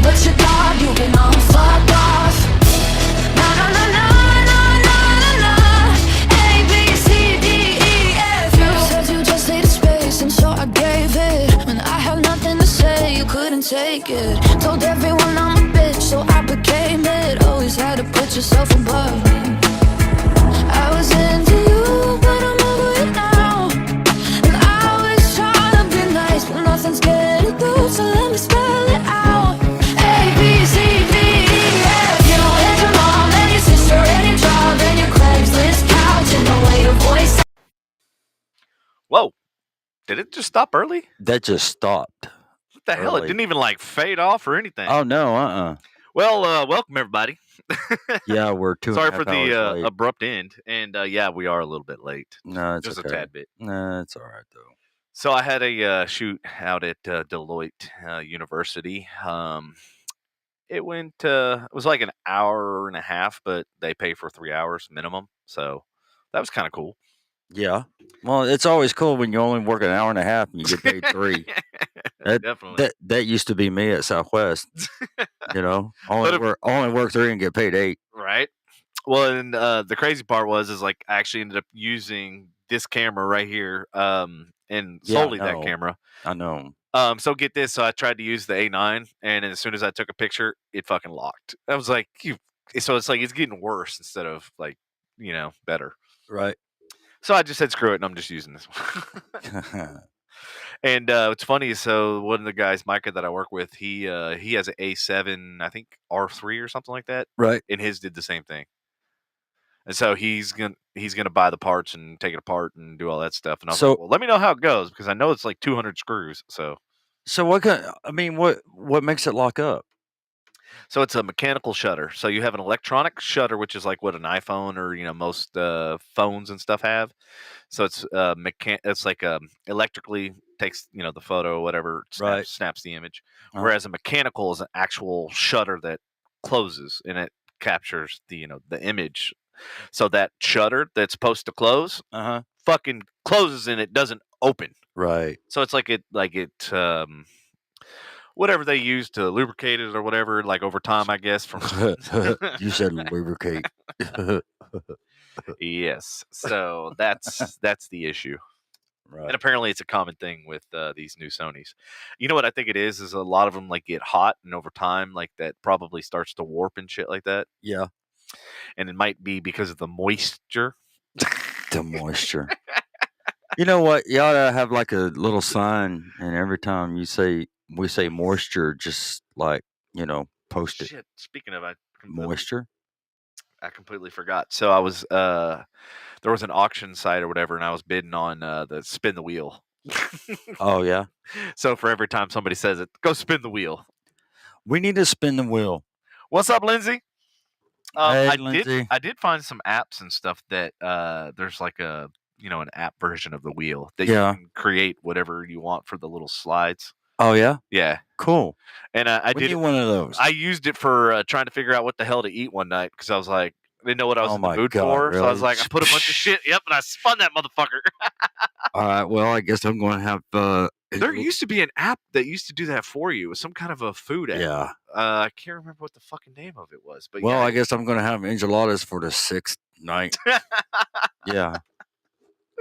but you're God, you can all fuck off. Na na na na na na na na. A B C D E F. You said you just needed space, and so I gave it. When I had nothing to say, you couldn't take it. Told everyone I'm a bitch, so I became it. Always had to put yourself above me. I was into you, but I'm over it now. And I always try to be nice, but nothing's getting through, so let me spell it out. A, B, C, D, E, F. You and your mom and your sister and your job and your Craigslist couch and the way your voice. Whoa. Did it just stop early? That just stopped. What the hell? It Early. didn't even like fade off or anything. Oh, no, Well, welcome everybody. Yeah, we're 2.5 Sorry for hours the late. abrupt end. And yeah, we are a little bit late. No, it's Just okay. a tad bit. No, it's all right, though. So I had a shoot out at Deloitte University. It was like an hour and a half, but they pay for 3 hours minimum. So that was kind of cool. Yeah. Well, it's always cool when you only work an hour and a half and you get paid 3. Definitely. That used to be me at Southwest. You know, only work 3 and get paid 8. Right. Well, and the crazy part is like I actually ended up using this camera right here, and solely that camera. I know. So get this. So I tried to use the A9, and as soon as I took a picture, it fucking locked. I was like, so it's like it's getting worse instead of like, better. Right. So I just said screw it, and I'm just using this one. And what's funny is, so one of the guys, Micah, that I work with, he has an A7, I think R3 or something like that. Right. And his did the same thing. And so he's gonna buy the parts and take it apart and do all that stuff. And I was like, well, let me know how it goes, because I know it's like 200 screws. So what makes it lock up? So it's a mechanical shutter. So you have an electronic shutter, which is like what an iPhone or most phones and stuff have. So it's it's like electrically takes the photo or whatever, snaps the image. Whereas a mechanical is an actual shutter that closes and it captures the image. So that shutter that's supposed to close, fucking closes and it doesn't open. Right. So it's like it whatever they use to lubricate it or whatever, like over time, I guess. From You said lubricate. Yes. So that's the issue. Right. And apparently it's a common thing with these new Sonys. You know what I think it is a lot of them like get hot, and over time, like that probably starts to warp and shit like that. Yeah. And it might be because of the moisture. The moisture. You know what? You ought to have like a little sign, and every time we say moisture, just like, post it. Shit. Speaking of moisture, I completely forgot. So I was there was an auction site or whatever, and I was bidding on the spin the wheel. Oh yeah. So for every time somebody says it, go spin the wheel. We need to spin the wheel. What's up, Lindsay? Hey, Lindsay. I did find some apps and stuff that there's like a an app version of the wheel that you can create whatever you want for the little slides. Oh yeah. Yeah. Cool. And I did one of those. I used it for trying to figure out what the hell to eat one night, because I was like, I didn't know what I was in the mood for. Really? So I was like, I put a bunch of shit. Yep, and I spun that motherfucker. All right. Well, I guess I'm going to have. There used to be an app that used to do that for you. It was some kind of a food app. Yeah. I can't remember what the fucking name of it was. But I guess I'm going to have enchiladas for the 6th night. Yeah.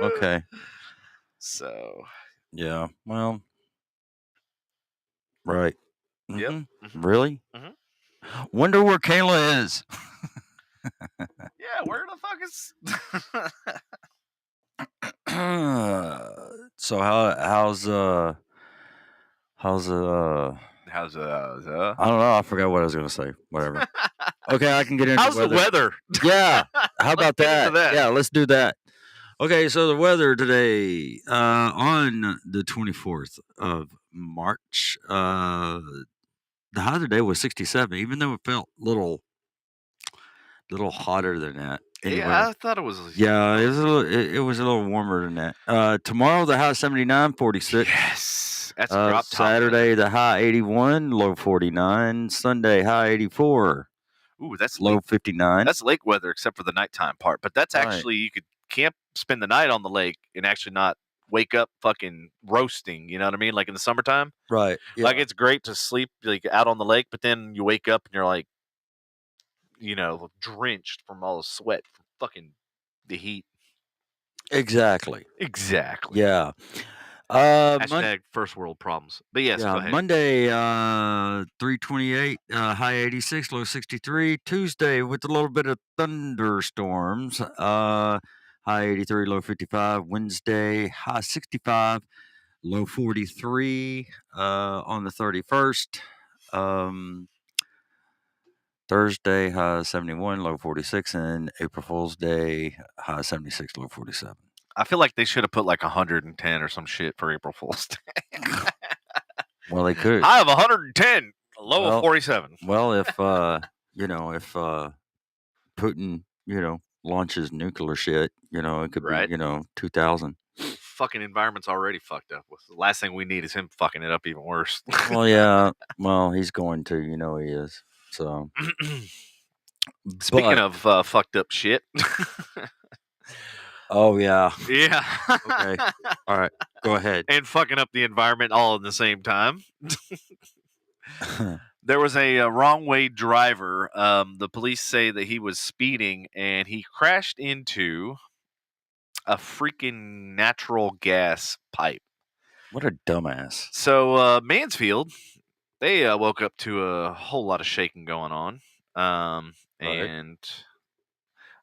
Okay. So. Yeah. Well. Right. Mm-hmm. Yep. Mm-hmm. Really? Mm-hmm. Wonder where Kayla is. Yeah, where the fuck is? So how's I don't know. I forgot what I was gonna say. Whatever. Okay, I can get into how's the weather. Yeah. How about that? that? Yeah, let's do that. Okay, so the weather today, on the 24th of March, the high today was 67, even though it felt little hotter than that. Anyway, yeah, I thought it was. Yeah, it was a little warmer than that. Tomorrow the high 79, 46. Yes, that's a drop. Saturday the high 81, low 49. Sunday high 84. Ooh, that's low 59. That's lake weather, except for the nighttime part. But that's actually you could spend the night on the lake and actually not wake up fucking roasting. You know what I mean? Like in the summertime, Right. Yeah. like it's great to sleep like out on the lake, but then you wake up and you're like, you know, drenched from all the sweat from fucking the heat. Exactly. Exactly. Yeah. Hashtag first world problems. But yes, go ahead. Monday, 328, high 86, low 63. Tuesday with a little bit of thunderstorms, high 83, low 55. Wednesday, high 65, low 43. On the 31st, Thursday, high 71, low 46, and April Fool's Day, high 76, low 47. I feel like they should have put like 110 or some shit for April Fool's Day. Well, they could. High of 110, low of Well, 47. Well, if if Putin, launches nuclear shit, it could Right. be, 2000. Fucking environment's already fucked up. The last thing we need is him fucking it up even worse. Well, yeah. Well, he's going to, he is. So, Speaking but- of fucked up shit. oh yeah. Yeah. Okay. All right. Go ahead. And fucking up the environment all at the same time. There was a wrong way driver. The police say that he was speeding and he crashed into a freaking natural gas pipe. What a dumbass. So Mansfield, they woke up to a whole lot of shaking going on. Right. And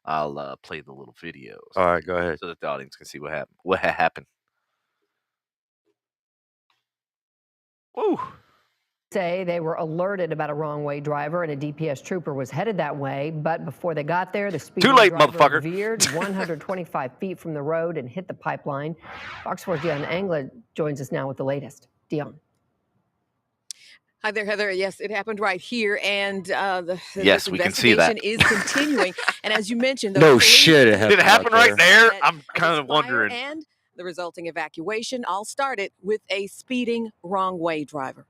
I'll play the little video All right. Go ahead. so that the audience can see what happened. What happened? Woo! Say they were alerted about a wrong way driver and a DPS trooper was headed that way, but before they got there, the speeding late, driver motherfucker. veered 125 feet from the road and hit the pipeline. Fox 4's Dion Angla joins us now with the latest. Dion. Hi there, Heather. Yes, it happened right here, and Yes, we can see that. investigation is continuing. And as you mentioned, the No police shit. It Did it happen right there? that I'm kind this of fire wondering. And the resulting evacuation all started with a speeding wrong way driver.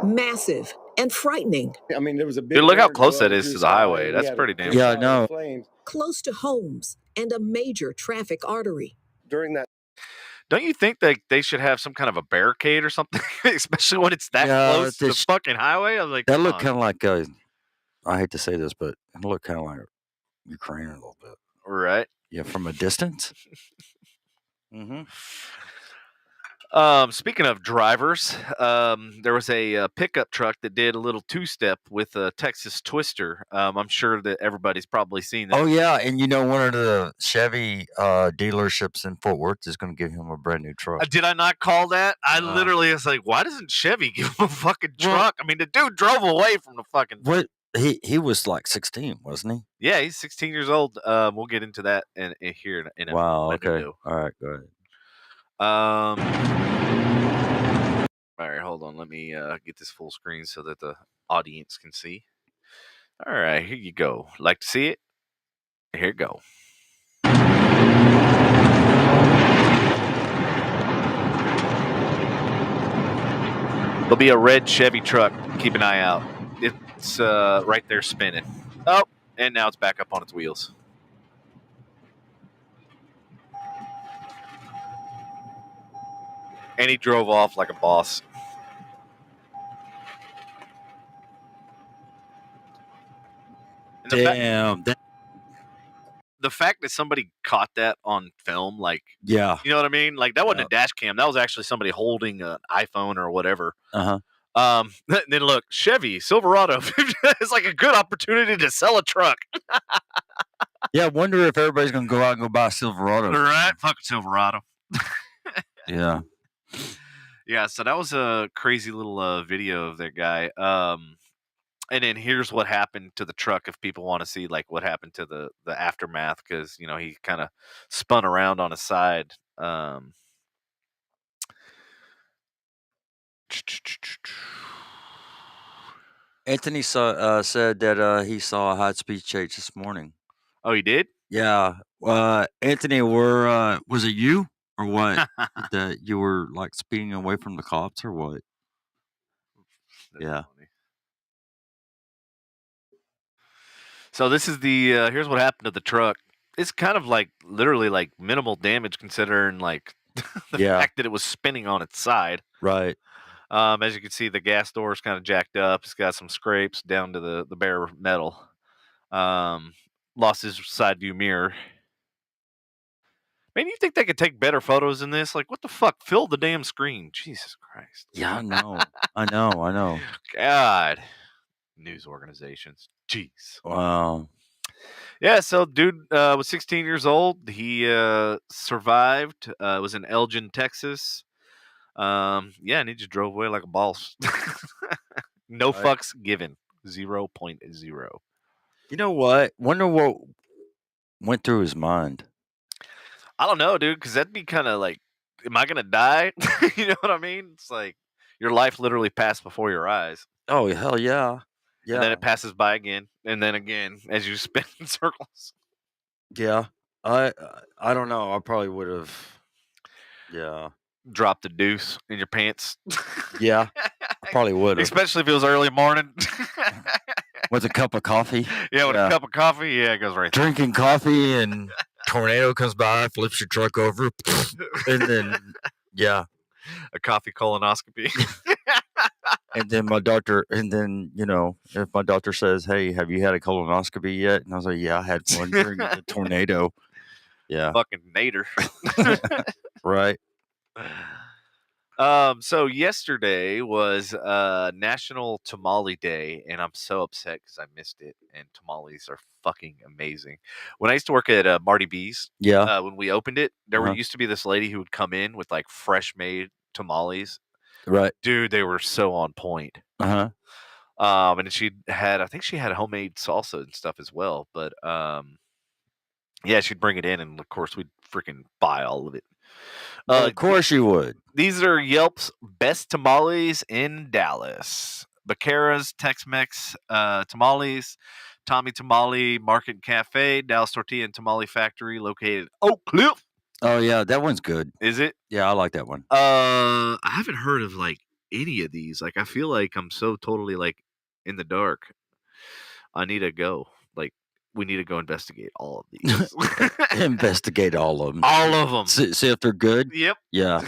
Massive and frightening. I mean, there was a big. Dude, look how barrage close going that is through to the the sky, highway. and we That's had a pretty damn. big Yeah, cloud no. of flames. Close to homes and a major traffic artery. During that, Don't you think that they should have some kind of a barricade or something, especially when it's that Yeah, close to the this- fucking highway? I was like, That come looked on. kind of like, I hate to say this, but it looked kind of like Ukraine a little bit. Right. Yeah, from a distance. Mm-hmm. Speaking of drivers, there was a pickup truck that did a little two-step with a Texas Twister. I'm sure that everybody's probably seen that. Oh yeah, and one of the Chevy dealerships in Fort Worth is going to give him a brand new truck. Did I not call that? I Uh, literally was like, why doesn't Chevy give him a fucking Well- truck? I mean, the dude drove away from the fucking. What he was like 16, wasn't he? Yeah, he's 16 years old. We'll get into that in here in a Wow. minute. Okay. All right. Go ahead. All right, hold on. Let me get this full screen so that the audience can see. All right, here you go. Like to see it? Here you go. There'll be a red Chevy truck. Keep an eye out. It's right there spinning. Oh, and now it's back up on its wheels. And he drove off like a boss. And Damn. the fact that somebody caught that on film, like, Yeah. you know what I mean? Like, that wasn't a dash cam. That was actually somebody holding an iPhone or whatever. Uh huh. Then look, Chevy Silverado. It's like a good opportunity to sell a truck. Yeah. I wonder if everybody's going to go out and go buy a Silverado. Right? Fucking Silverado. Yeah. Yeah, so that was a crazy little video of that guy. And then here's what happened to the truck if people want to see like what happened to the aftermath, because he kind of spun around on his side. Anthony said that he saw a high-speed chase this morning. Oh, he did? Yeah. Anthony, was it you or what that you were like speeding away from the cops or what? That's Yeah. funny. So this is the here's what happened to the truck. it's kind of like literally like minimal damage considering like the Yeah. fact that it was spinning on its side. Right. As you can see, the gas door is kind of jacked up. It's got some scrapes down to the bare metal. Lost his side view mirror. Man, you think they could take better photos than this? Like, what the fuck? Fill the damn screen. Jesus Christ. Yeah, I know. I know. God. News organizations. Jeez. Wow. Yeah, so dude was 16 years old. He survived. Was in Elgin, Texas. And he just drove away like a boss. No Right. fucks given. 0.0. You know what? Wonder what went through his mind. I don't know, dude, because that'd be kind of like, am I gonna die? You know what I mean? It's like your life literally passed before your eyes. Oh, hell yeah. Yeah. And then it passes by again, and then again as you spin in circles. Yeah. I don't know. I probably would have. Yeah. Drop the deuce in your pants. Yeah. I probably would have. Especially if it was early morning. With a cup of coffee. Yeah, with a cup of coffee. Yeah, it goes right there. Drinking coffee and tornado comes by, flips your truck over, and then A coffee colonoscopy. and then my doctor, if my doctor says, "Hey, have you had a colonoscopy yet?" And I was like, "Yeah, I had one during the tornado." Yeah, Fucking nader. right. So yesterday was National Tamale Day, and I'm so upset because I missed it. And tamales are fucking amazing. When I used to work at Marty B's, Yeah, when we opened it, there used to be this lady who would come in with like fresh made tamales. right. Dude, they were so on point. Uh huh. And I think she had homemade salsa and stuff as well. But she'd bring it in, and of course we'd freaking buy all of it. Of course you would. These are Yelp's best tamales in Dallas. Baquera's Tex-Mex tamales, Tommy Tamale Market and Cafe, Dallas Tortilla and Tamale Factory located in Oak Cliff. Oh yeah, that one's good. Is it? Yeah, I like that one. I haven't heard of like any of these. Like I feel like I'm so totally like in the dark. I need to go. Like we need to go investigate all of these. Investigate all of them. All of them. See if they're good. Yep. Yeah.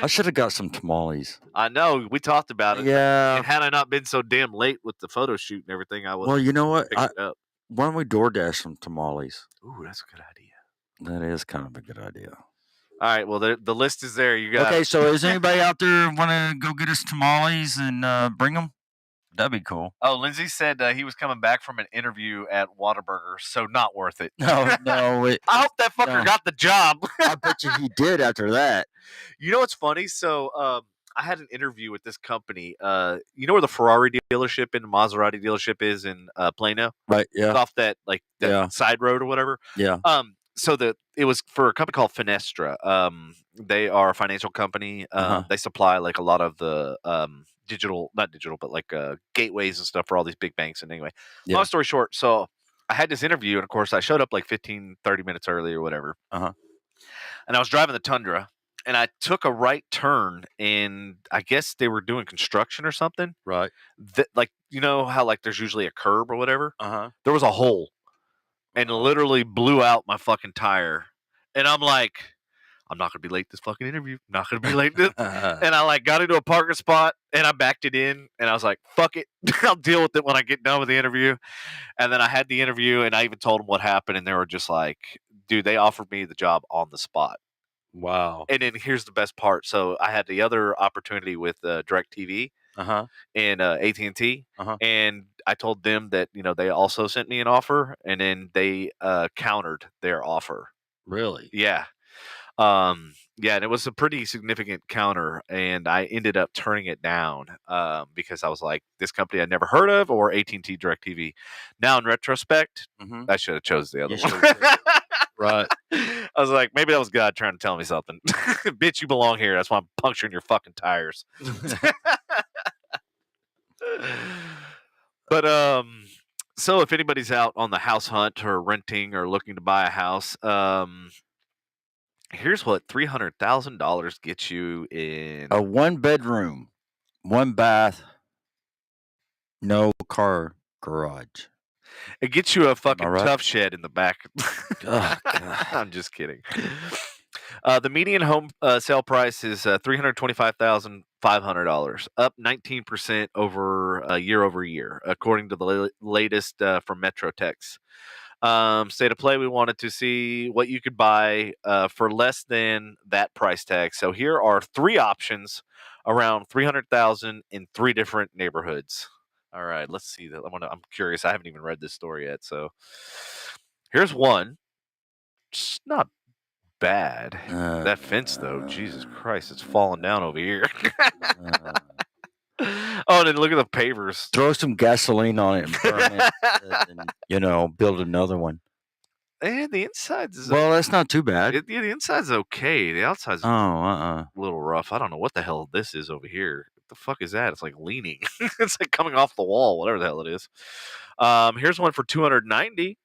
I should have got some tamales. I know. We talked about it. Yeah. And had I not been so damn late with the photo shoot and everything, I would. Well, you know what? Picked it up. Why don't we DoorDash some tamales? Ooh, that's a good idea. That is kind of a good idea. All right. Well, the list is there. You got. Okay, so is anybody out there want to go get us tamales and bring them? That'd be cool. Oh, Lindsay said he was coming back from an interview at Whataburger, so not worth it. No. I hope that fucker got the job. I bet you he did after that. You know what's funny? So I had an interview with this company. You know where the Ferrari dealership and the Maserati dealership is in Plano? Right, yeah. It's off that side road or whatever. Yeah. So it was for a company called Finestra. They are a financial company. They supply like a lot of the not digital, but like gateways and stuff for all these big banks. And anyway, long story short, so I had this interview, and of course I showed up like 15, 30 minutes early or whatever. And I was driving the Tundra, and I took a right turn, and I guess they were doing construction or something. Right. Like, you know how like there's usually a curb or whatever? There was a hole. And literally blew out my fucking tire. And I'm like, I'm not going to be late this fucking interview. Not going to be late. And I like got into a parking spot and I backed it in. And I was like, fuck it. I'll deal with it when I get done with the interview. And then I had the interview and I even told them what happened. And they were just like, dude, they offered me the job on the spot. Wow. And then here's the best part. So I had the other opportunity with DirecTV. And AT&T, and I told them that they also sent me an offer, and then they countered their offer. Really? Yeah, and it was a pretty significant counter, and I ended up turning it down because I was like, this company I never heard of, or AT&T DirecTV. Now in retrospect, I should have chose the other one. Right. I was like, maybe that was God trying to tell me something. Bitch, you belong here. That's why I'm puncturing your fucking tires. But so if anybody's out on the house hunt or renting or looking to buy a house, here's what $300,000 gets you in a 1-bedroom, 1 bath, no car garage. It gets you a fucking right? tough shed in the back. Oh, God. I'm just kidding. The median home sale price is $325,500, up 19% over year, according to the latest from MetroTex. State of play, we wanted to see what you could buy for less than that price tag. So here are three options around 300,000 in three different neighborhoods. All right, let's see that. I'm curious. I haven't even read this story yet. So here's one. It's not bad. That fence, though, Jesus Christ, it's falling down over here. Oh, and then look at the pavers. Throw some gasoline on it and burn it, and build another one. And the inside's is Well, that's not too bad. yeah, the inside's okay. The outside's Oh, a little rough. I don't know what the hell this is over here. What the fuck is that? It's like leaning. It's like coming off the wall, whatever the hell it is. Here's one for 290.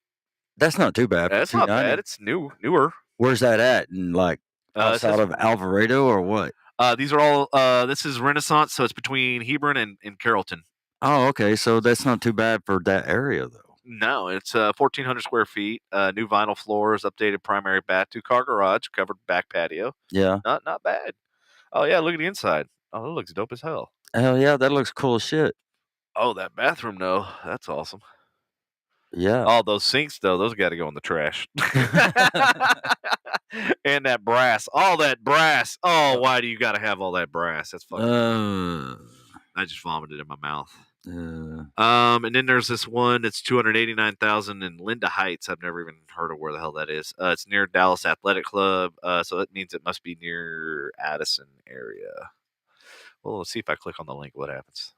That's not too bad. That's not bad. It's newer. Where's that at? In it outside says- of Alvarado or what? These are all. This is Renaissance, so it's between Hebron and Carrollton. Oh, okay. So that's not too bad for that area, though. No, it's 1,400 square feet. New vinyl floors, updated primary bath, 2-car garage, covered back patio. Yeah. Not bad. Oh yeah, look at the inside. Oh, it looks dope as hell. Hell yeah, that looks cool as shit. Oh, that bathroom though, that's awesome. Yeah. Oh, those sinks though, those got to go in the trash. And that brass, all that brass. Oh, why do you got to have all that brass? That's fucking. I just vomited in my mouth. And then there's this one. It's 289,000 in Linda Heights. I've never even heard of where the hell that is. It's near Dallas Athletic Club. So that means it must be near Addison area. Well, let's see if I click on the link. What happens?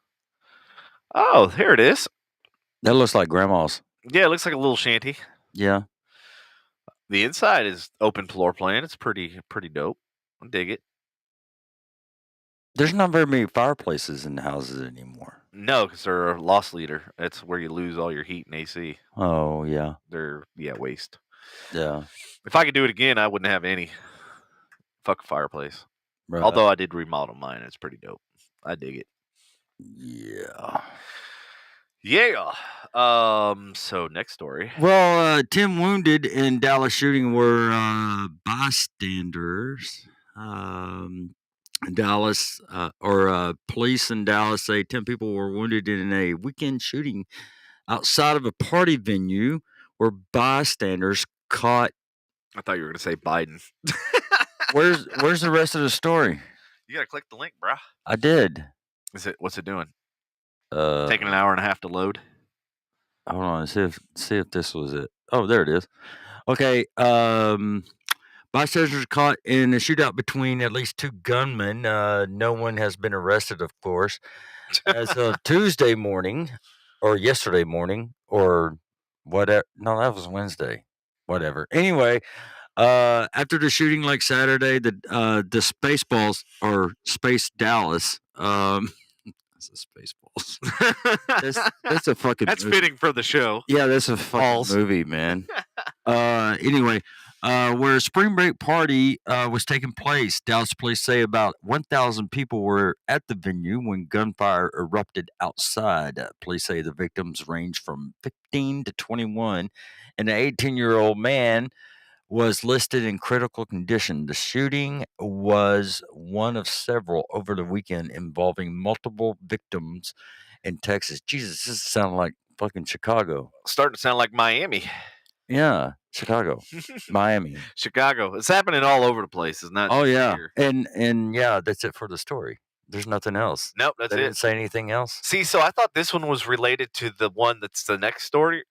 Oh, here it is. That looks like grandma's. Yeah, it looks like a little shanty. Yeah. The inside is open floor plan. It's pretty dope. I dig it. There's not very many fireplaces in the houses anymore. No, because they're a loss leader. That's where you lose all your heat and AC. Oh, yeah. They're waste. Yeah. If I could do it again, I wouldn't have any. Fuck a fireplace. Right. Although I did remodel mine. It's pretty dope. I dig it. Yeah. Yeah. So next story. Well, 10 wounded in Dallas shooting were bystanders. Dallas police in Dallas say 10 people were wounded in a weekend shooting outside of a party venue where bystanders caught. I thought you were going to say Biden. Where's the rest of the story? You got to click the link, bro. I did. What's it doing? Taking an hour and a half to load. Hold on, see if this was it. Oh, there it is. Okay. Bystanders caught in a shootout between at least two gunmen. No one has been arrested, of course. As of Tuesday morning, or yesterday morning, or whatever. No, that was Wednesday. Whatever. Anyway, after the shooting like Saturday, the Spaceballs or Space Dallas. That's a Spaceballs. That's a fucking. That's movie. fitting for the show. Yeah, that's a fucking movie, man. Anyway, where a spring break party was taking place, Dallas police say about 1,000 people were at the venue when gunfire erupted outside. Police say the victims ranged from 15 to 21, and an 18-year-old man was listed in critical condition. The shooting was one of several over the weekend involving multiple victims in Texas. Jesus, this sounds like fucking Chicago. Starting to sound like Miami. Yeah, Chicago, Miami, Chicago. It's happening all over the place. It's not. Oh yeah, here. and yeah, that's it for the story. There's nothing else. Nope, that's They it. didn't say anything else. See, so I thought this one was related to the one that's the next story.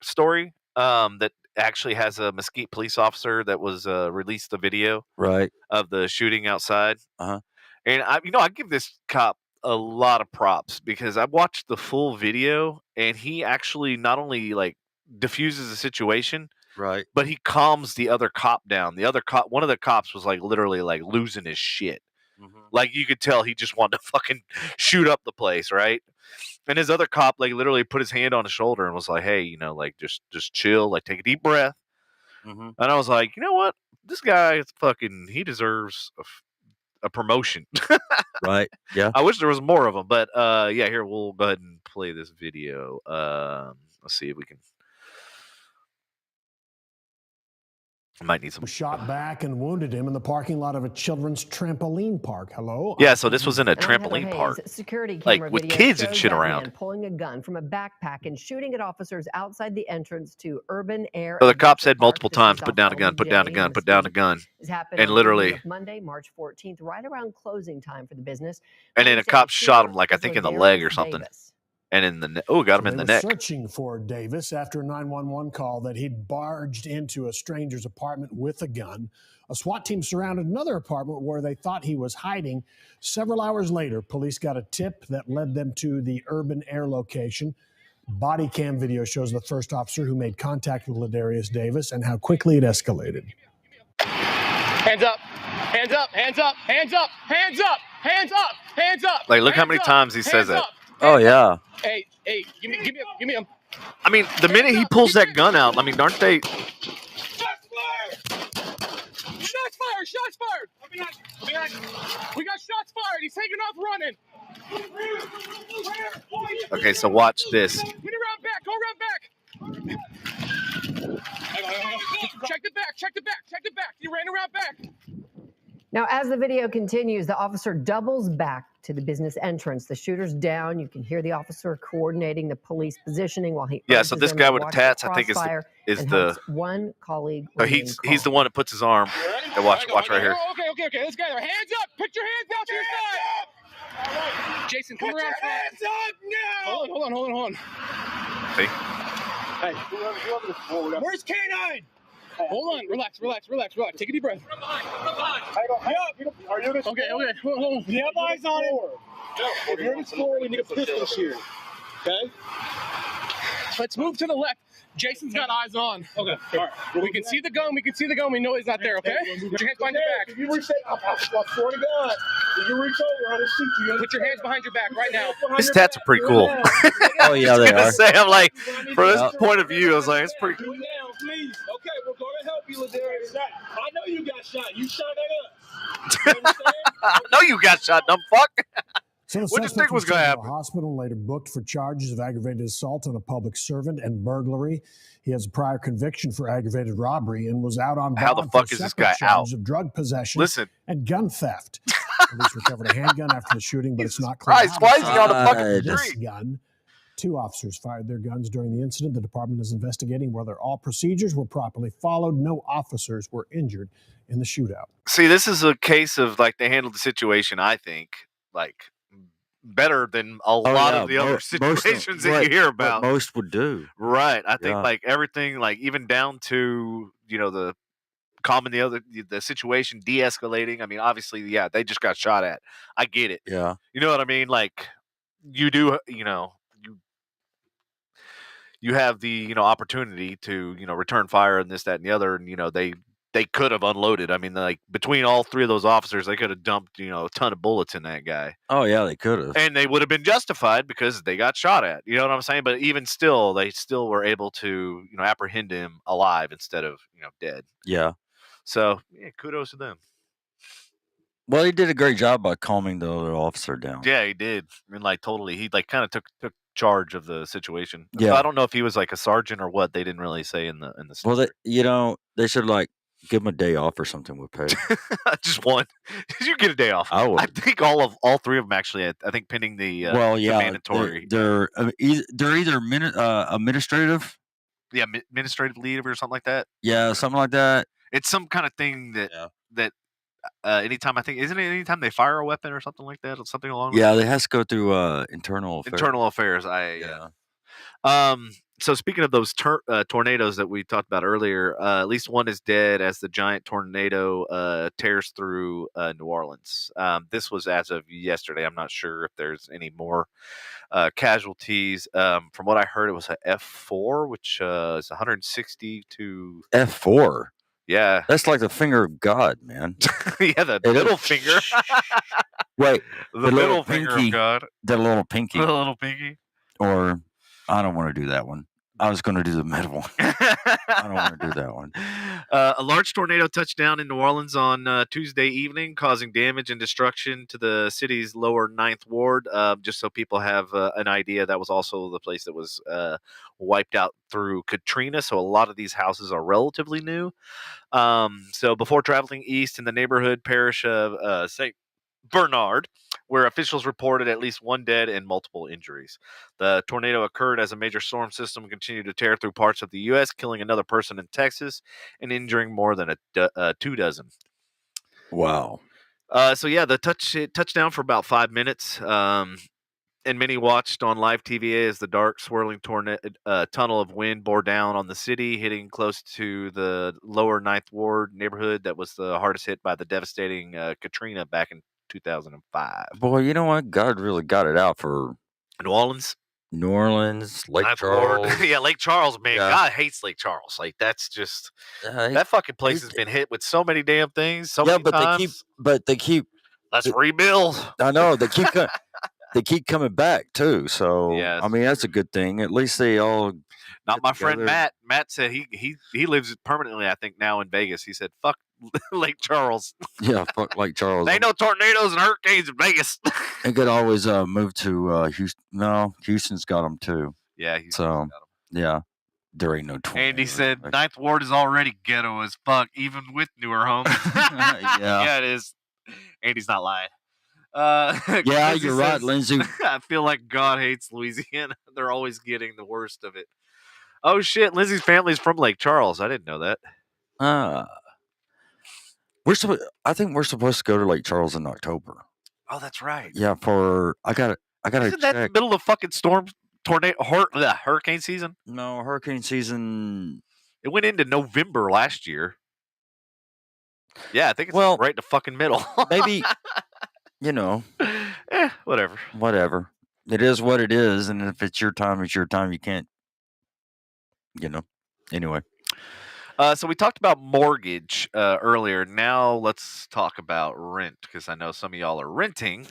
That actually has a Mesquite police officer that was released the video Right. of the shooting outside. Uh-huh. And I give this cop a lot of props because I watched the full video and he actually not only like diffuses the situation, Right. but he calms the other cop down. One of the cops was like literally like losing his shit. Mm-hmm. Like you could tell he just wanted to fucking shoot up the place, right? And his other cop like literally put his hand on his shoulder and was like, "Hey, like just chill, like take a deep breath." Mm-hmm. And I was like, you know what? This guy is he deserves a promotion. Right. Yeah. I wish there was more of them, but yeah, here we'll go ahead and play this video. Let's see if we can Might need some. Shot back and wounded him in the parking lot of a children's trampoline park. Hello? Yeah, so this was in a And I'm Heather trampoline Hayes. park. Security Like, camera with video kids and shows shit that around. man pulling a gun from a backpack and shooting at officers outside the entrance to Urban Air. So the cop Adventure said Park. multiple This times, is put off down a gun, put down a LBJ gun, in put down a Mesquite. gun. This happened And on the evening literally, of Monday, March 14th, right around closing time for the business. and then a Police say cop the shot him, shooter like, I is think in the leg or Ladarius something. Davis. And in the got him in the neck. Searching for Davis after a 911 call that he'd barged into a stranger's apartment with a gun. A SWAT team surrounded another apartment where they thought he was hiding. Several hours later, police got a tip that led them to the Urban Air location. Body cam video shows the first officer who made contact with Ladarius Davis and how quickly it escalated. Hands up, hands up, hands up, hands up, hands up, hands up, hands up. Like, look how many times he says that. Oh yeah. Hey, give me him. I mean, the minute he pulls that gun out, I mean, aren't they? Shots fired! Shots fired! We got shots fired. He's taking off running. Okay, so watch this. Get around back. Go around back. Check the back. Check the back. Check the back. You ran around back. Now, as the video continues, the officer doubles back to the business entrance. The shooter's down. You can hear the officer coordinating the police positioning while he Yeah, so urges this them guy to with the watch tats, I think, crossfire is and the. helps one colleague. Oh, remain he's the calm. one that puts his arm. And watch right here. Okay. Let's get there. Hands up. Put your hands out to your side. Jason, come around. Hands up now. Hold on. See? Hey, where's K9? Hold on, relax. Take a deep breath. Are you okay? Hold on. You have eyes on it. If you're in the store, we need a pistol here. Okay? Let's move to the left. Jason's got eyes on. Okay. All right. We can see the gun. We know he's not there, okay? Put your hands behind your back. If you reach out, I swear to God, if you reach over, I'll shoot you. Put your hands behind your back right now. His tats are pretty cool. Oh yeah, they are. Say, I'm like, from this point of view, I was like, it's pretty cool. Do it now, please. Okay, we're going to help you, Ladarius. I know you got shot. You shot at us. You understand? I know you got shot, dumb fuck. So the What do you suspect think was gonna taken to happen? the hospital and later booked for charges of aggravated assault on a public servant and burglary. He has a prior conviction for aggravated robbery and was out on bond How the for fuck is this separate guy charges out? of drug possession Listen, and gun theft. Police recovered a handgun after the shooting, but it's not clear Christ, how why is he on the fucking this street? gun. 2 officers fired their guns during the incident. The department is investigating whether all procedures were properly followed. No officers were injured in the shootout. See, this is a case of like they handled the situation, I think, like better than a lot of the other situations that you hear about. What most would do. Right. I think Yeah. like everything, like even down to, the calming the situation, de-escalating. I mean, obviously, yeah, they just got shot at. I get it. Yeah. You know what I mean? Like you do, you have the, opportunity to, return fire and this, that, and the other. And, they could have unloaded. I mean, like between all 3 of those officers, they could have dumped, a ton of bullets in that guy. Oh yeah, they could have. And they would have been justified because they got shot at. You know what I'm saying? But even still, they still were able to, apprehend him alive instead of, dead. Yeah. So, yeah, kudos to them. Well, he did a great job by calming the other officer down. Yeah, he did. I mean, like totally. He like kind of took charge of the situation. Yeah. So I don't know if he was like a sergeant or what. They didn't really say in the story. Well, they should like give him a day off or something with pay. Just one. You get a day off. I would. I think all 3 of them actually. I think pending the the mandatory. They're either administrative. Yeah, administrative leave or something like that. Yeah, something like that. It's some kind of thing that anytime isn't it anytime they fire a weapon or something like that or something along. Yeah, they has to go through internal affairs. Internal affairs. So speaking of those tornadoes that we talked about earlier, at least one is dead as the giant tornado tears through New Orleans. This was as of yesterday. I'm not sure if there's any more casualties. From what I heard, it was a F4, which is 160 to F4. Yeah, that's like the finger of God, man. Yeah, the middle finger. Wait, the middle finger pinky, of God. The little pinky. The little pinky. Or I don't want to do that one. I was going to do the middle one. I don't want to do that one. A large tornado touched down in New Orleans on Tuesday evening, causing damage and destruction to the city's lower Ninth Ward. Just so people have an idea, that was also the place that was wiped out through Katrina. So a lot of these houses are relatively new. So before traveling east in the neighborhood parish of St. Bernard, where officials reported at least one dead and multiple injuries. The tornado occurred as a major storm system continued to tear through parts of the U.S., killing another person in Texas and injuring more than 2 dozen. Wow. So yeah, it touched down for about 5 minutes. And many watched on live TV as the dark, swirling tunnel of wind bore down on the city, hitting close to the lower Ninth Ward neighborhood that was the hardest hit by the devastating Katrina back in 2005. Boy, you know what? God really got it out for New Orleans, Lake Ninth Ward. Charles. Yeah, Lake Charles, man. Yeah. God hates Lake Charles. Like, that's just that fucking place has been hit with so many damn things. So many times. they keep. Let's rebuild. I know they keep. They keep coming back too. So Yes. I mean, that's a good thing. At least they all. Not my friend together. Matt. Matt said he lives permanently, I think, now in Vegas. He said, "Fuck Lake Charles." Yeah, fuck Lake Charles. There ain't no tornadoes and hurricanes in Vegas. They could always move to Houston. No, Houston's got them too. Yeah. So yeah, there ain't no tornado. Andy said Ninth Ward is already ghetto as fuck, even with newer homes. Yeah, it is. Andy's not lying. Yeah, Lindsay you're right, says, Lindsay. I feel like God hates Louisiana. They're always getting the worst of it. Oh shit, Lindsay's family's from Lake Charles. I didn't know that. I think we're supposed to go to Lake Charles in October. Oh, that's right. Yeah, I got to Isn't that the middle of fucking hurricane season? No, hurricane season. It went into November last year. Yeah, I think it's right in the fucking middle. Maybe, you know. Whatever. Whatever. It is what it is, and if it's your time, it's your time. You can't, Anyway. So we talked about mortgage earlier. Now let's talk about rent, because I know some of y'all are renting.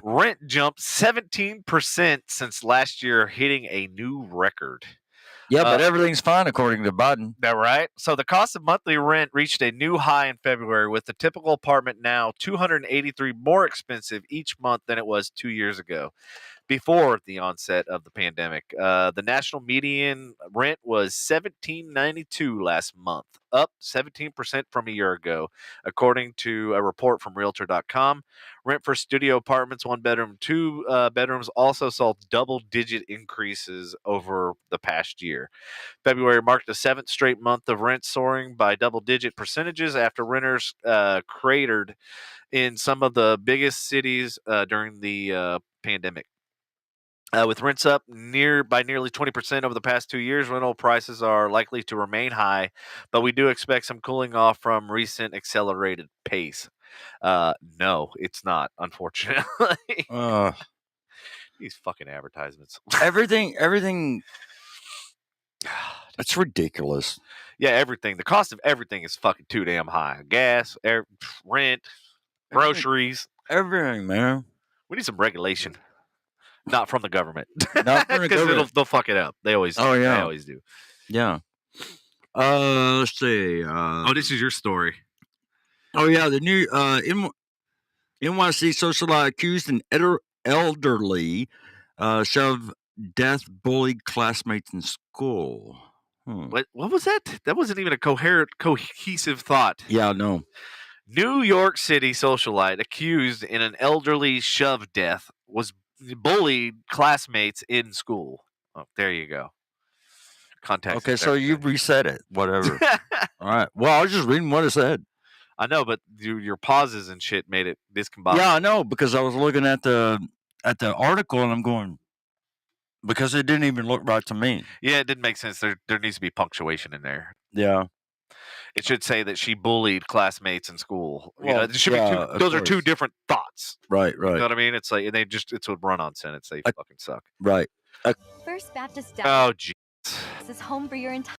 Rent jumped 17% since last year, hitting a new record. Yeah, but everything's fine according to Biden. That right? So the cost of monthly rent reached a new high in February, with the typical apartment now $283 more expensive each month than it was 2 years ago, before the onset of the pandemic. The national median rent was $1,792 last month, up 17% from a year ago, according to a report from Realtor.com. Rent for studio apartments, 1 bedroom, 2 bedrooms, also saw double-digit increases over the past year. February marked the 7th straight month of rent soaring by double-digit percentages after renters cratered in some of the biggest cities during the pandemic. With rents up by nearly 20% over the past 2 years, rental prices are likely to remain high, but we do expect some cooling off from recent accelerated pace. No, it's not, unfortunately. These fucking advertisements. Everything. It's ridiculous. Yeah, everything. The cost of everything is fucking too damn high. Gas, rent, groceries. Everything, man. We need some regulation. Not from the government. Not from the government. They'll fuck it up. They always do. Oh, yeah. They always do. Yeah. Let's see. This is your story. Oh, yeah. The new NYC socialite accused an elderly shove death bullied classmates in school. What was that? That wasn't even a cohesive thought. Yeah, no. New York City socialite accused in an elderly shove death was bullied classmates in school. Oh, there you go. Context. Okay, so you reset it. Whatever. All right. Well, I was just reading what it said. I know, but your pauses and shit made it discombobulated. Yeah, I know, because I was looking at the article and I'm going, because it didn't even look right to me. Yeah, it didn't make sense. There needs to be punctuation in there. Yeah. It should say that she bullied classmates in school. Well, it should be those are two different thoughts. Right. You know what I mean? It's like it's a run-on sentence. They fucking suck. Right. First Baptist Oh, Jesus. This is home for your entire.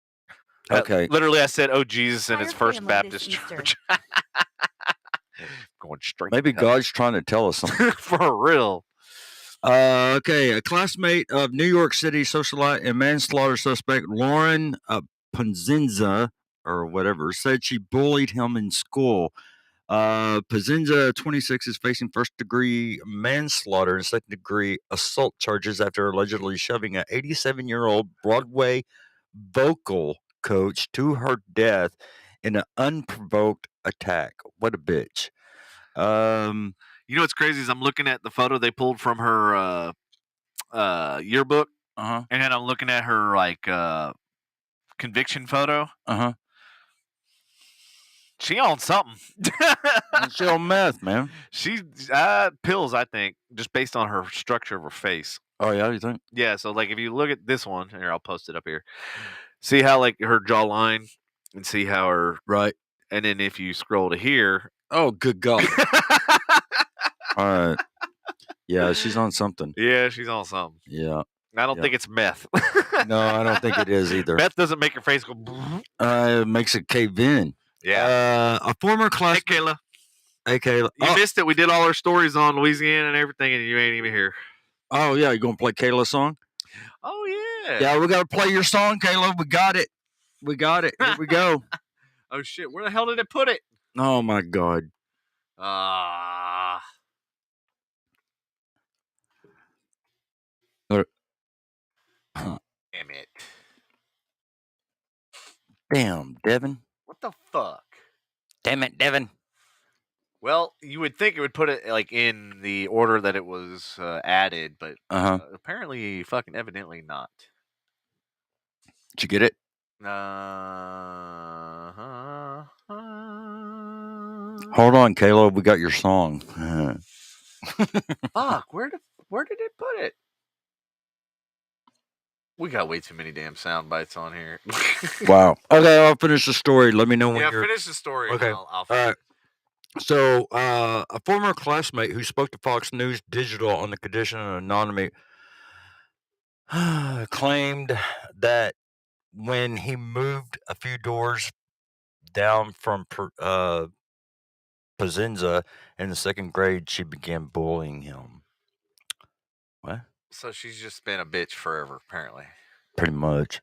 Okay. Literally, I said, "Oh Jesus," and it's Entire First family Baptist this Easter. Church. Going straight. Maybe to hell. God's trying to tell us something. For real. Okay, a classmate of New York City socialite and manslaughter suspect Lauren Pazinza, or whatever, said she bullied him in school. Pazinza, 26, is facing first-degree manslaughter and second-degree assault charges after allegedly shoving an 87-year-old Broadway vocal coach to her death in an unprovoked attack. What a bitch. You know what's crazy is I'm looking at the photo they pulled from her yearbook, Uh-huh. and then I'm looking at her like conviction photo. Uh-huh. She on something. She on meth, man. She's pills, I think, just based on her structure of her face. Oh, yeah, you think? Yeah, so like if you look at this one, here I'll post it up here. See how like her jawline, and see how her Right. and then if you scroll to here. Oh, good God. All right. Yeah, she's on something. Yeah, she's on something. Yeah. I don't Yeah. think it's meth. No, I don't think it is either. Meth doesn't make your face go. It makes it cave in. Yeah. A former class. Hey, Kayla. Hey, Kayla. You missed it. We did all our stories on Louisiana and everything, and you ain't even here. Oh, yeah. You going to play Kayla's song? Oh, yeah. Yeah, we got to play your song, Kayla. We got it. We got it. Here we go. Oh, shit. Where the hell did it put it? Oh, my God. Damn it. Damn, Devin. What the fuck? Damn it, Devin. Well, you would think it would put it like in the order that it was added, but apparently, fucking evidently not. Did you get it? Hold on, Kayla. We got your song. Fuck, where did it put it? We got way too many damn sound bites on here. Wow. Okay, I'll finish the story. Let me know when you're... finish the story. Okay. I'll All right. So, a former classmate who spoke to Fox News Digital on the condition of anonymity claimed that when he moved a few doors down from Pazinza in the second grade, she began bullying him. What? So she's just been a bitch forever, apparently. Pretty much.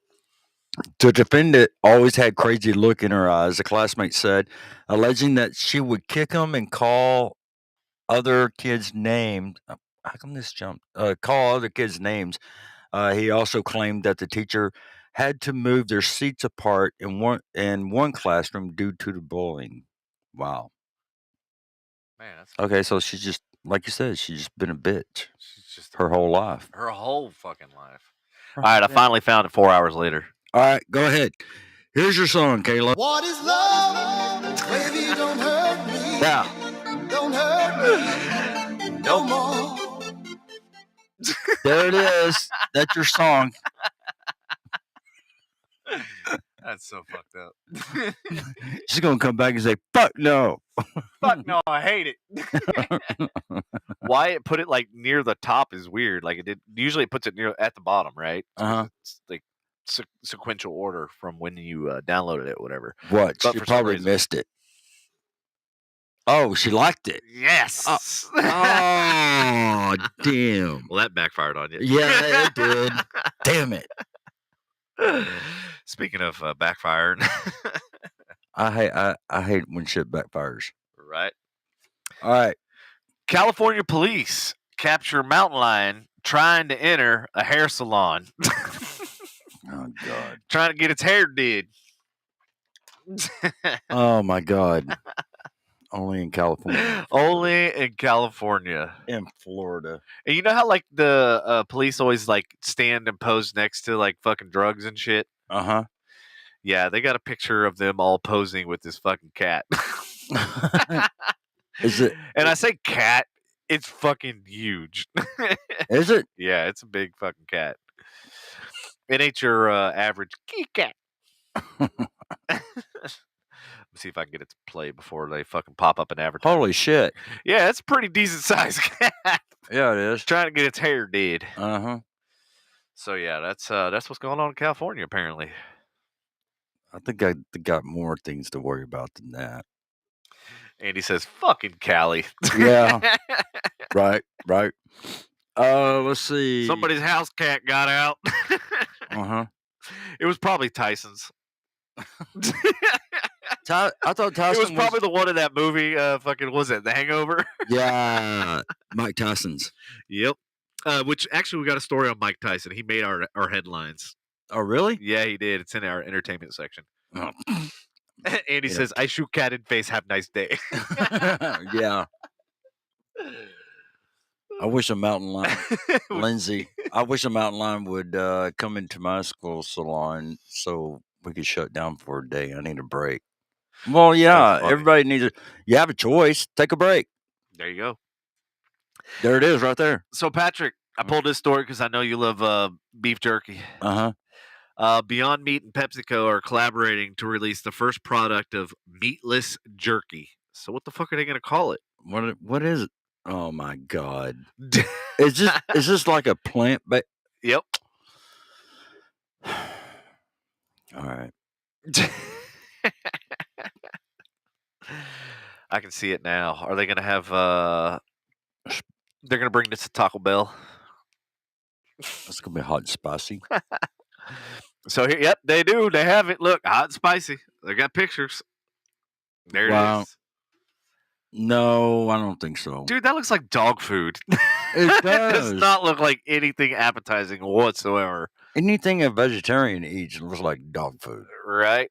The defendant always had crazy look in her eyes, the classmate said, alleging that she would kick him and call other kids' names. How come this jumped? Call other kids' names. He also claimed that the teacher had to move their seats apart in one classroom due to the bullying. Wow. Man, that's okay. So she's just, like you said, she's just been a bitch. She's just her whole life. Her whole fucking life. All right, I finally found it 4 hours later. All right, go ahead. Here's your song, Kayla. What is love? Baby, don't hurt me. Yeah. Don't hurt me no more. There it is. That's your song. That's so fucked up. She's going to come back and say, fuck no. Fuck no, I hate it. Why it put it like near the top is weird. Like usually it puts it near at the bottom, right? It's like sequential order from when you downloaded it, whatever. What? But She for some probably reason- missed it. Oh, she liked it. Yes. Oh, damn. Well, that backfired on you. Yeah, it did. Damn it. Speaking of backfiring, I hate when shit backfires. right? All right. California police capture mountain lion trying to enter a hair salon. Oh, God. Trying to get its hair did. Oh, my God. Only in California. Only in California. In Florida. And you know how like the police always like stand and pose next to like fucking drugs and shit? Uh-huh. Yeah, they got a picture of them all posing with this fucking cat. Is it? And I say cat, it's fucking huge. Is it? Yeah, it's a big fucking cat. It ain't your average kitty cat. Let's see if I can get it to play before they fucking pop up an advertisement. Holy shit. Yeah, it's a pretty decent sized cat. Yeah, it is. Trying to get its hair did. Uh-huh. So yeah, that's what's going on in California apparently. I think I got more things to worry about than that. Andy says, "Fucking Cali." Yeah. Right. Let's see. Somebody's house cat got out. It was probably Tyson's. I thought Tyson It was probably the one in that movie. Fucking was it The Hangover? Yeah, Mike Tyson's. Yep. Which actually we got a story on Mike Tyson. He made our headlines. Oh, really? Yeah, he did. It's in our entertainment section. Oh. Andy says, "I shoot cat in face. Have a nice day." Yeah. I wish a mountain lion, Lindsay. I wish a mountain lion would come into my school salon so we could shut down for a day. I need a break. Well, yeah, everybody needs. You have a choice. Take a break. There you go. There it is, right there. So, Patrick, I pulled this story because I know you love beef jerky. Beyond Meat and PepsiCo are collaborating to release the first product of meatless jerky. So, what the fuck are they going to call it? What is it? Oh my God! Is this like a plant? Yep. All right. I can see it now. Are they going to have? They're going to bring this to Taco Bell. It's going to be hot and spicy. So here, yep, they do. They have it. Look, hot and spicy. They got pictures. There it is. No, I don't think so. Dude, that looks like dog food. It does not look like anything appetizing whatsoever. Anything a vegetarian eats looks like dog food. Right?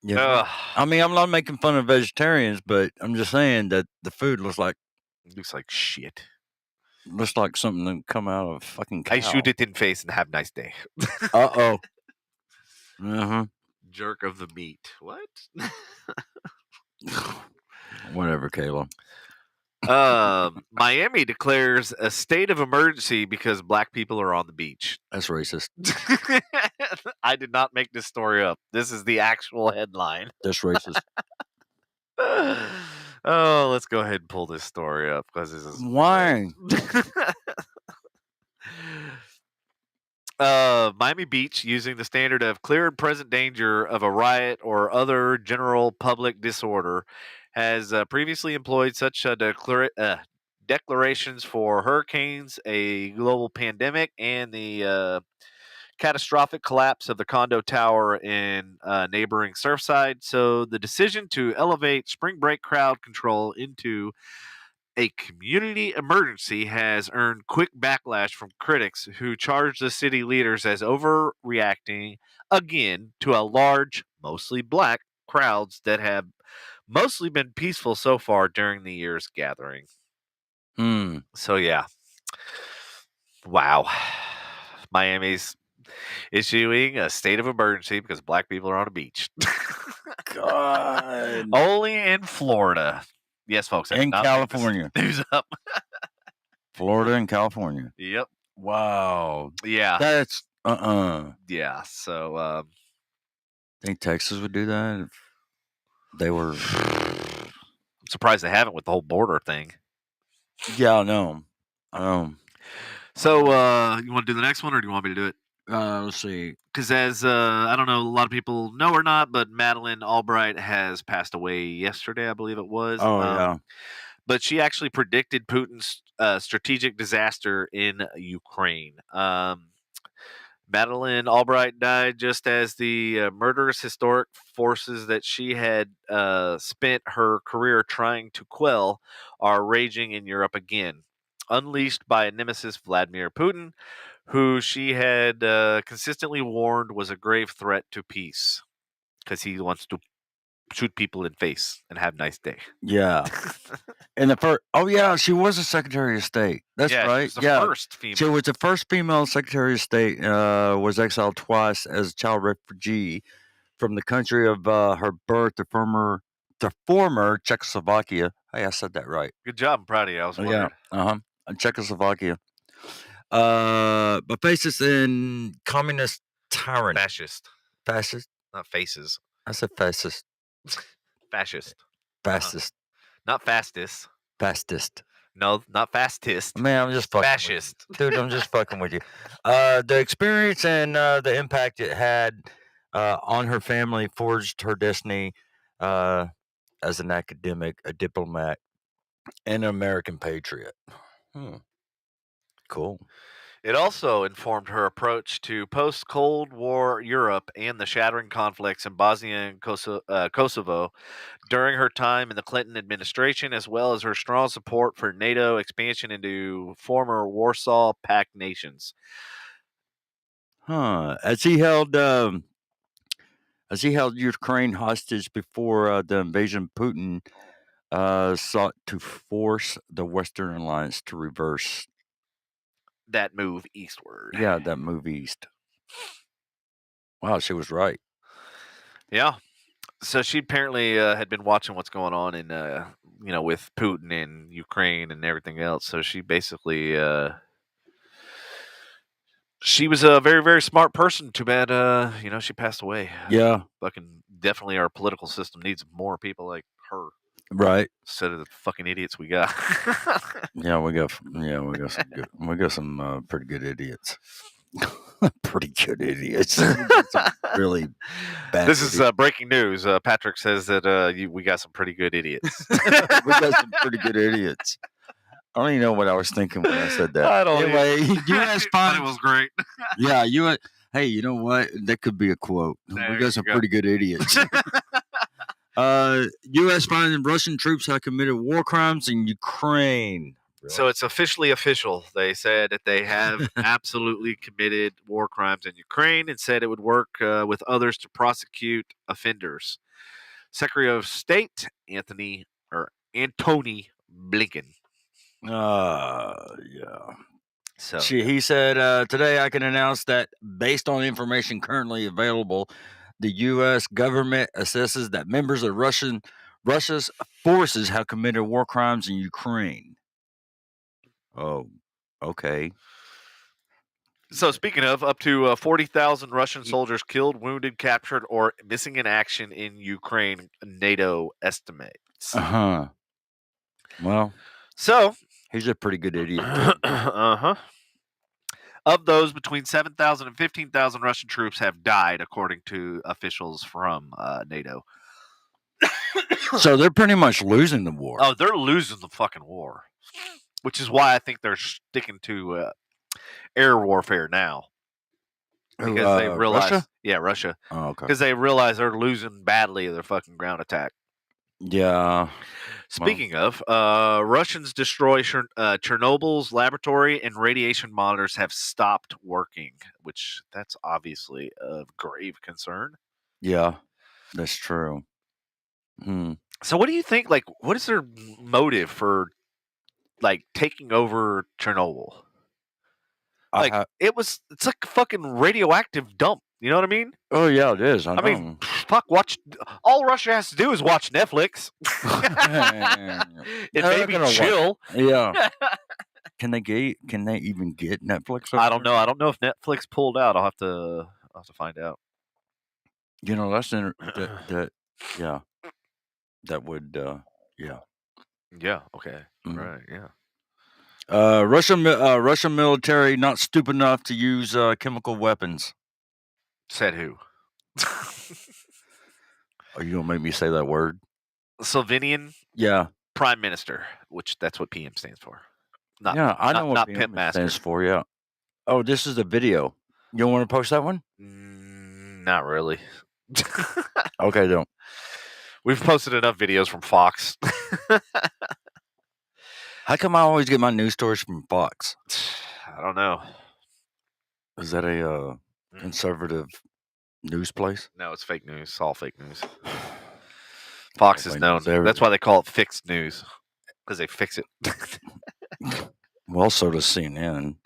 Yeah. I mean, I'm not making fun of vegetarians, but I'm just saying that the food looks like shit. Looks like something that come out of a fucking cow. I shoot it in face and have a nice day. Uh-oh. Jerk of the meat. What? Whatever, Kayla. Miami declares a state of emergency because black people are on the beach. That's racist. I did not make this story up. This is the actual headline. That's racist. Oh, let's go ahead and pull this story up because this is why. Miami Beach, using the standard of clear and present danger of a riot or other general public disorder, has previously employed such declarations for hurricanes, a global pandemic, and the catastrophic collapse of the condo tower in neighboring Surfside. So the decision to elevate spring break crowd control into a community emergency has earned quick backlash from critics who charge the city leaders as overreacting again to a large, mostly black crowds that have mostly been peaceful so far during the year's gathering. So yeah. Wow. Miami's issuing a state of emergency because black people are on a beach. God. Only in Florida. Yes, folks. In California. News up. Florida and California. Yep. Wow. Yeah. That's Yeah. So think Texas would do that if they were. I'm surprised they haven't with the whole border thing. Yeah, I know. So you want to do the next one, or do you want me to do it? Let's see. Because as I don't know, a lot of people know or not, but Madeleine Albright has passed away yesterday, I believe it was. Oh, yeah. But she actually predicted Putin's strategic disaster in Ukraine. Madeleine Albright died just as the murderous historic forces that she had spent her career trying to quell are raging in Europe again, unleashed by a nemesis, Vladimir Putin, who she had consistently warned was a grave threat to peace because he wants to shoot people in face and have a nice day. Yeah. And the first, she was a Secretary of State. That's right. She was the first female. She was the first female Secretary of State. Was exiled twice as a child refugee from the country of her birth, the former Czechoslovakia. Hey, I said that right. Good job. I'm proud of you. I was wondering. Yeah. Czechoslovakia. But faces in communist tyrant. Fascist. Not faces. I said fascist. Fascist. Fastest. Not fastest. Fastest. No, not fastest. Man, I'm just fucking fascist. Dude, I'm just fucking with you. The experience and the impact it had on her family forged her destiny as an academic, a diplomat, and an American patriot. Cool. It also informed her approach to post-Cold War Europe and the shattering conflicts in Bosnia and Kosovo during her time in the Clinton administration, as well as her strong support for NATO expansion into former Warsaw Pact nations. As he held Ukraine hostage before the invasion, Putin sought to force the Western alliance to reverse That move eastward. that move east. Wow, she was right. Yeah. So she apparently had been watching what's going on in, with Putin and Ukraine and everything else. So she basically, she was a very, very smart person. Too bad, she passed away. Yeah, Fucking definitely, our political system needs more people like her right. instead of the fucking idiots we got. Yeah, we got some pretty good idiots. Pretty good idiots. Some really bad. This is breaking news. Patrick says that we got some pretty good idiots. We got some pretty good idiots. I don't even know what I was thinking when I said that. I don't Anyway, But U.S. it finds. was great. Yeah, hey, you know what? That could be a quote. There We you got some go. pretty good idiots. U.S. finds Russian troops have committed war crimes in Ukraine. So it's officially official. They said that they have absolutely committed war crimes in Ukraine and said it would work with others to prosecute offenders. Secretary of State Antony Blinken. Yeah. So He said, today I can announce that based on information currently available, the U.S. government assesses that members of Russia's forces have committed war crimes in Ukraine. Oh, okay. So speaking of, up to 40,000 Russian soldiers killed, wounded, captured, or missing in action in Ukraine, NATO estimates. Well, So he's a pretty good idiot. Of those, between 7,000 and 15,000 Russian troops have died, according to officials from NATO. So they're pretty much losing the war. Oh, they're losing the fucking war, which is why I think they're sticking to air warfare now. Because they realize, Russia? Yeah, Russia. Oh, okay. Because they realize they're losing badly of their fucking ground attack. Yeah. Speaking of, Russians destroy Chernobyl's laboratory and radiation monitors have stopped working, which that's obviously of grave concern. Yeah, that's true. So what do you think, like, what is their motive for, like, taking over Chernobyl? Like, it's like a fucking radioactive dump. You know what I mean? Oh, yeah, it is. I mean, fuck, all Russia has to do is watch Netflix. And maybe chill. Yeah. Can they even get Netflix? I don't know. I don't know if Netflix pulled out. I'll have to find out. You know, that's yeah. That would yeah. Yeah, okay. Mhm. Right, yeah. Russian military not stupid enough to use chemical weapons. Said who? Are you gonna make me say that word? Slovenian Yeah. Prime Minister, which that's what PM stands for. Not, Yeah, I know what not PM Pimp Master. stands for. Yeah. Oh, this is the video. You don't want to post that one? Not really. Okay, don't. We've posted enough videos from Fox. How come I always get my news stories from Fox? I don't know. Is that a conservative news place? No, it's fake news. It's all fake news. Fox is known. That's why they call it fixed news, because they fix it. Well, so does CNN.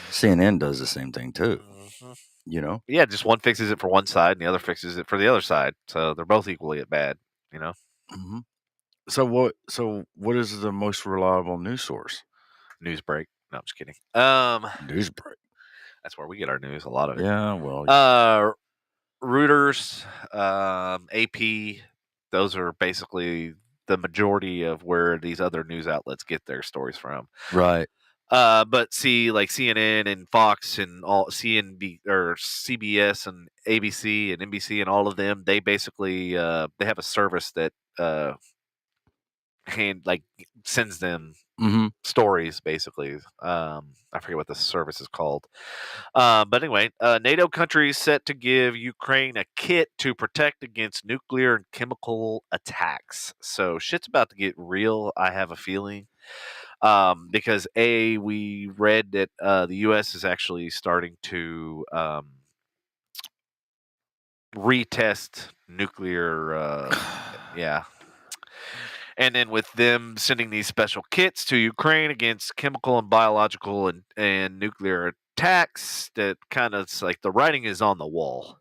CNN does the same thing too. Mm-hmm. You know? Yeah, just one fixes it for one side and the other fixes it for the other side. So they're both equally bad, you know? Mm-hmm. So what is the most reliable news source? Newsbreak. No, I'm just kidding. Newsbreak. That's where we get our news, a lot of it. Yeah, well. Reuters, AP, those are basically the majority of where these other news outlets get their stories from. Right. But see, like CNN and Fox and all CBS and ABC and NBC and all of them, they basically they have a service that sends them stories, basically. I forget what the service is called. But anyway, NATO countries set to give Ukraine a kit to protect against nuclear and chemical attacks. So shit's about to get real, I have a feeling. Because we read that the U.S. is actually starting to retest nuclear. Yeah. And then with them sending these special kits to Ukraine against chemical and biological and nuclear attacks, that kind of, it's like the writing is on the wall.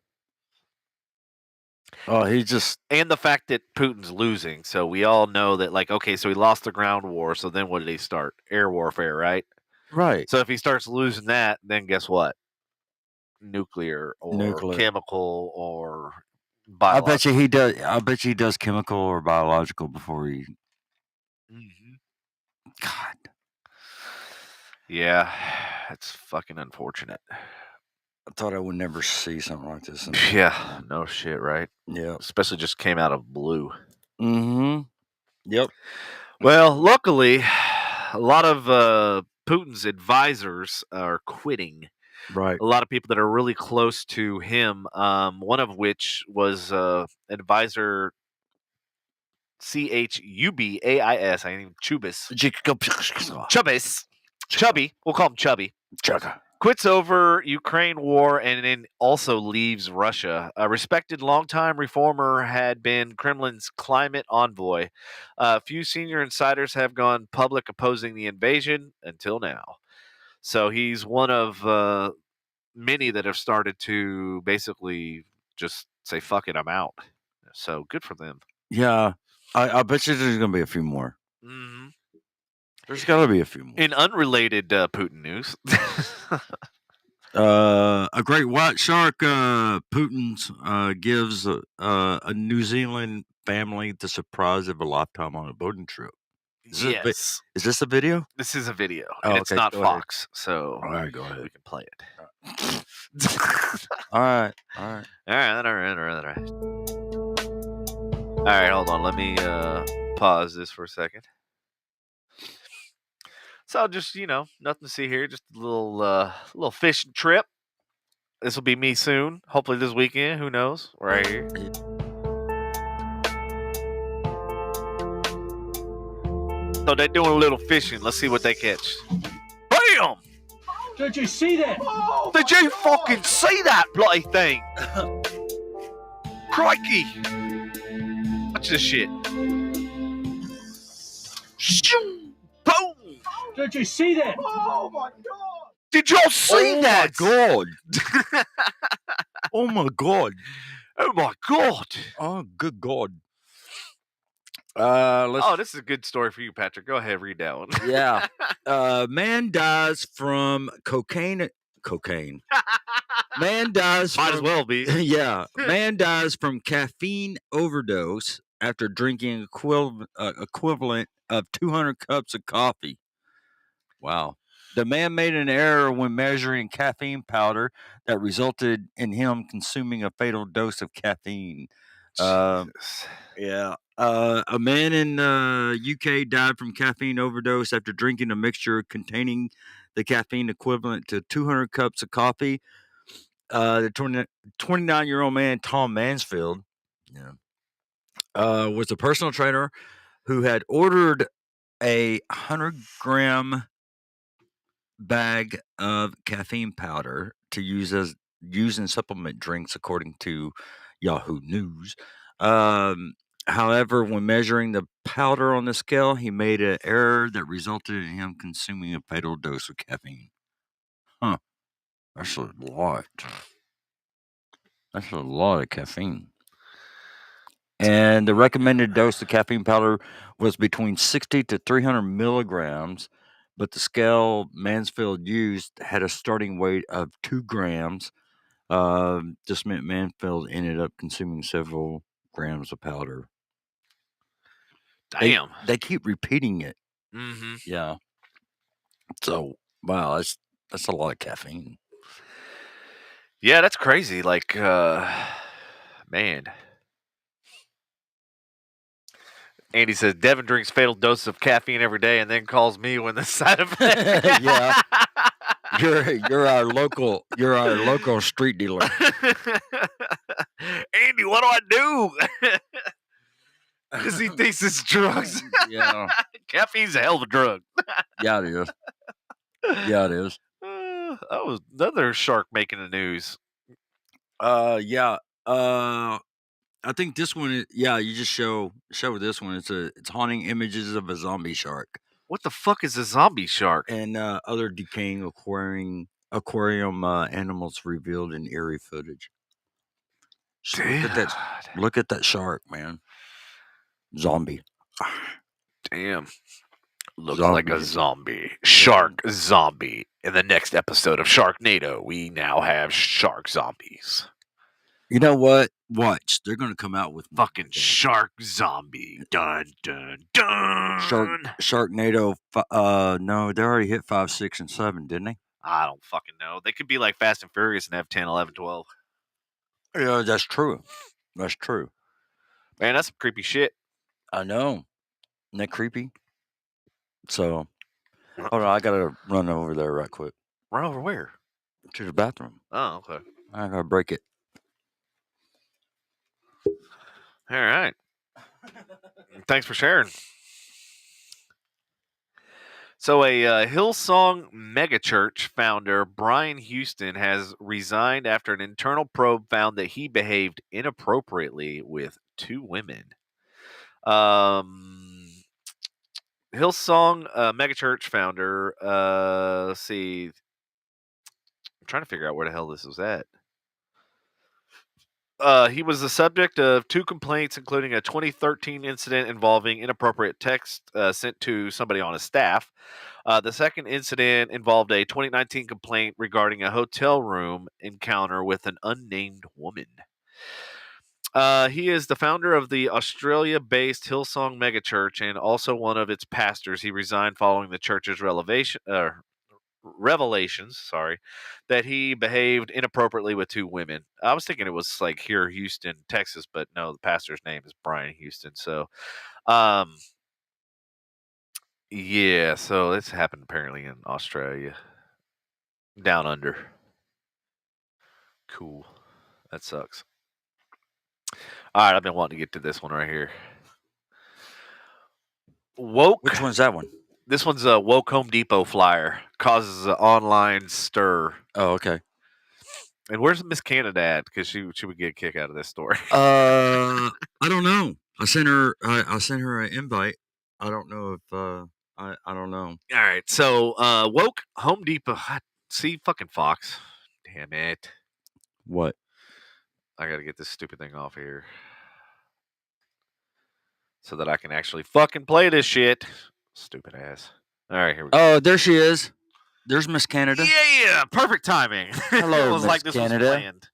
Oh, he just And the fact that Putin's losing, so we all know that, like, okay, so he lost the ground war, so then what did he start? Air warfare, right? right. So if he starts losing that, then guess what? Nuclear or Nuclear. chemical or I biological. bet you he does. I bet you he does chemical or biological before he. God. Yeah, it's fucking unfortunate. I thought I would never see something like this. Yeah, no shit, right? Yeah. Especially just came out of blue. Mm-hmm. Yep. Well, luckily, a lot of Putin's advisors are quitting. Right. A lot of people that are really close to him, one of which was advisor Chubais. I mean, Chubby. We'll call him Chubby. Quits over Ukraine war and then also leaves Russia. A respected longtime reformer had been Kremlin's climate envoy. A few senior insiders have gone public opposing the invasion until now. So he's one of many that have started to basically just say, fuck it, I'm out. So good for them. Yeah. I bet you there's going to be a few more. Mm-hmm. There's got to be a few more. In unrelated Putin news. A great white shark, Putin's gives a New Zealand family the surprise of a lifetime on a boating trip. Yes. Is this a video? This is a video. Oh, And it's okay, not go ahead. Fox. So All right, go ahead. we can play it. All right. All right. All right, hold on. Let me pause this for a second. So just, nothing to see here. Just a little fishing trip. This will be me soon. Hopefully this weekend. Who knows? Right here. So they're doing a little fishing. Let's see what they catch. Bam! Did you see that? Did you fucking see that bloody thing? Crikey! Watch this shit. Shoo! Boom! Did you see that? Oh my God! Did y'all see that? God. Oh my God. Oh my God! Oh, good God. This is a good story for you, Patrick. Go ahead, read that one. Yeah. Man dies from cocaine. Man dies Might from, as well be. Yeah. Man dies from caffeine overdose after drinking equivalent of 200 cups of coffee. Wow. The man made an error when measuring caffeine powder that resulted in him consuming a fatal dose of caffeine. Jesus. Yeah. A man in UK died from caffeine overdose after drinking a mixture containing the caffeine equivalent to 200 cups of coffee. The 29-year-old man, Tom Mansfield, was a personal trainer who had ordered a 100-gram bag of caffeine powder to use in supplement drinks, according to Yahoo News. However, when measuring the powder on the scale, he made an error that resulted in him consuming a fatal dose of caffeine. Huh. That's a lot. That's a lot of caffeine. And the recommended dose of caffeine powder was between 60 to 300 milligrams, but the scale Mansfield used had a starting weight of 2 grams. This meant Mansfield ended up consuming several grams of powder. Damn. They keep repeating it. Mm-hmm. Yeah. So, wow, that's a lot of caffeine. Yeah, that's crazy. Like, man. Andy says Devin drinks fatal doses of caffeine every day and then calls me when the side effect. Yeah. You're our local street dealer. Andy, what do I do? Because he thinks it's drugs. Yeah. Caffeine's a hell of a drug. Yeah, it is. Yeah, it is. That was another shark making the news. Yeah. I think this one is, you just show this one. It's haunting images of a zombie shark What the fuck is a zombie shark? and other decaying aquarium animals revealed in eerie footage. Just look at that shark, man. Zombie. Damn. Looks like a Zombie. zombie. Shark zombie. In the next episode of Sharknado, we now have shark zombies. You know what? Watch. They're going to come out with Fucking shark zombie. Dun, dun, dun. Sharknado. No, they already hit 5, 6, and 7, didn't they? I don't fucking know. They could be like Fast and Furious and have 10, 11, 12. Yeah, that's true. That's true. Man, that's some creepy shit. I know. Isn't that creepy? So, hold on. I got to run over there right quick. Run over where? To the bathroom. Oh, okay. I got to break it. All right. Thanks for sharing. So, a Hillsong megachurch founder, Brian Houston, has resigned after an internal probe found that he behaved inappropriately with 2 women. Hillsong megachurch founder, let's see. I'm trying to figure out where the hell this was at. He was the subject of 2 complaints, including a 2013 incident involving inappropriate text sent to somebody on his staff. The second incident involved a 2019 complaint regarding a hotel room encounter with an unnamed woman. He is the founder of the Australia-based Hillsong megachurch and also one of its pastors. He resigned following the church's revelations, that he behaved inappropriately with 2 women. I was thinking it was like here, Houston, Texas, but no, the pastor's name is Brian Houston. So, yeah, so this happened apparently in Australia, down under. Cool. That sucks. All right, I've been wanting to get to this one right here. Woke. Which one's that one? This one's a woke Home Depot flyer. Causes an online stir. Oh, okay. And where's Miss Canada at? Because she would get a kick out of this story. I don't know. I sent her an invite. I don't know if I don't know. All right. So woke Home Depot. See, fucking Fox. Damn it. What? I gotta get this stupid thing off here. So that I can actually fucking play this shit. Stupid ass. All right, here we go. Oh, there she is. There's Miss Canada. Yeah, perfect timing. Hello, It was Miss like this Canada. was planned.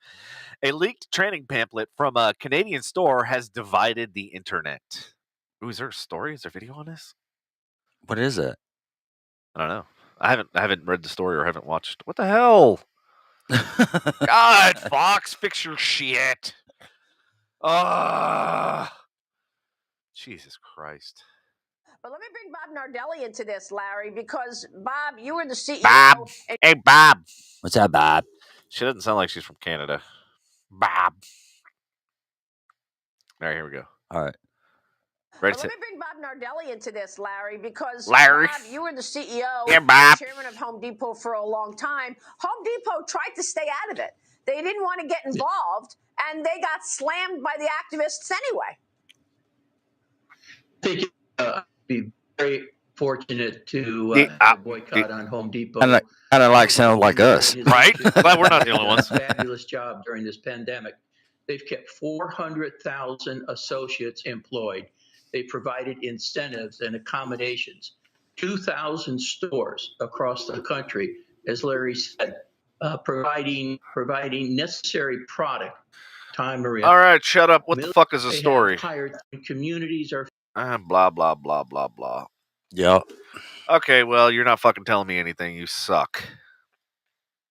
A leaked training pamphlet from a Canadian store has divided the internet. Ooh, is there a story? Is there video on this? What is it? I don't know. I haven't read the story or haven't watched. What the hell? God, Fox, fix your shit. Jesus Christ. But let me bring Bob Nardelli into this, Larry, because Bob, you were the CEO. Bob. Hey, Bob. What's up, Bob? She doesn't sound like she's from Canada. Bob. All right, here we go. All right. Ready? Let me bring Bob Nardelli into this, Larry, because Larry. Bob, you were the CEO, Yeah, Bob. chairman of Home Depot for a long time. Home Depot tried to stay out of it. They didn't want to get involved, and they got slammed by the activists anyway. I think be very fortunate to boycott on Home Depot. Kind of like sound like us, right? Glad we're not the only ones. Fabulous job during this pandemic. They've kept 400,000 associates employed. They provided incentives and accommodations. 2,000 stores across the country, as Larry said, providing necessary product. Time, Maria. All right, shut up. What the fuck is a story? Hired communities are. Blah, blah, blah, blah, blah. Yeah. Okay, well, you're not fucking telling me anything. You suck.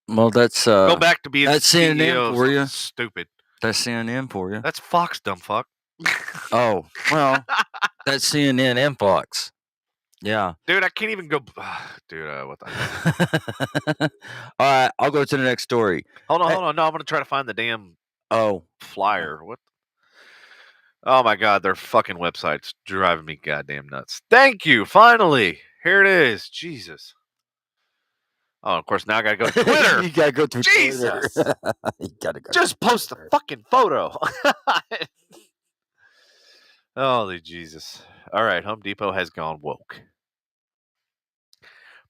Well, that's go back to being that's CEO CNN for you. Stupid. That's CNN for you. That's Fox, dumb fuck. Oh, well, That CNN and Fox. Yeah. Dude, I can't even go. Dude, what the All right, I'll go to the next story. Hold on. No, I'm going to try to find the damn flyer. What? Oh, my God. Their fucking website's driving me goddamn nuts. Thank you. Finally. Here it is. Jesus. Oh, of course, now I got to go to Twitter. You got to go to Jesus. Twitter. You got to go. Just post the fucking photo. Holy Jesus. All right, Home Depot has gone woke.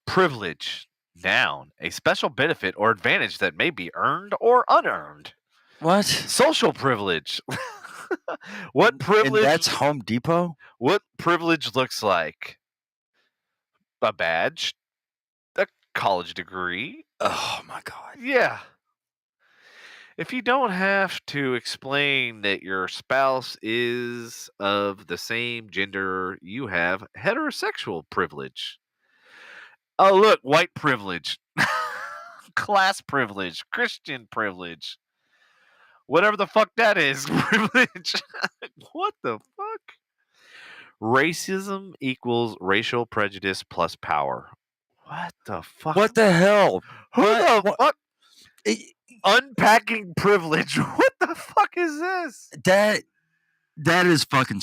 Privilege, noun, a special benefit or advantage that may be earned or unearned. What? Social privilege. What privilege? And that's Home Depot? What privilege looks like? A badge? A college degree? Oh, my God. Yeah. If you don't have to explain that your spouse is of the same gender you have, heterosexual privilege. Oh, look, white privilege, class privilege, Christian privilege, whatever the fuck that is, privilege. What the fuck? Racism equals racial prejudice plus power. What the fuck? What the hell? Who the fuck? Unpacking privilege. What the fuck is this? That is fucking.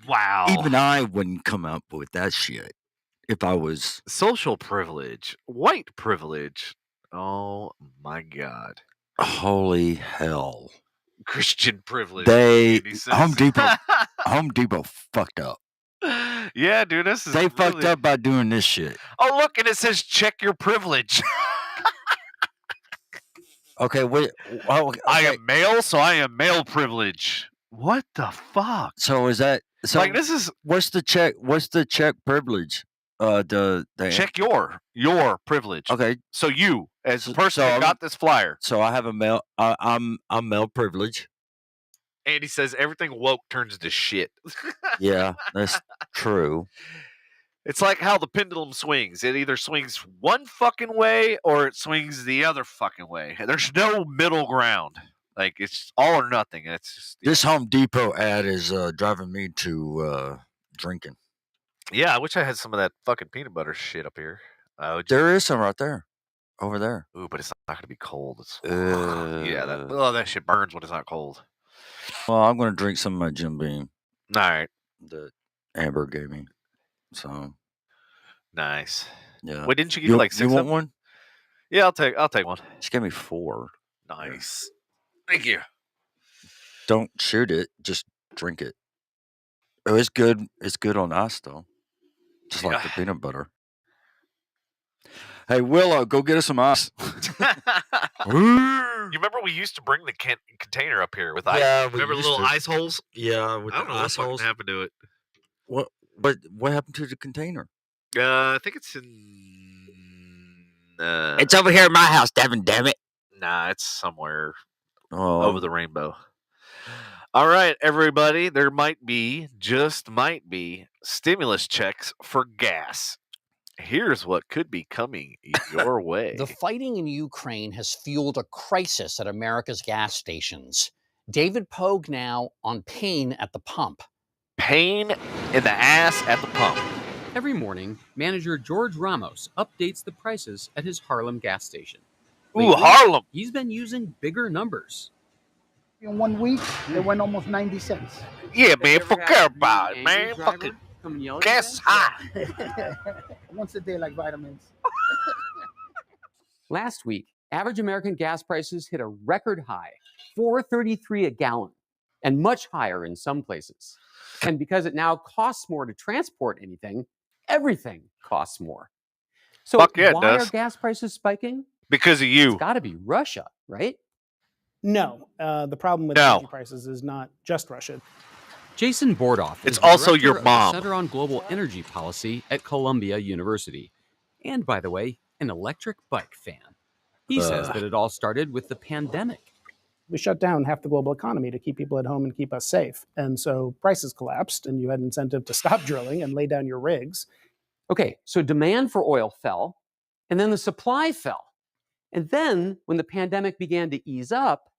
Wow. Even I wouldn't come up with that shit if I was. Social privilege, white privilege. Oh my God. Holy hell. Christian privilege. Home Depot fucked up. Yeah, dude, this is. They fucked up by doing this shit. Oh, look, and it says check your privilege. Okay, wait. Okay. I am male, so I am male privilege. What the fuck? So is that like this is what's the check? What's the check privilege? The check your privilege. Okay, so you as a person that got this flyer. So I have a male. I'm male privilege. Andy says everything woke turns to shit. Yeah, that's true. It's like how the pendulum swings. It either swings one fucking way or it swings the other fucking way. There's no middle ground. Like, it's all or nothing. It's just, this Home Depot ad is driving me to drinking. Yeah, I wish I had some of that fucking peanut butter shit up here. There is some right there. Over there. Ooh, but it's not going to be cold. It's, yeah, that shit burns when it's not cold. Well, I'm going to drink some of my Jim Beam. All right. That Amber gave me. So nice. Yeah. Wait, didn't you give me like 6? You want one? Yeah, I'll take one. She gave me 4. Nice. Thank you. Don't shoot it. Just drink it. Oh, it's good. It's good on ice though. Just like the peanut butter. Hey, Willow, go get us some ice. You remember we used to bring the container up here with ice? Yeah, remember the little ice holes? Yeah, with I don't the know ice what holes. happened to it. What happened to the container? I think it's in. It's over here at my house, Devin. Damn it! Nah, it's somewhere over the rainbow. All right, everybody. There might be stimulus checks for gas. Here's what could be coming your way. The fighting in Ukraine has fueled a crisis at America's gas stations. David Pogue now on pain at the pump. Pain in the ass at the pump. Every morning, manager George Ramos updates the prices at his Harlem gas station. Lately, Harlem! He's been using bigger numbers. In 1 week, it went almost 90 cents. Yeah, man, forget about it, man. Fucking gas high. Once a day, like vitamins. Last week, average American gas prices hit a record high, $4.33 a gallon, and much higher in some places. And because it now costs more to transport anything, everything costs more. So why are gas prices spiking? Because of you. It's got to be Russia, right? No, the problem with energy prices is not just Russia. Jason Bordoff it's is also director your of mom. the Center on Global Energy Policy at Columbia University. And by the way, an electric bike fan. He says that it all started with the pandemic. We shut down half the global economy to keep people at home and keep us safe. And so prices collapsed and you had incentive to stop drilling and lay down your rigs. Okay, so demand for oil fell and then the supply fell. And then when the pandemic began to ease up,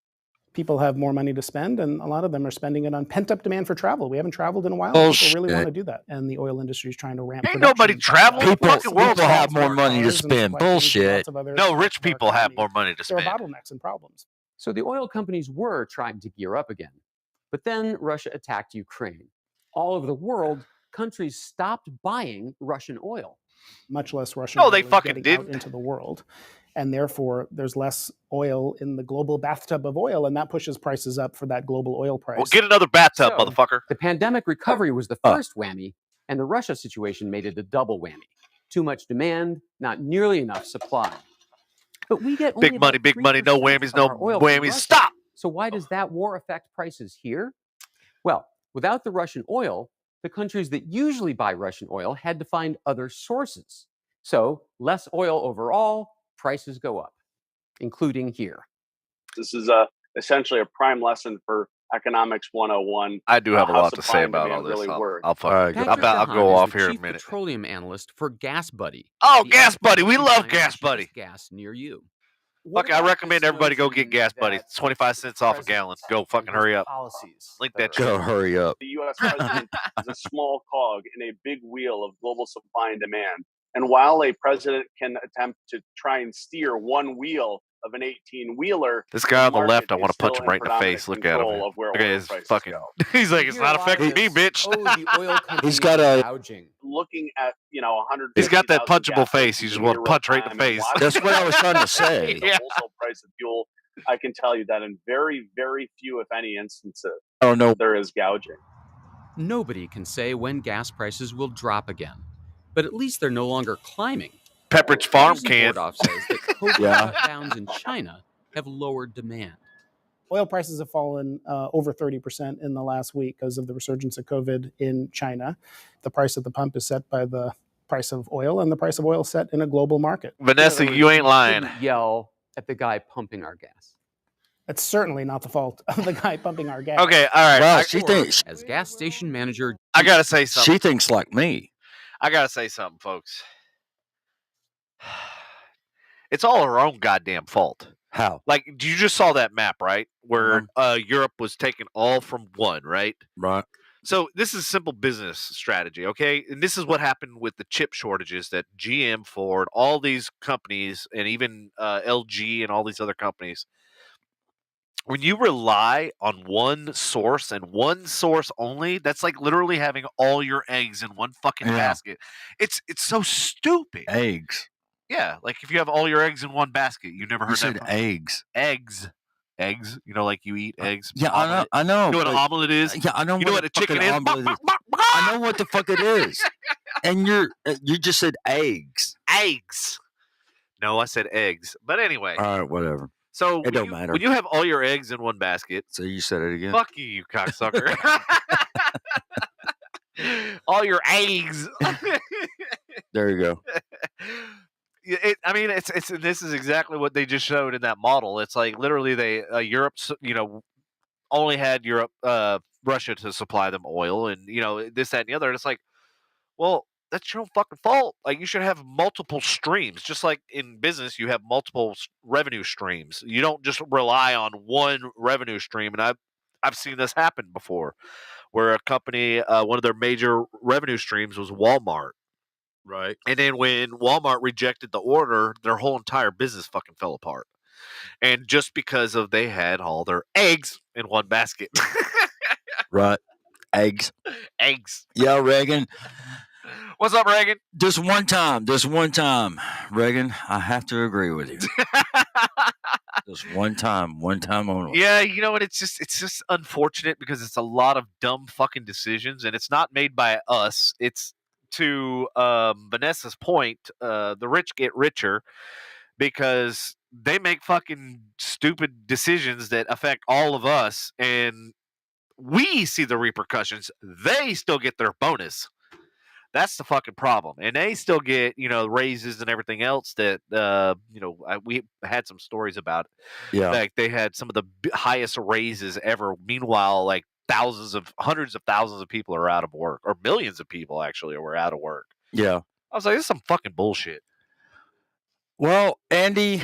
people have more money to spend, and a lot of them are spending it on pent-up demand for travel. We haven't traveled in a while. And people really want to do that, and the oil industry is trying to ramp. Ain't nobody traveling. People, Fucking world's people have falling more apart. money to spend. Bullshit. No, rich people have more money to There are spend. bottlenecks and problems. So the oil companies were trying to gear up again. But then Russia attacked Ukraine. All over the world, countries stopped buying Russian oil. Much less Russian No, oil they is fucking getting out didn't. into the world. And therefore, there's less oil in the global bathtub of oil, and that pushes prices up for that global oil price. Well, get another bathtub, So, motherfucker. The pandemic recovery was the first whammy, and the Russia situation made it a double whammy. Too much demand, not nearly enough supply. But we get only Big money, about big money, no 3% whammies, of no our oil from whammies. Russia. Stop! So why does that war affect prices here? Well, without the Russian oil, the countries that usually buy Russian oil had to find other sources. So less oil overall, prices go up, including here. This is essentially a prime lesson for Economics 101. I do have a how lot to supply say and about demand all this. really work. I'll Patrick I'll Dahan go is off the here in a chief minute. petroleum analyst for Gas Buddy. Oh, the Gas app Buddy. We to love find Gas cheapest Buddy. Gas near you. Fuck, I recommend everybody go get Gas Buddy. It's 25 cents off a gallon. Go fucking hurry up. Link that shit. Go hurry up. The U.S. president is a small cog in a big wheel of global supply and demand. And while a president can attempt to try and steer one wheel of an 18-wheeler, This guy on the market left, I is want to punch still him right in the predominant face. Look at him. control of where Look at oil his prices fucking. go. He's like, it's not affecting me, bitch. Oh, the oil companies He's got a. gouging. Looking at 100. He's got that punchable face. You just want to punch right in the face. That's what I was trying to say. The wholesale price of fuel. I can tell you that in very, very few, if any, instances, Oh no, there is gouging. Nobody can say when gas prices will drop again, but at least they're no longer climbing. Pepperidge Farm Susan can. Bordoff says that COVID Yeah. shutdowns in China have lowered demand. Oil prices have fallen over 30% in the last week because of the resurgence of COVID in China. The price at the pump is set by the price of oil, and the price of oil is set in a global market. Vanessa, In other you words, ain't we lying. shouldn't yell at the guy pumping our gas. It's certainly not the fault of the guy pumping our gas. Okay, all right. Well, I, she thinks As gas station manager, I gotta say something. she thinks like me. I gotta say something, folks. It's all our own goddamn fault. How? Like, you just saw that map, right? Where Europe was taken all from one, right? Right. So this is simple business strategy, okay? And this is what happened with the chip shortages that GM, Ford, all these companies, and even LG and all these other companies. When you rely on one source and one source only, that's like literally having all your eggs in one fucking basket. It's so stupid. Eggs. Yeah, like if you have all your eggs in one basket, you never heard You said that. eggs. Eggs. You know, like you eat eggs. Yeah, omelet. I know. You know what an but- omelet is? Yeah, I know. You know what a chicken is? Omelet is. I know what the fuck it is. And you just said eggs. Eggs. No, I said eggs. But anyway. All right, whatever. So It don't matter. When you have all your eggs in one basket, So you said it again. fuck you cocksucker. All your eggs. There you go. I mean, it's this is exactly what they just showed in that model. It's like literally they Europe's only had Russia to supply them oil, and this, that, and the other. And it's like, well, that's your own fucking fault. Like, you should have multiple streams, just like in business you have multiple revenue streams. You don't just rely on one revenue stream. And I've seen this happen before, where a company, one of their major revenue streams was Walmart. Right. And then when Walmart rejected the order, their whole entire business fucking fell apart. And just because they had all their eggs in one basket. Right. Eggs. Eggs. Yeah, Reagan. What's up, Reagan? Just one time, Reagan, I have to agree with you. Just one time only. Yeah, you know what? It's just unfortunate because it's a lot of dumb fucking decisions, and it's not made by us. It's to Vanessa's point, the rich get richer because they make fucking stupid decisions that affect all of us, and we see the repercussions. They still get their bonus. That's the fucking problem, and they still get raises and everything else that we had some stories about it. Yeah. Like they had some of the highest raises ever. Meanwhile, like hundreds of thousands of people are out of work, or millions of people actually were out of work. Yeah. I was like, this is some fucking bullshit. Well, Andy,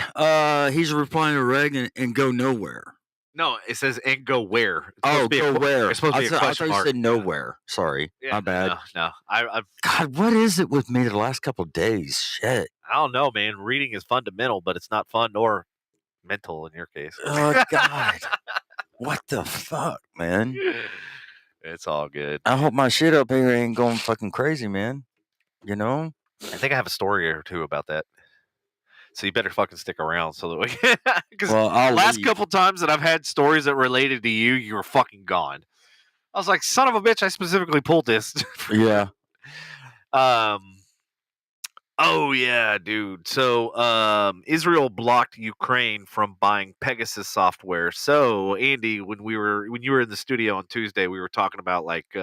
he's replying to Reagan and go nowhere. No, it says and go where. It's Oh, supposed to be go where? It's supposed to be a I thought question you mark. said nowhere. Sorry, my bad. No. I've God, what is it with me the last couple of days? Shit. I don't know, man. Reading is fundamental, but it's not fun nor mental in your case. Oh God, what the fuck, man? It's all good. I hope my shit up here ain't going fucking crazy, man. You know? I think I have a story or two about that. So you better fucking stick around so that we can. Because I'll last leave. couple times that I've had stories that related to you, you were fucking gone. I was like, son of a bitch, I specifically pulled this. Yeah. Oh yeah, dude. So Israel blocked Ukraine from buying Pegasus software. So Andy, when you were in the studio on Tuesday, we were talking about like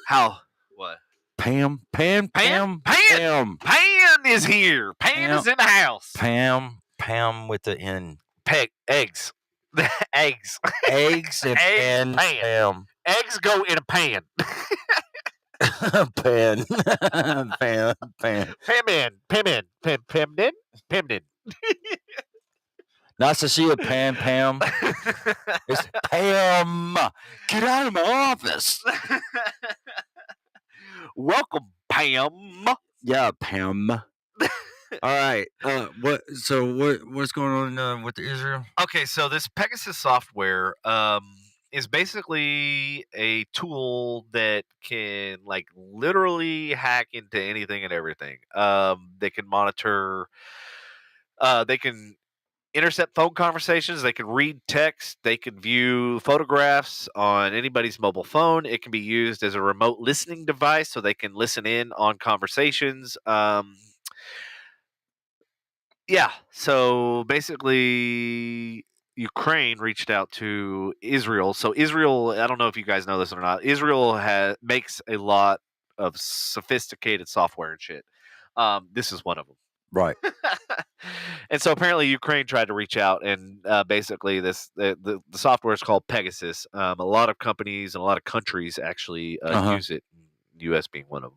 how what Pam is here. Pam is in the house. Pam with the N. Eggs. Eggs. Eggs and Eggs, Pam. Eggs go in a pan. Pan. Pamden. Nice to see you, Pam. It's Pam. Get out of my office. Welcome, Pam. Yeah, Pam. All right. What's going on with Israel? Okay, so this Pegasus software is basically a tool that can like literally hack into anything and everything. They can monitor. They can intercept phone conversations. They can read text. They can view photographs on anybody's mobile phone. It can be used as a remote listening device, so they can listen in on conversations. Yeah. So basically, Ukraine reached out to Israel. So Israel, I don't know if you guys know this or not. Israel makes a lot of sophisticated software and shit. This is one of them. Right. And so apparently Ukraine tried to reach out, and basically the software is called Pegasus. A lot of companies and a lot of countries actually use it. U.S. being one of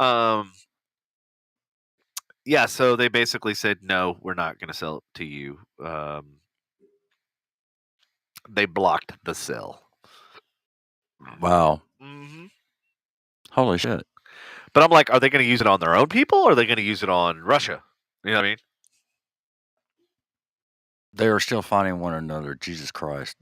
them. Yeah, so they basically said, no, we're not going to sell it to you. They blocked the sale. Wow. Mm-hmm. Holy shit. But I'm like, are they going to use it on their own people, or are they going to use it on Russia? You know what I mean? They are still fighting one another. Jesus Christ.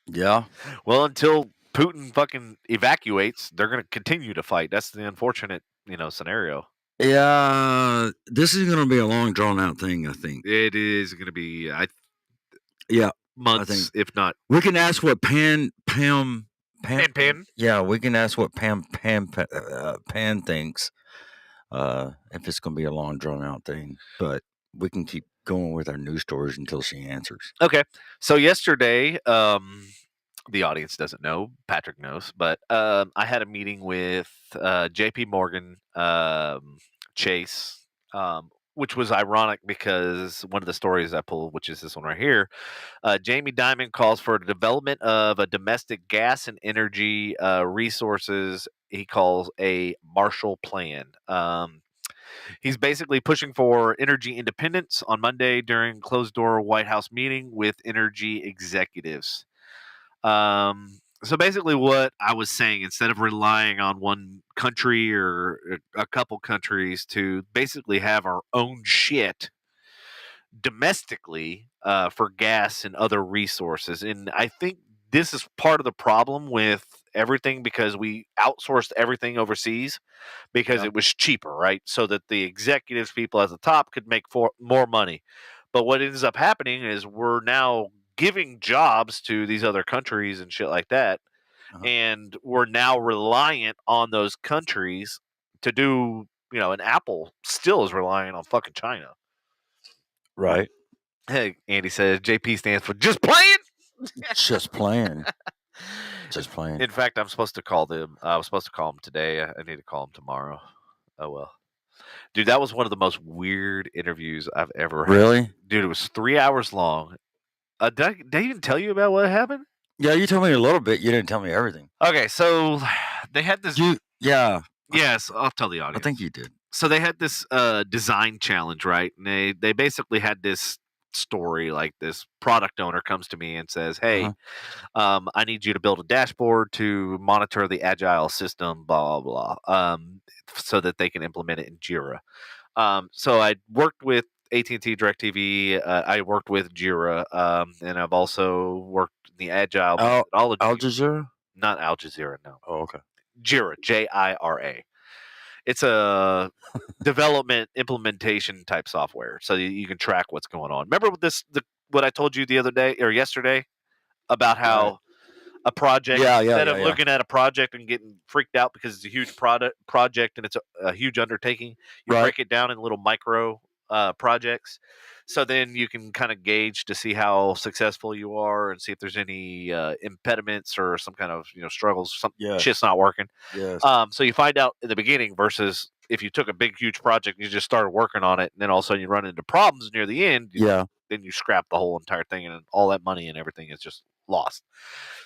Yeah. Well, until Putin fucking evacuates, they're going to continue to fight. That's the unfortunate, scenario. Yeah, this is going to be a long, drawn-out thing, I think. It is going to be, I months, think. if not. We can ask what Pam. Yeah, we can ask what Pam thinks. If it's going to be a long, drawn-out thing, but we can keep going with our news stories until she answers. Okay, so yesterday, the audience doesn't know, Patrick knows, but I had a meeting with JP Morgan Chase, which was ironic because one of the stories I pulled, which is this one right here, Jamie Dimon calls for the development of a domestic gas and energy resources he calls a Marshall Plan. He's basically pushing for energy independence on Monday during closed-door White House meeting with energy executives. So basically what I was saying, instead of relying on one country or a couple countries to basically have our own shit domestically for gas and other resources. And I think this is part of the problem with everything, because we outsourced everything overseas because it was cheaper, right? So that the executives, people at the top, could make more money. But what ends up happening is we're now giving jobs to these other countries and shit like that. And we're now reliant on those countries to do, and Apple still is relying on fucking China. Right. Hey, Andy says JP stands for just playing. Just playing. Just playing. In fact, I'm supposed to call them. I was supposed to call them today. I need to call them tomorrow. Oh, well. Dude, that was one of the most weird interviews I've ever had. Really? Dude, it was 3 hours long. Did I even tell you about what happened? Yeah, you told me a little bit. You didn't tell me everything. Okay, so they had this. Yeah. Yes, I'll tell the audience. I think you did. So they had this design challenge, right? And they basically had this story. Like this product owner comes to me and says, "Hey, Uh-huh. I need you to build a dashboard to monitor the agile system, blah blah blah, so that they can implement it in Jira." So I worked with AT&T, DirecTV. I worked with Jira, and I've also worked in the agile methodology. Al Jazeera? Not Al Jazeera, no. Oh, okay. Jira, Jira. It's a development implementation type software, so you can track what's going on. Remember what I told you the other day or yesterday about how a project, instead of looking at a project and getting freaked out because it's a huge project and it's a huge undertaking, you break it down in little micro projects. So then you can kind of gauge to see how successful you are and see if there's any impediments or some kind of struggles. Some shit's not working. Yes. So you find out in the beginning versus if you took a big huge project and you just started working on it and then all of a sudden you run into problems near the end. Then you scrap the whole entire thing and all that money and everything is just lost.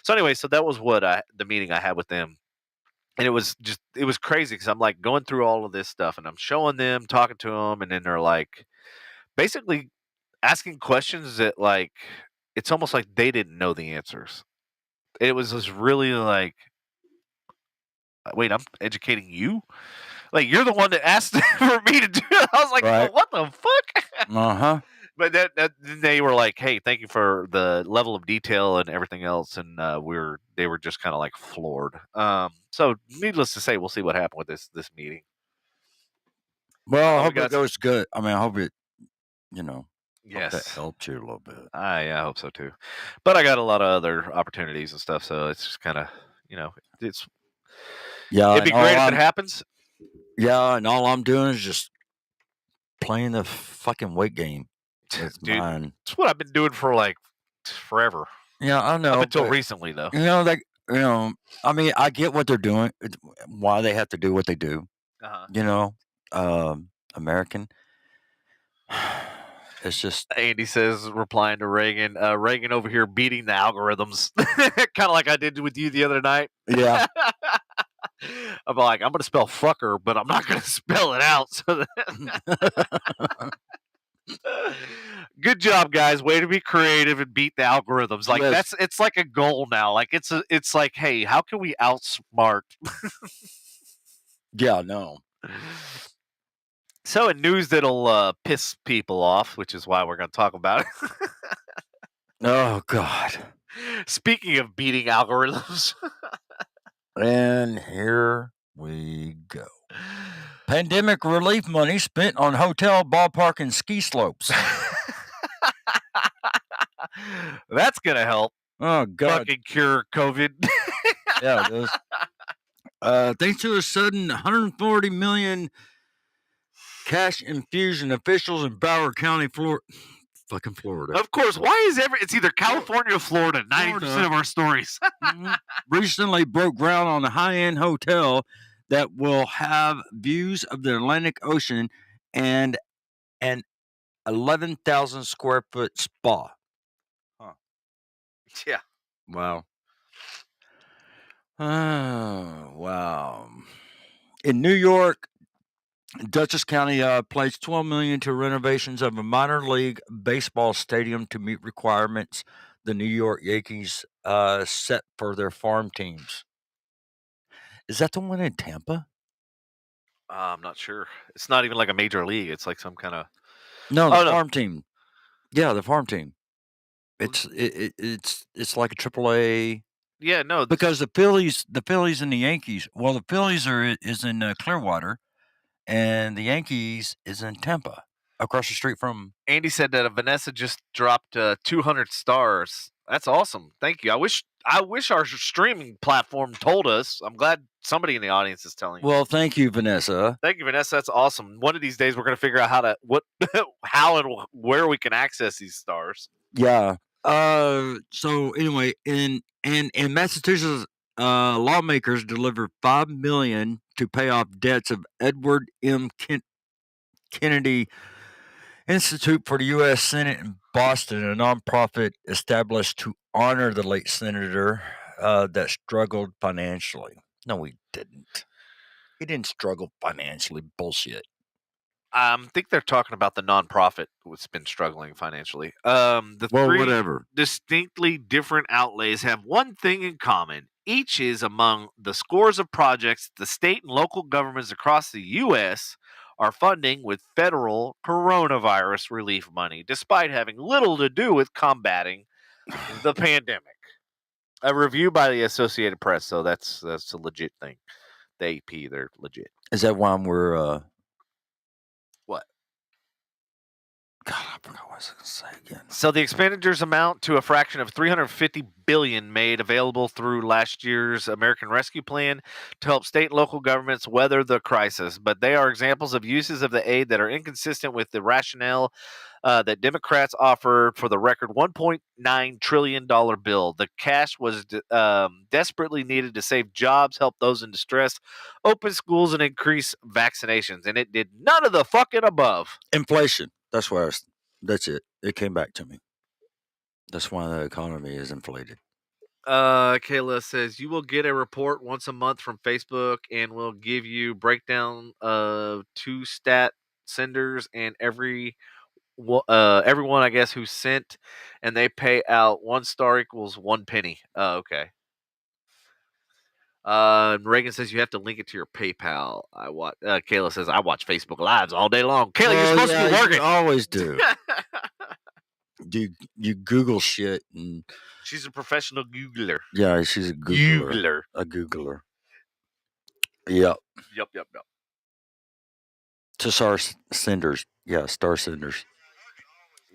So anyway, so that was what the meeting I had with them. And it was crazy because I'm like going through all of this stuff and I'm showing them, talking to them, and then they're like basically asking questions that like it's almost like they didn't know the answers. It was just really like, wait, I'm educating you? Like you're the one that asked for me to do it. I was like, well, what the fuck? Uh-huh. But that they were like, "Hey, thank you for the level of detail and everything else," and they were just kind of like floored. So needless to say, we'll see what happened with this meeting. Well, I hope it goes good. I mean, I hope it, yes, hope that helped you a little bit. I hope so too. But I got a lot of other opportunities and stuff, so it's just kind of it'd be great if it happens. Yeah, and all I'm doing is just playing the fucking weight game. Dude, it's what I've been doing for like forever. Yeah, I know. Up until recently, though. I mean, I get what they're doing, why they have to do what they do. American. It's just Andy says, replying to Reagan, Reagan over here beating the algorithms, kind of like I did with you the other night. Yeah. I'm like, I'm going to spell fucker, but I'm not going to spell it out. So that good job, guys. Way to be creative and beat the algorithms. Like it's like a goal now. Like it's like, hey, how can we outsmart? Yeah, no. So in news that'll piss people off, which is why we're going to talk about it. Oh God. Speaking of beating algorithms. And here we go. Pandemic relief money spent on hotel, ballpark, and ski slopes. That's going to help. Oh, God. Fucking cure COVID. Yeah, it does. Thanks to a sudden $140 million cash infusion, officials in Broward County, fucking Florida. Of course. Why is it's either California or Florida? 90% of our stories. Recently broke ground on a high-end hotel that will have views of the Atlantic Ocean and an 11,000 square foot spa. Huh. Yeah. Wow. Oh, wow. In New York, Dutchess County pledged $12 million to renovations of a minor league baseball stadium to meet requirements the New York Yankees set for their farm teams. Is that the one in Tampa? I'm not sure. It's not even like a major league. It's like some kind of farm team. Yeah, the farm team. It's like a AAA. Yeah, no, because the Phillies and the Yankees. Well, the Phillies is in Clearwater, and the Yankees is in Tampa, across the street from. Andy said that Vanessa just dropped 200 stars. That's awesome. Thank you. I wish our streaming platform told us. I'm glad somebody in the audience is telling you. Well, thank you, Vanessa. Thank you, Vanessa. That's awesome. One of these days, we're going to figure out how and where we can access these stars. Yeah. So anyway, in Massachusetts, lawmakers delivered $5 million to pay off debts of Edward M. Kennedy Institute for the U.S. Senate in Boston, a nonprofit established to honor the late senator that struggled financially. No, he didn't. He didn't struggle financially. Bullshit. I think they're talking about the nonprofit that's been struggling financially. The Well, three whatever. distinctly different outlays have one thing in common. Each is among the scores of projects the state and local governments across the U.S. are funding with federal coronavirus relief money, despite having little to do with combating the pandemic. A review by the Associated Press, so that's a legit thing. The AP, they're legit. Is that why we're What? God, I forgot what I was going to say again. So the expenditures amount to a fraction of $350 billion made available through last year's American Rescue Plan to help state and local governments weather the crisis. But they are examples of uses of the aid that are inconsistent with the rationale that Democrats offered for the record $1.9 trillion bill. The cash was desperately needed to save jobs, help those in distress, open schools, and increase vaccinations. And it did none of the fucking above. Inflation. That's why. That's it. It came back to me. That's why the economy is inflated. Kayla says you will get a report once a month from Facebook, and we'll give you breakdown of 2 stat senders and everyone I guess who sent, and they pay out 1 star equals 1 penny. Okay. Reagan says you have to link it to your PayPal. Kayla says I watch Facebook Lives all day long. Kayla, you're supposed to be working. You always do. You Google shit and She's a professional Googler. yeah, she's a Googler. A Googler. Yep. Yep. To star senders. Yeah, star senders.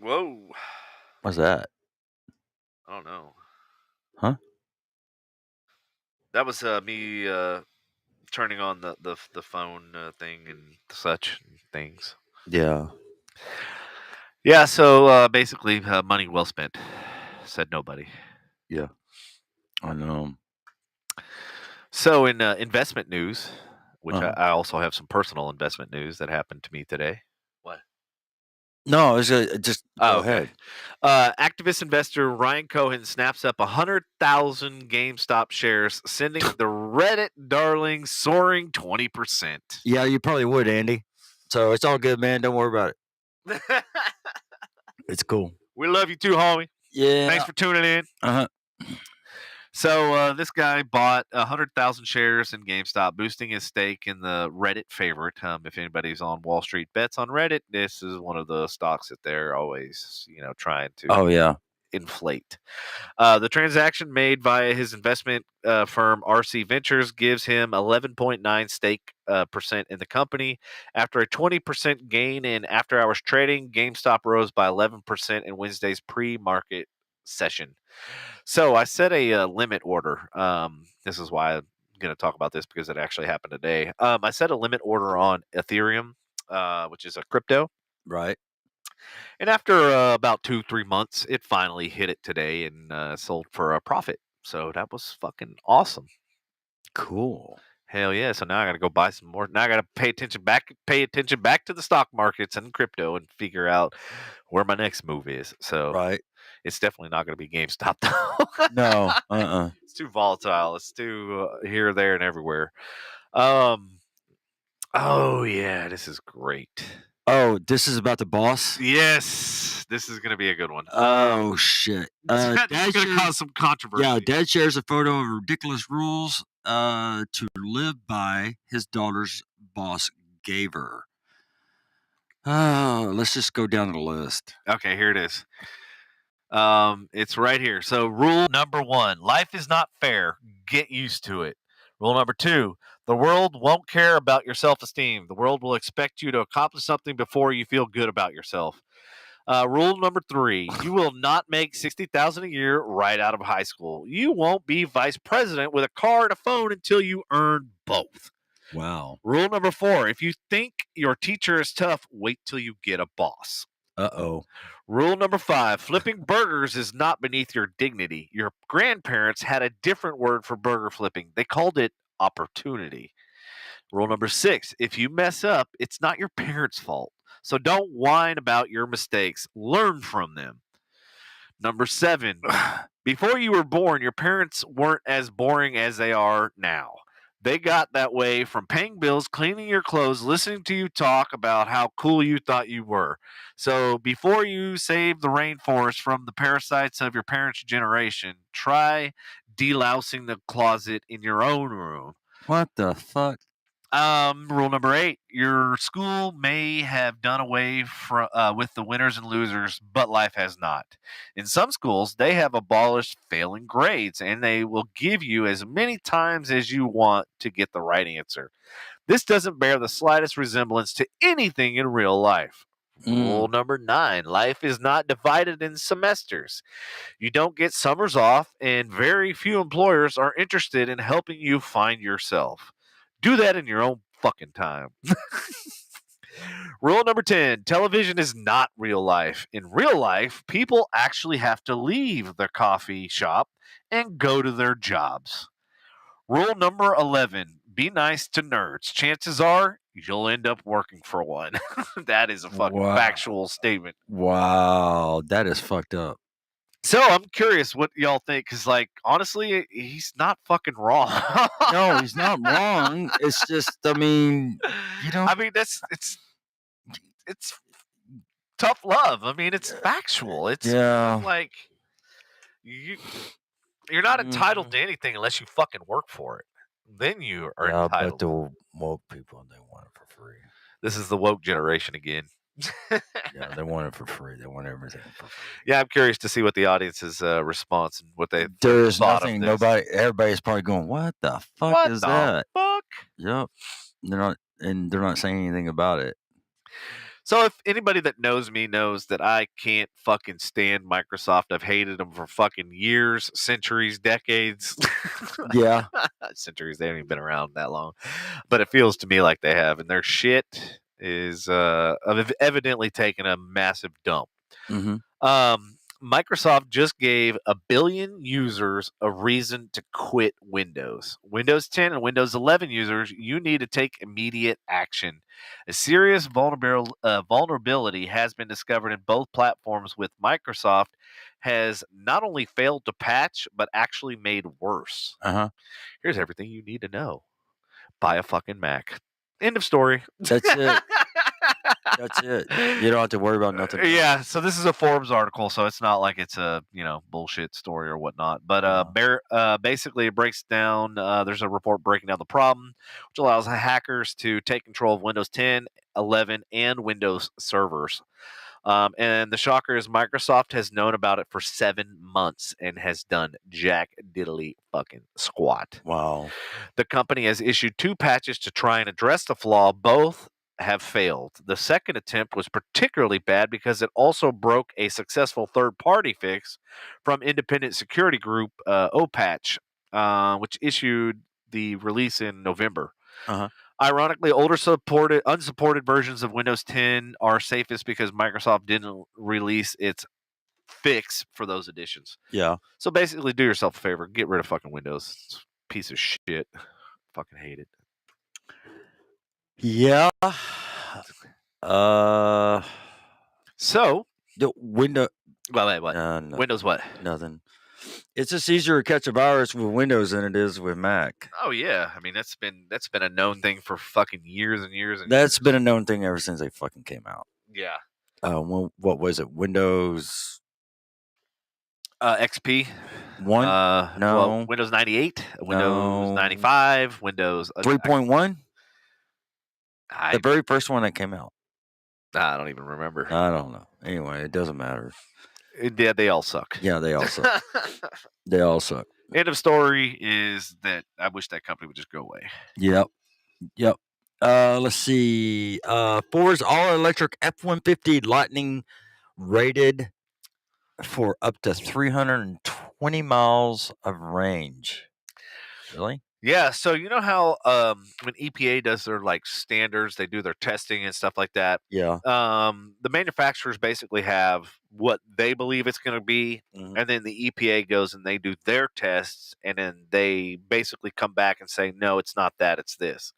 Whoa. What's that? I don't know. Huh? That was me turning on the phone thing and such things. Yeah. Yeah, so basically, money well spent, said nobody. Yeah. I know. So in investment news, which I also have some personal investment news that happened to me today. What? No, it's just go ahead. Activist investor Ryan Cohen snaps up 100,000 GameStop shares, sending the Reddit darling soaring 20%. Yeah, you probably would, Andy. So it's all good, man. Don't worry about it. It's cool. We love you too, homie. Yeah. Thanks for tuning in. So this guy bought 100,000 shares in GameStop, boosting his stake in the Reddit favorite. If anybody's on Wall Street bets on Reddit, this is one of the stocks that they're always, trying to inflate. The transaction made via his investment firm RC Ventures gives him 11.9 stake percent in the company. After a 20% gain in after-hours trading, GameStop rose by 11% in Wednesday's pre-market session. So I set a limit order. This is why I'm going to talk about this because it actually happened today. I set a limit order on Ethereum, which is a crypto. Right. And after about 2-3 months, it finally hit it today and sold for a profit. So that was fucking awesome. Cool. Hell yeah! So now I got to go buy some more. Now I got to pay attention back to the stock markets and crypto and figure out where my next move is. So right, it's definitely not going to be GameStop though. No, It's too volatile. It's too here, there, and everywhere. Oh yeah, this is great. Oh, this is about the boss? Yes, this is going to be a good one. Oh, shit. It's going to cause some controversy. Yeah, Dad shares a photo of ridiculous rules to live by his daughter's boss gave her. Let's just go down the list. Okay, here it is. It's right here. So rule number 1, life is not fair. Get used to it. Rule number 2, the world won't care about your self-esteem. The world will expect you to accomplish something before you feel good about yourself. Rule number 3, you will not make $60,000 a year right out of high school. You won't be vice president with a car and a phone until you earn both. Wow. Rule number 4, if you think your teacher is tough, wait till you get a boss. Uh-oh. Rule number 5, flipping burgers is not beneath your dignity. Your grandparents had a different word for burger flipping. They called it opportunity. Rule number 6, if you mess up, it's not your parents' fault. So don't whine about your mistakes. Learn from them. Number 7, before you were born, your parents weren't as boring as they are now. They got that way from paying bills, cleaning your clothes, listening to you talk about how cool you thought you were. So before you save the rainforest from the parasites of your parents' generation, try delousing the closet in your own room. What the fuck? Rule number 8: your school may have done away with the winners and losers, but life has not. In some schools, they have abolished failing grades, and they will give you as many times as you want to get the right answer. This doesn't bear the slightest resemblance to anything in real life. Rule number 9: life is not divided in semesters. You don't get summers off, and very few employers are interested in helping you find yourself. Do that in your own fucking time. Rule number 10: television is not real life. In real life, people actually have to leave their coffee shop and go to their jobs. Rule number 11: be nice to nerds. Chances are you'll end up working for one. That is a fucking factual statement. Wow, that is fucked up. So I'm curious what y'all think, because, like, honestly, he's not fucking wrong. No, he's not wrong. It's just, I mean, you know. I mean, it's tough love. I mean, it's factual. It's like you're not entitled to anything unless you fucking work for it. Then you are Yeah, entitled. but the woke people, they want it for free. This is the woke generation again. Yeah, they want it for free. They want everything for free. Yeah, I'm curious to see what the audience's response and what they There's thought nothing. of this. Everybody's probably going, "What the fuck What is the that?" fuck? Yep. They're not saying anything about it. So if anybody that knows me knows that I can't fucking stand Microsoft. I've hated them for fucking years, centuries, decades. Yeah. Centuries. They haven't even been around that long. But it feels to me like they have. And their shit is evidently taken a massive dump. Mm-hmm. Microsoft just gave 1 billion users a reason to quit Windows. Windows 10 and Windows 11 users, you need to take immediate action. A serious vulnerability has been discovered in both platforms, with Microsoft has not only failed to patch, but actually made worse. Uh-huh. Here's everything you need to know. Buy a fucking Mac. End of story. That's it. That's it. You don't have to worry about nothing else. Yeah, so this is a Forbes article, so it's not like it's a bullshit story or whatnot. But basically, it breaks down. There's a report breaking down the problem, which allows hackers to take control of Windows 10, 11, and Windows servers. And the shocker is Microsoft has known about it for 7 months and has done jack diddly fucking squat. Wow. The company has issued 2 patches to try and address the flaw. Both have failed. The second attempt was particularly bad because it also broke a successful third-party fix from independent security group OPatch, which issued the release in November. Uh-huh. Ironically, older unsupported versions of Windows 10 are safest because Microsoft didn't release its fix for those editions. Yeah. So basically, do yourself a favor, get rid of fucking Windows. It's a piece of shit. Fucking hate it. Yeah. So the window. Well, wait, what? No, Windows what? Nothing. It's just easier to catch a virus with Windows than it is with Mac. Oh yeah, I mean that's been a known thing for fucking years and years and That's been a known thing ever since they fucking came out. Yeah. What was it? Windows XP. One? No. Well, Windows 98, Windows 95, Windows 3.1. The very first one that came out. I don't even remember. I don't know. Anyway, it doesn't matter. Yeah, they all suck. Yeah, they all suck. They all suck. End of story is that I wish that company would just go away. Yep. Let's see. Ford's all-electric F-150 Lightning rated for up to 320 miles of range. Really? Yeah, so you know how when EPA does their like standards, they do their testing and stuff like that. Yeah. The manufacturers basically have what they believe it's going to be, and then the EPA goes and they do their tests, and then they basically come back and say, no, it's not that, it's this.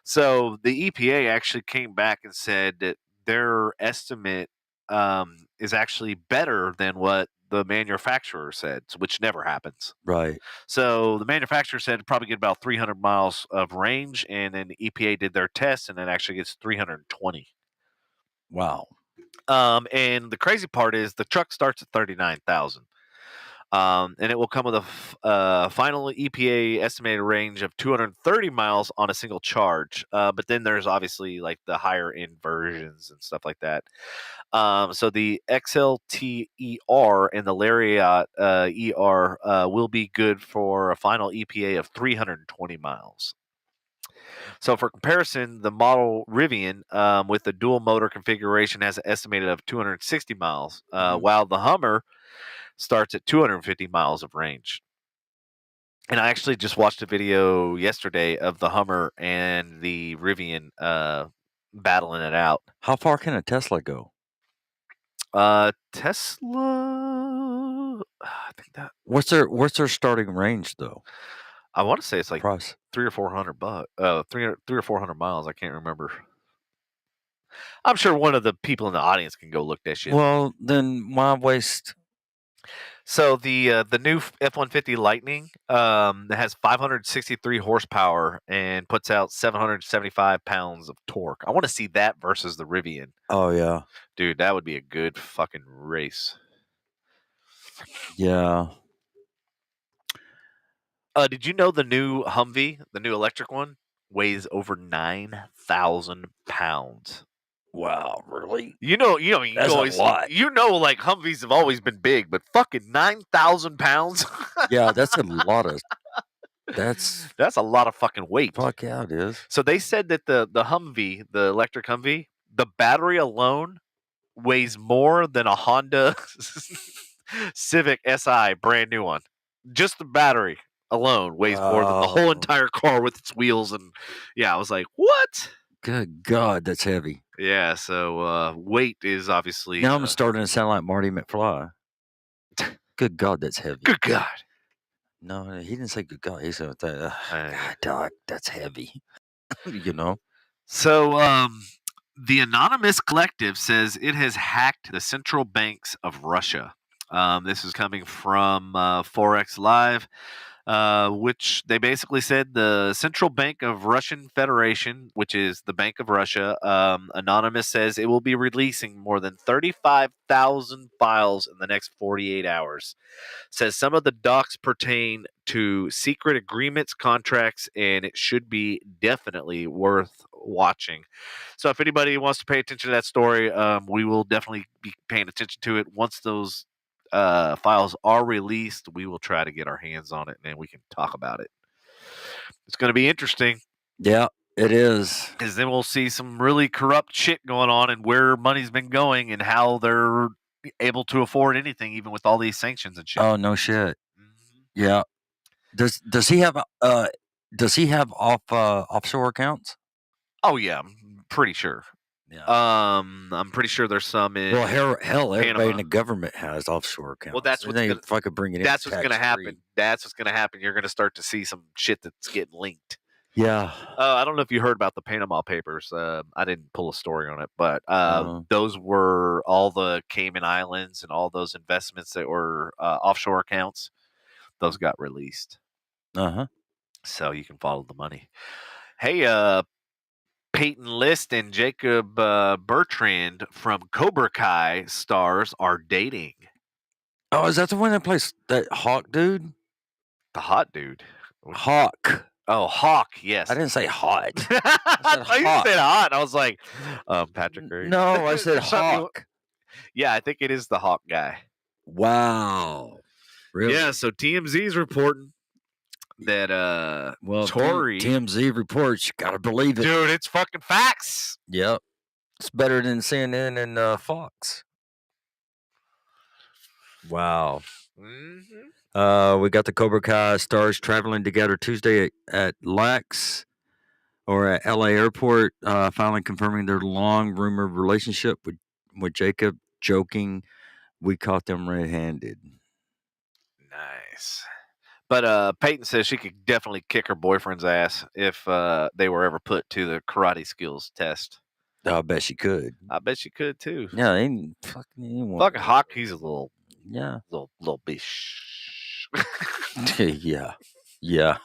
So the EPA actually came back and said that their estimate is actually better than what the manufacturer said, which never happens. Right. So the manufacturer said it'd probably get about 300 miles of range, and then the EPA did their test, and it actually gets 320. Wow. And the crazy part is the truck starts at 39,000. And it will come with a final EPA estimated range of 230 miles on a single charge. But then there's obviously like the higher end versions and stuff like that. So the XLT-ER and the Lariat ER will be good for a final EPA of 320 miles. So for comparison, the model Rivian with the dual motor configuration has an estimated of 260 miles, while the Hummer starts at 250 miles of range. And I actually just watched a video yesterday of the Hummer and the Rivian battling it out. How far can a Tesla go? Tesla, I think that. What's their starting range though? I want to say it's like Price. $300 or $400. 300 or 400 miles. I can't remember. I'm sure one of the people in the audience can go look that shit. Well, then why waste? So the new F-150 Lightning has 563 horsepower and puts out 775 pounds of torque. I want to see that versus the Rivian. Oh yeah, dude, that would be a good fucking race. Yeah. Did you know the new Humvee, the new electric one, weighs over 9,000 pounds? Wow, really? You know, That's a lot. You know, like Humvees have always been big, but fucking 9,000 pounds. Yeah, that's a lot of. That's a lot of fucking weight. Fuck yeah, it is. So they said that the Humvee, the electric Humvee, the battery alone weighs more than a Honda Civic Si, brand new one. Just the battery alone weighs more than the whole entire car with its wheels. And yeah, I was like, what? Good God, that's heavy. Yeah, so weight is obviously. Now I'm starting to sound like Marty McFly. Good God, that's heavy. Good God. No, he didn't say good God. He said, God, Doc, that's heavy. You know? So the Anonymous Collective says it has hacked the central banks of Russia. This is coming from Forex Live. Which they basically said the Central Bank of Russian Federation, which is the Bank of Russia, Anonymous says it will be releasing more than 35,000 files in the next 48 hours. Says some of the docs pertain to secret agreements, contracts, and it should be definitely worth watching. So if anybody wants to pay attention to that story, we will definitely be paying attention to it. Once those files are released, we will try to get our hands on it and then we can talk about it. It's going to be interesting. Yeah, it is. Because then we'll see some really corrupt shit going on and where money's been going and how they're able to afford anything, even with all these sanctions and shit. Oh no shit. Yeah. Does he have offshore accounts? Oh yeah, I'm pretty sure. Yeah. I'm pretty sure there's some in. Well, hell, everybody Panama. in the government has offshore accounts. Well, that's what's if I could bring it in. That's what's going to happen. That's what's going to happen. You're going to start to see some shit that's getting linked. Yeah. I don't know if you heard about the Panama Papers. I didn't pull a story on it, but those were all the Cayman Islands and all those investments that were offshore accounts. Those got released. So you can follow the money. Hey, Peyton List and Jacob Bertrand from Cobra Kai stars are dating. Oh, is that the one that plays that Hawk dude? The hot dude. Hawk. Oh, Hawk, yes. I didn't say hot. I thought you said hot. I was like, Patrick Curry. No, I said Hawk. Yeah, I think it is the Hawk guy. Wow. Really? Yeah, so TMZ's reporting that Tory TMZ reports, you gotta believe it. Dude, it's fucking facts. Yep. It's better than CNN and Fox. Wow. We got the Cobra Kai stars traveling together Tuesday at LAX or at LA Airport, finally confirming their long rumored relationship with Jacob, joking, we caught them red-handed. Nice. But Peyton says she could definitely kick her boyfriend's ass if they were ever put to the karate skills test. I bet she could. I bet she could too. Yeah, ain't fucking Fucking hockey's a little bitch. yeah. Yeah.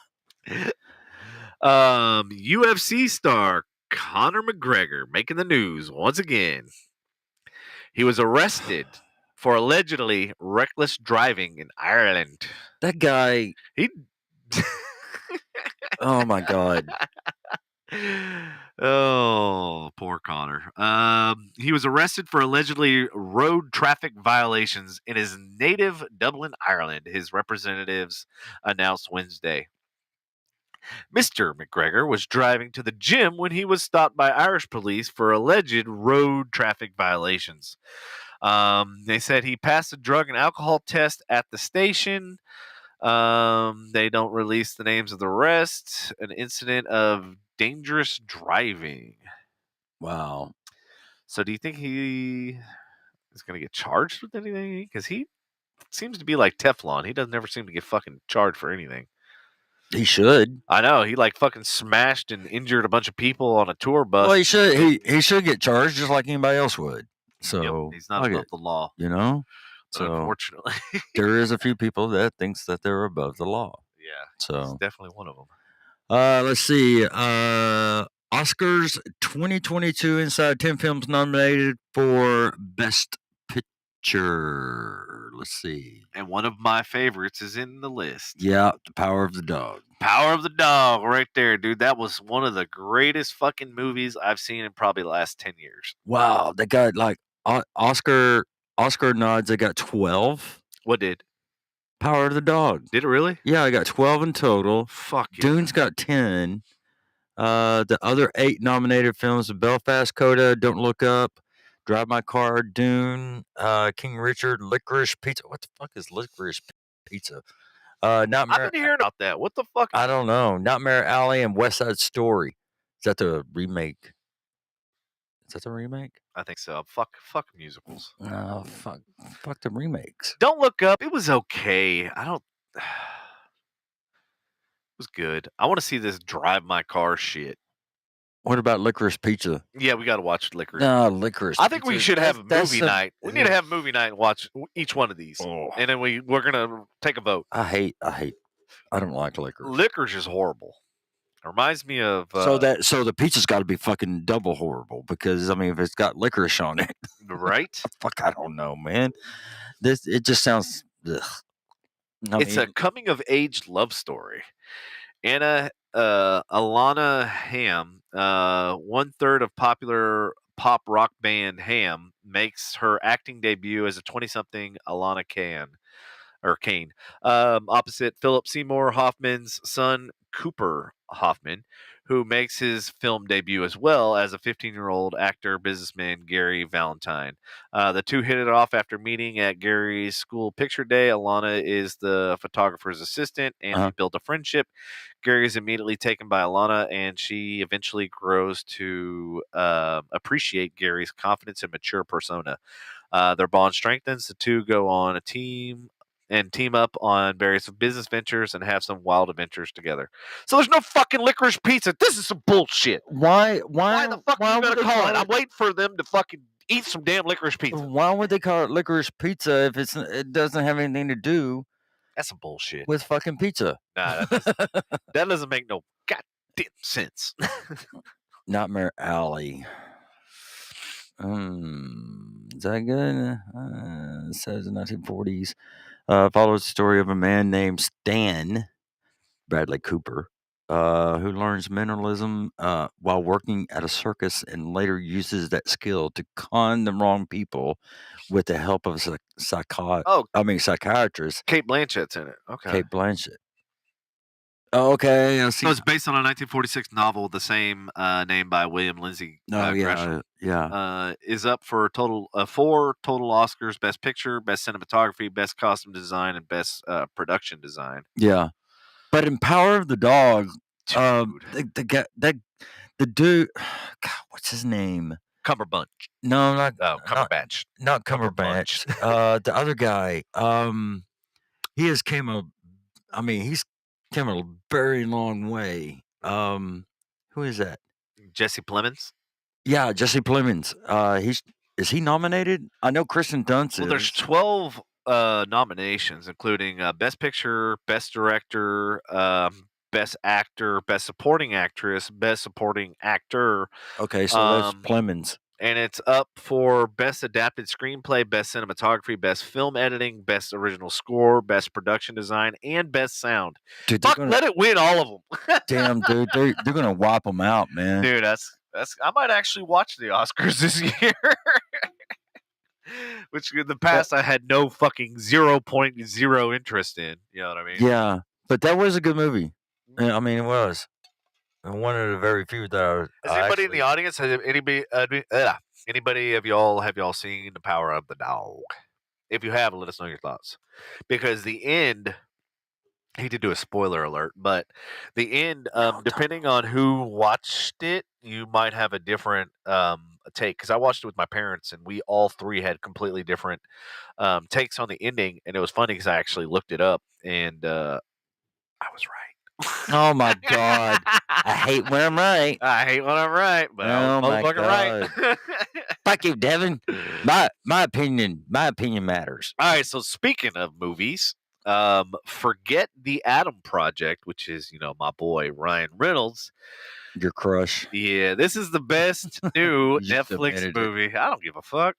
UFC star Conor McGregor making the news once again. He was arrested for allegedly reckless driving in Ireland. That guy. He. Oh my God. Oh, poor Connor. He was arrested for allegedly road traffic violations in his native Dublin, Ireland, his representatives announced Wednesday. Mr. McGregor was driving to the gym when he was stopped by Irish police for alleged road traffic violations. They said he passed a drug and alcohol test at the station. They don't release the names of the rest. An incident of dangerous driving. Wow. So do you think he is going to get charged with anything? Because he seems to be like Teflon. He doesn't ever seem to get fucking charged for anything. He should. I know. He like fucking smashed and injured a bunch of people on a tour bus. Well, he should. He should get charged just like anybody else would. So he's not above the law. You know. So unfortunately, there is a few people that thinks that they're above the law. Yeah. So he's definitely one of them. Let's see. Oscars 2022 inside 10 films nominated for Best Picture. Let's see. And one of my favorites is in the list. Yeah, The Power of the Dog. Power of the Dog, right there, dude. That was one of the greatest fucking movies I've seen in probably the last 10 years. Wow, they got like Oscar nods. They got 12. What did? Power of the Dog. Did it really? Yeah, I got 12 in total. Fuck yeah. Dune's got 10. The other 8 nominated films: Belfast, Coda, Don't Look Up, Drive My Car, Dune, King Richard, Licorice Pizza. What the fuck is Licorice Pizza? Nightmare. I've been hearing about that. What the fuck? I don't know. Nightmare Alley and West Side Story. Is that the remake? Is that the remake? I think so. Fuck musicals. No, fuck the remakes. Don't Look Up. It was okay. I don't. It was good. I want to see this Drive My Car shit. What about Licorice Pizza? Yeah, we got to watch Licorice. No, Licorice. I think we Pizza. should have a movie night. We need to have a movie night and watch each one of these, and then we're gonna take a vote. I don't like licorice. Licorice is horrible. It reminds me of so the pizza's got to be fucking double horrible because I mean if it's got licorice on it, right? Fuck, I don't know, man. It just sounds. Ugh. It's a coming of age love story. Alana Hamm, 1/3 of popular pop rock band Ham, makes her acting debut as a 20-something Alana Kane, opposite Philip Seymour Hoffman's son Cooper Hoffman, who makes his film debut as well as a 15-year-old actor businessman Gary Valentine. The two hit it off after meeting at Gary's school picture day. Alana is the photographer's assistant, and they built a friendship. Gary is immediately taken by Alana, and she eventually grows to appreciate Gary's confidence and mature persona. Their bond strengthens. The two go on a team up on various business ventures and have some wild adventures together. So there's no fucking Licorice Pizza. This is some bullshit. Why the fuck are you gonna call it? I'm waiting for them to fucking eat some damn Licorice Pizza. Why would they call it Licorice Pizza if it doesn't have anything to do? That's some bullshit. With fucking pizza. Nah, that doesn't make no goddamn sense. Nightmare Alley. Is that good? It says the 1940s. Follows the story of a man named Stan Bradley Cooper, who learns minimalism while working at a circus and later uses that skill to con the wrong people with the help of a psychiatrist. Kate Blanchett's in it. Okay. Kate Blanchett. Oh, okay. I see. So it's based on a 1946 novel, the same name by William Lindsay Gresham. Yeah. Is up for 4 total Oscars: Best Picture, Best Cinematography, Best Costume Design, and Best Production Design. Yeah, but in Power of the Dog, the dude, God, what's his name? Cumberbatch. No, not Cumberbatch. Not Cumberbatch. The other guy. He's came a very long way. Who is that? Jesse Plemons. Yeah, Jesse Plemons. Is he nominated? I know Kristen Dunst Well, is. there's 12 nominations, including Best Picture, Best Director, Best Actor, Best Supporting Actress, Best Supporting Actor. Okay, so that's Plemons. And it's up for Best Adapted Screenplay, Best Cinematography, Best Film Editing, Best Original Score, Best Production Design, and Best Sound. Dude, Fuck, let it win all of them. Damn, dude, they're gonna wipe them out, man. Dude, that's. I might actually watch the Oscars this year. Which in the past I had no fucking 0.0 interest in. You know what I mean? Yeah, but that was a good movie. Yeah, I mean, it was. And one of the very few that Has anybody in the audience? Has anybody have y'all seen The Power of the Dog? If you have, let us know your thoughts. Because the end, I hate to do a spoiler alert, but the end, depending on who watched it, you might have a different take. Because I watched it with my parents, and we all three had completely different takes on the ending, and it was funny because I actually looked it up, and I was right. Oh my god! I hate when I'm right. I hate when I'm right, but I was motherfucking right. Fuck you, Devin. My opinion matters. All right, so speaking of movies, forget the Adam Project, which is my boy Ryan Reynolds. Your crush. Yeah, this is the best new Netflix movie. I don't give a fuck.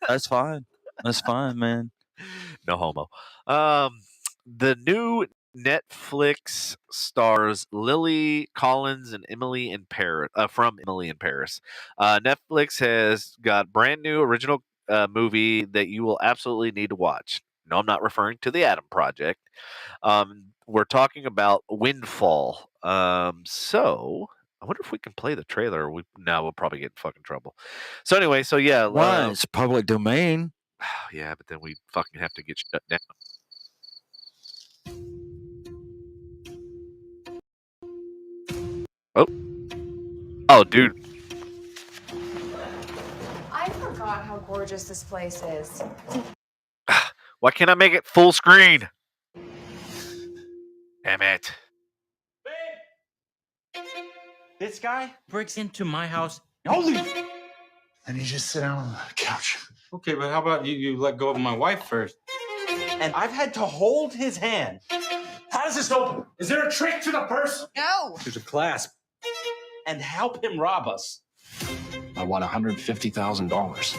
That's fine. That's fine, man. No homo. The new Netflix stars Lily Collins and Emily in Paris. From Emily in Paris. Netflix has got brand new original movie that you will absolutely need to watch. No, I'm not referring to the Adam Project. We're talking about Windfall. So I wonder if we can play the trailer. We'll probably get in fucking trouble. So anyway, yeah. Why? It's public domain. Yeah, but then we fucking have to get shut down. Oh, dude. I forgot how gorgeous this place is. Why can't I make it full screen? Damn it. This guy breaks into my house. Holy! And you just sit down on the couch. Okay, but how about you let go of my wife first? And I've had to hold his hand. How does this open? Is there a trick to the purse? No. There's a clasp. And help him rob us. I want $150,000.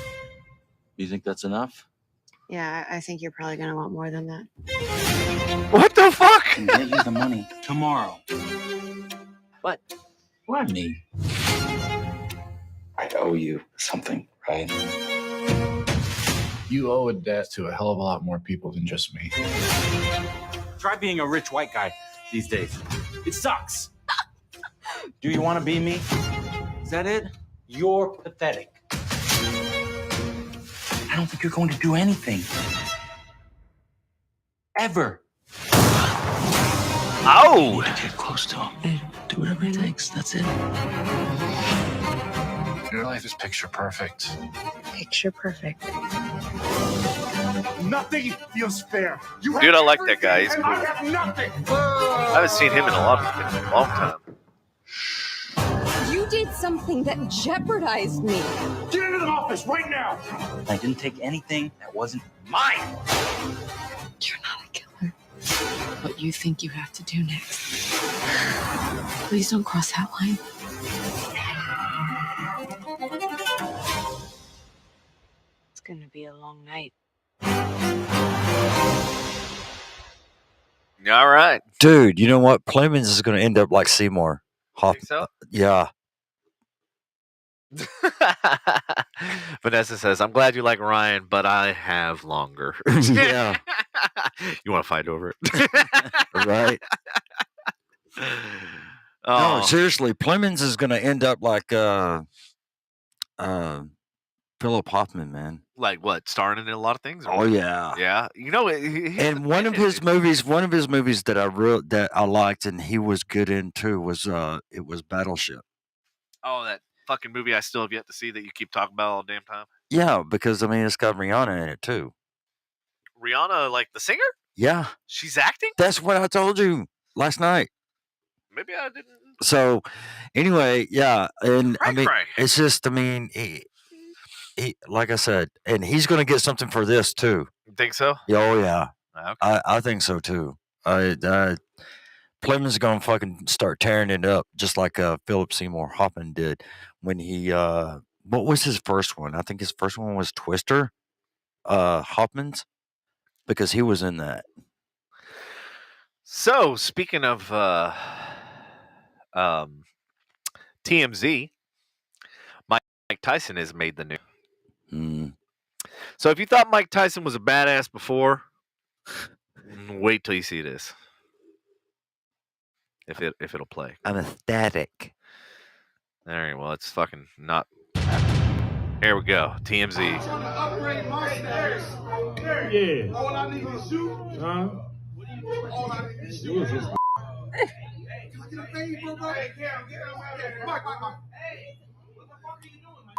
You think that's enough? Yeah, I think you're probably gonna want more than that. What the fuck? I can get you the money tomorrow. What? Why me? I owe you something, right? You owe a debt to a hell of a lot more people than just me. Try being a rich white guy these days. It sucks. Do you want to be me? Is that it? You're pathetic. I don't think you're going to do anything. Ever. Ow! Get close to him. Do whatever it takes. That's it. Your life is picture perfect. Picture perfect. Nothing feels fair. You Dude, I like that guy. He's and cool. I have nothing. I haven't seen him in a long time. You did something that jeopardized me. Get into the office right now. I didn't take anything that wasn't mine. You're not a killer. What you think you have to do next. Please don't cross that line. It's gonna be a long night. All right. Dude, you know what? Plemons is going to end up like Seymour. Think so? Yeah. Vanessa says, I'm glad you like Ryan, but I have longer. Yeah. You want to fight over it? Right. Oh. No, seriously, Plemons is going to end up like Philip Hoffman, man. Like what? Starring in a lot of things? Oh yeah. Yeah. And one of his movies that I liked and he was good in too was it was Battleship. Oh, that fucking movie I still have yet to see that you keep talking about all the damn time. Yeah, because I mean it's got Rihanna in it too. Rihanna, like the singer? Yeah. She's acting? That's what I told you last night. Maybe I didn't. So anyway, yeah, and I mean, cray. it's just, I mean, he like I said, and he's going to get something for this too. You think so? Yeah, oh yeah, Okay. I think so too. Plymouth's going to fucking start tearing it up, just like Philip Seymour Hoffman did when he. What was his first one? I think his first one was Twister, Hoffman's, because he was in that. So speaking of TMZ, Mike Tyson has made the news. Mm. So if you thought Mike Tyson was a badass before, wait till you see this. If it'll play. I'm ecstatic. All right, well, it's fucking not. Here we go. TMZ. Upgrade my stairs. Yeah. All I need is you. Huh? All I need is you. Can I get a favor, bro? Hey, Cam, get him out of here. Mike. Hey, what the fuck are you doing, man?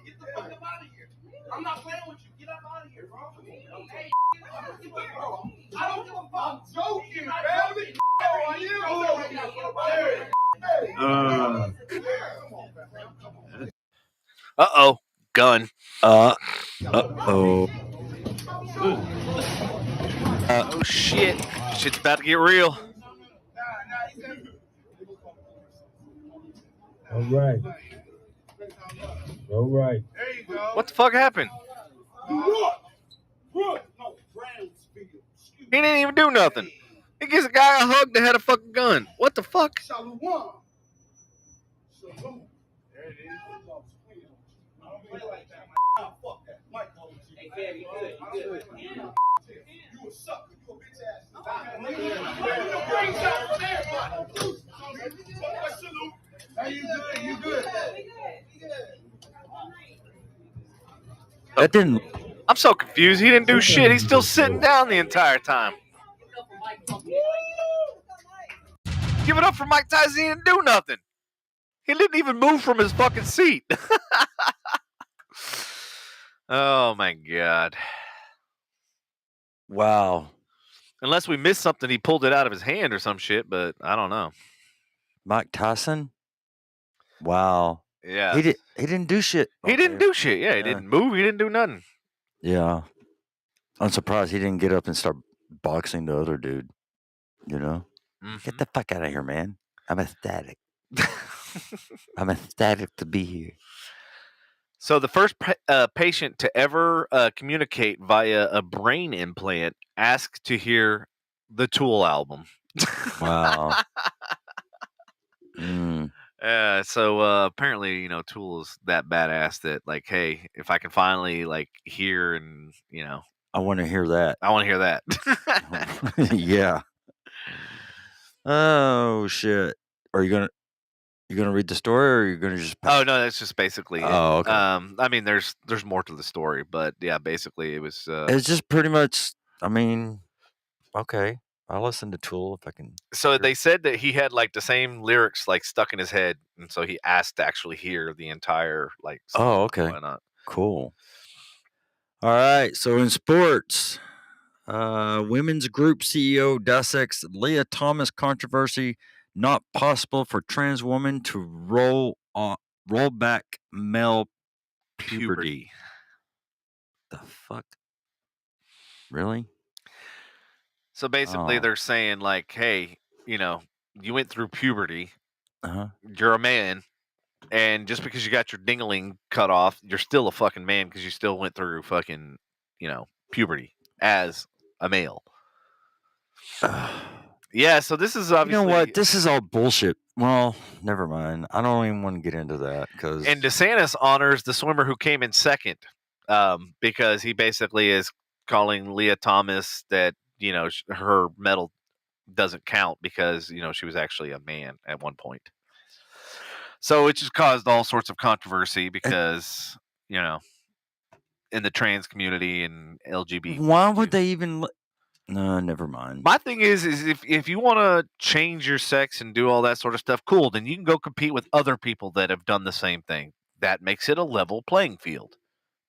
Get the fuck up out of here. I'm not playing with you. Get up out of here, bro. Hey, I don't give a fuck. I'm joking, family. How are you? Uh-oh. Gun. Uh-oh. Oh, shit. Shit's about to get real. All right. All right. What the fuck happened? He didn't even do nothing. He gives a guy a hug that had a fucking gun. What the fuck? You good. That didn't. I'm so confused. He didn't do shit. He's still sitting down the entire time. Give it up for Mike Tyson. He didn't do nothing. He didn't even move from his fucking seat. Oh my god. Wow. Unless we missed something, he pulled it out of his hand or some shit, but I don't know. Mike Tyson? Wow. Yeah. He didn't do shit. He didn't do shit. Yeah, he didn't move. He didn't do nothing. Yeah. I'm surprised he didn't get up and start boxing the other dude. You know? Mm-hmm. Get the fuck out of here, man. I'm ecstatic. I'm ecstatic to be here. So the first patient to ever communicate via a brain implant asked to hear the Tool album. Wow. So apparently, you know, Tool is that badass that, like, hey, if I can finally, like, hear and, you know. I want to hear that. I want to hear that. Yeah. Oh, shit. Are you going to read the story, or are you going to just... Oh, no, that's just basically it. Okay. I mean, there's more to the story, but yeah, basically it was... it's just pretty much, I mean, okay. I'll listen to Tool if I can. So they said that he had, like, the same lyrics, like, stuck in his head, and so he asked to actually hear the entire, like... Oh, okay. Why not? Cool. All right. So in sports, women's group CEO dissects Leah Thomas controversy. Not possible for trans woman to roll back male puberty. The fuck? Really? So basically, they're saying, like, hey, you know, you went through puberty. You're a man, and just because you got your dingling cut off, you're still a fucking man because you still went through fucking, you know, puberty as a male. Yeah, so this is obviously... You know what? This is all bullshit. Well, never mind. I don't even want to get into that because... And DeSantis honors the swimmer who came in second because he basically is calling Leah Thomas that, you know, her medal doesn't count because, you know, she was actually a man at one point. So it just caused all sorts of controversy because, you know, in the trans community and LGBT. Why would they even... No, never mind. My thing is if you want to change your sex and do all that sort of stuff, cool. Then you can go compete with other people that have done the same thing. That makes it a level playing field.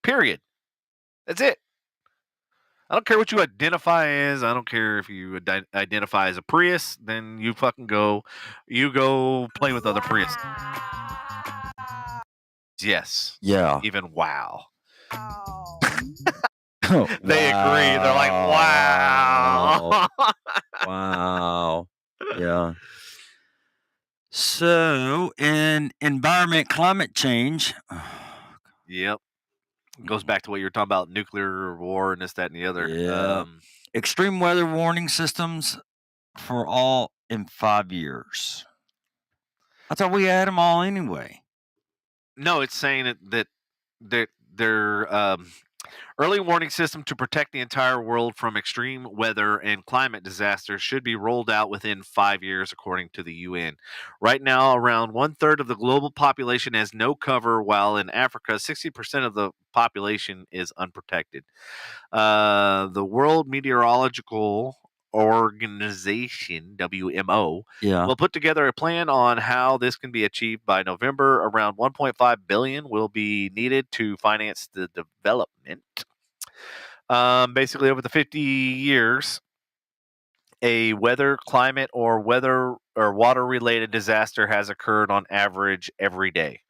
Period. That's it. I don't care what you identify as. I don't care if you identify as a Prius. Then you fucking go. You go play with other Prius. Yes. Yeah. Even wow. Oh, They agree. They're like, wow. Wow. Yeah. So, in environment climate change. Yep. Goes back to what you were talking about, nuclear war and this, that, and the other. Yeah. Extreme weather warning systems for all in 5 years. I thought we had them all anyway. No, it's saying that they're early warning system to protect the entire world from extreme weather and climate disasters should be rolled out within 5 years, according to the UN. Right now, around 1/3 of the global population has no cover, while in Africa, 60% of the population is unprotected. The World Meteorological Organization, WMO, will put together a plan on how this can be achieved by November. Around 1.5 billion will be needed to finance the development. Basically, over the 50 years, a weather, climate, or water-related disaster has occurred on average every day.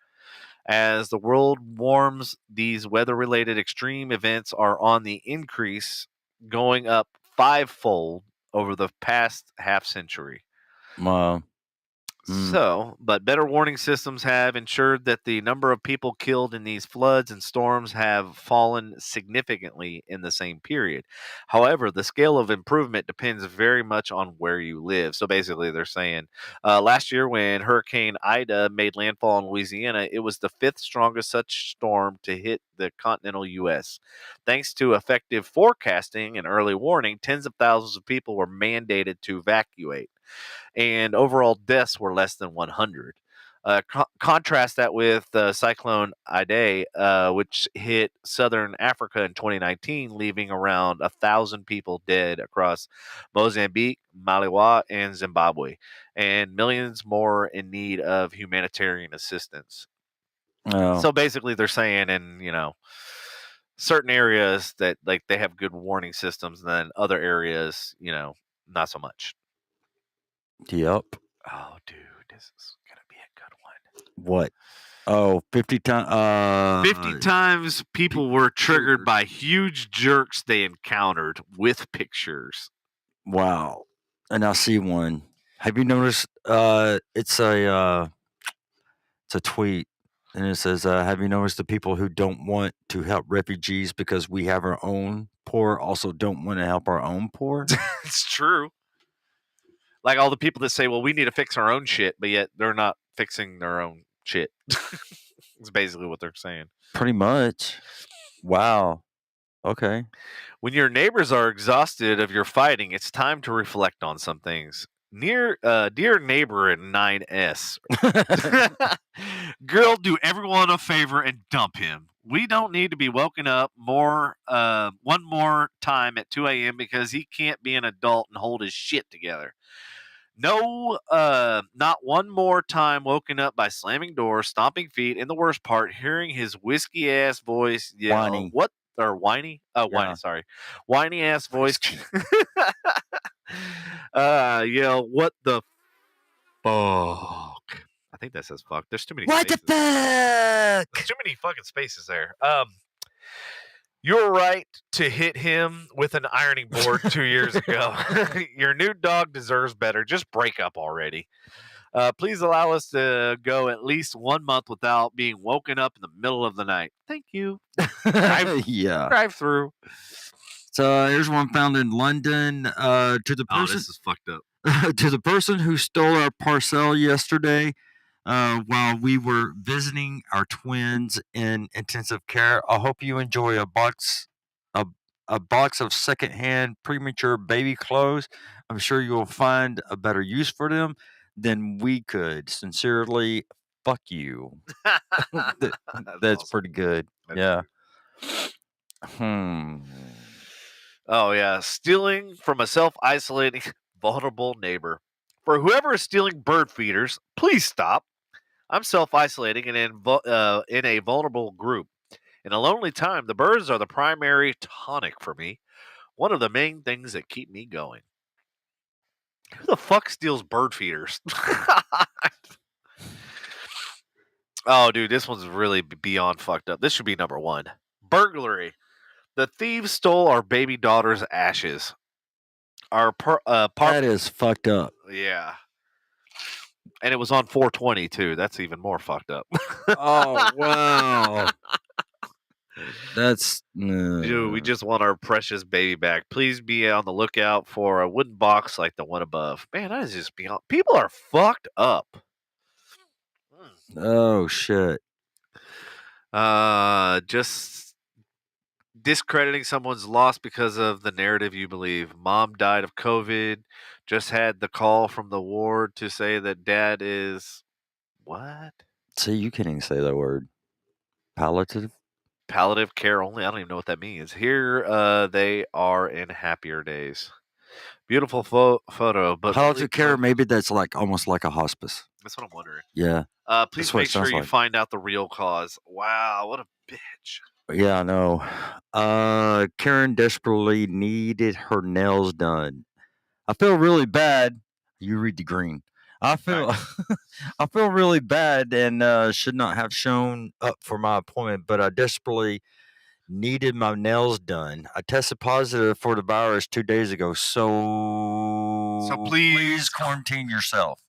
As the world warms, these weather-related extreme events are on the increase, going up 5-fold over the past half century. Wow. So, but better warning systems have ensured that the number of people killed in these floods and storms have fallen significantly in the same period. However, the scale of improvement depends very much on where you live. So basically, they're saying last year when Hurricane Ida made landfall in Louisiana, it was the 5th strongest such storm to hit the continental U.S. Thanks to effective forecasting and early warning, tens of thousands of people were mandated to evacuate, and overall deaths were less than 100. Contrast that with Cyclone Idai, which hit southern Africa in 2019, leaving around 1,000 people dead across Mozambique, Malawi, and Zimbabwe, and millions more in need of humanitarian assistance. Oh. So basically, they're saying, certain areas that like they have good warning systems, and then other areas, not so much. Yep. Oh, dude, this is gonna be a good one. What? Oh, 50 times. 50 times people were triggered by huge jerks they encountered with pictures. Wow. And I see one. Have you noticed? It's a tweet, and it says, "Have you noticed the people who don't want to help refugees because we have our own poor also don't want to help our own poor?" It's true. Like all the people that say, "Well, we need to fix our own shit," but yet they're not fixing their own shit. It's basically what they're saying. Pretty much. Wow. Okay. When your neighbors are exhausted of your fighting, it's time to reflect on some things. Dear neighbor in 9S, girl, do everyone a favor and dump him. We don't need to be woken up one more time at 2 a.m. because he can't be an adult and hold his shit together. No, not one more time woken up by slamming doors, stomping feet, and the worst part, hearing his whiskey ass voice yell, Whiny. "What?" Or whiny? Oh, Yeah. whiny, sorry. Whiny ass voice. Yell, "What the fuck?" I think that says fuck. There's too many What the spaces. fuck? There's too many fucking spaces there. You were right to hit him with an ironing board 2 years ago. Your new dog deserves better. Just break up already. Please allow us to go at least 1 month without being woken up in the middle of the night. Thank you. Yeah. Drive through. So here's one found in London. To the Oh, person, this is fucked up. to the person who stole our parcel yesterday, while we were visiting our twins in intensive care, I hope you enjoy a box of secondhand premature baby clothes. I'm sure you'll find a better use for them than we could. Sincerely, fuck you. That's awesome. pretty good. That's Yeah. Oh, yeah. Stealing from a self-isolating, vulnerable neighbor. For whoever is stealing bird feeders, please stop. I'm self-isolating and in a vulnerable group. In a lonely time, the birds are the primary tonic for me. One of the main things that keep me going. Who the fuck steals bird feeders? Oh, dude, this one's really beyond fucked up. This should be number 1. Burglary. The thieves stole our baby daughter's ashes. That is fucked up. Yeah. And it was on 420 too. That's even more fucked up. Oh, wow. That's Dude, we just want our precious baby back. Please be on the lookout for a wooden box like the one above. Man, that is just beyond. People are fucked up. Oh shit. Just discrediting someone's loss because of the narrative you believe. Mom died of COVID. Just had the call from the ward to say that dad is what? See, you can't even say that word. Palliative. Palliative care only. I don't even know what that means. Here, they are in happier days. Beautiful photo, but Palliative care, maybe that's like almost like a hospice. That's what I'm wondering. Yeah. Please That's what make it sure sounds you like. find out the real cause. Wow, what a bitch. Yeah, I know. Karen desperately needed her nails done. I feel really bad. You read the green. I feel I feel really bad and should not have shown up for my appointment, but I desperately needed my nails done. I tested positive for the virus 2 days ago, so please quarantine yourself.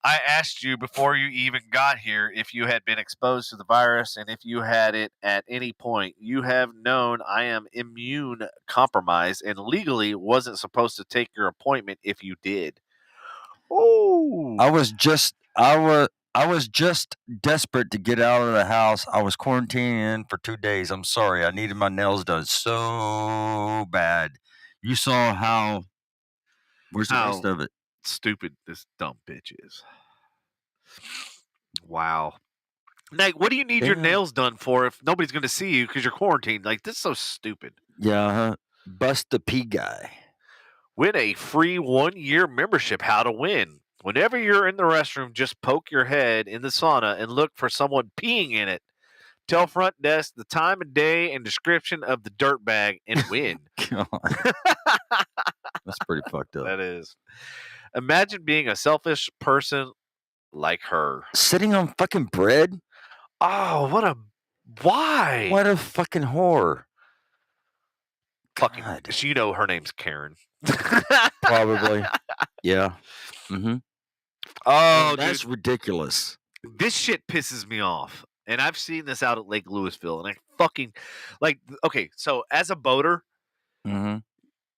I asked you before you even got here if you had been exposed to the virus and if you had it at any point. You have known I am immune compromised and legally wasn't supposed to take your appointment if you did. Oh, I was just desperate to get out of the house. I was quarantining for 2 days. I'm sorry. I needed my nails done so bad. You saw how. Where's the rest of it? Stupid this dumb bitch is. Wow. Like, what do you need your nails done for if nobody's going to see you because you're quarantined? Like, this is so stupid. Yeah, Bust the P guy. Win a free 1-year membership. How to win. Whenever you're in the restroom, just poke your head in the sauna and look for someone peeing in it. Tell front desk the time of day and description of the dirt bag and win. God. That's pretty fucked up. That is. Imagine being a selfish person like her. Sitting on fucking bread? Oh, why? What a fucking whore. Fucking, you know her name's Karen. Probably. Yeah. Mm-hmm. Oh, that's dude. ridiculous. This shit pisses me off. And I've seen this out at Lake Louisville. And I fucking, okay, so as a boater,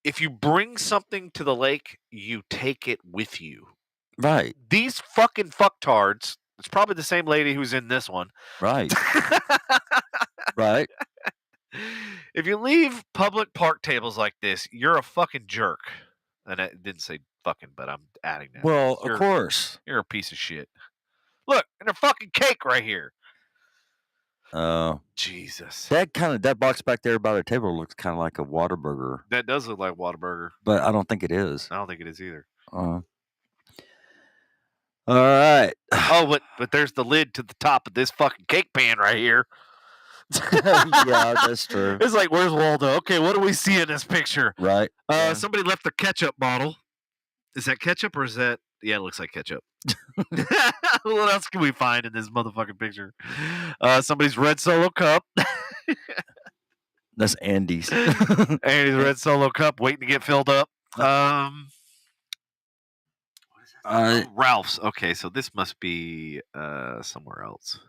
if you bring something to the lake, you take it with you. Right. These fucking fucktards, it's probably the same lady who's in this one. Right. Right. If you leave public park tables like this, you're a fucking jerk. And I didn't say fucking, but I'm adding that. Well, of course. You're a piece of shit. Look, and a fucking cake right here. Oh. Jesus. That box back there by the table looks kind of like a Whataburger. That does look like Whataburger. But I don't think it is. I don't think it is either. All right. Oh, but there's the lid to the top of this fucking cake pan right here. Yeah, that's true. It's like, where's Waldo? Okay, what do we see in this picture? Right. Somebody left the ketchup bottle. Is that ketchup or is that? Yeah, it looks like ketchup. What else can we find in this motherfucking picture? Somebody's red Solo cup. That's Andy's. Andy's red Solo cup waiting to get filled up. Ralph's. Okay, so this must be somewhere else.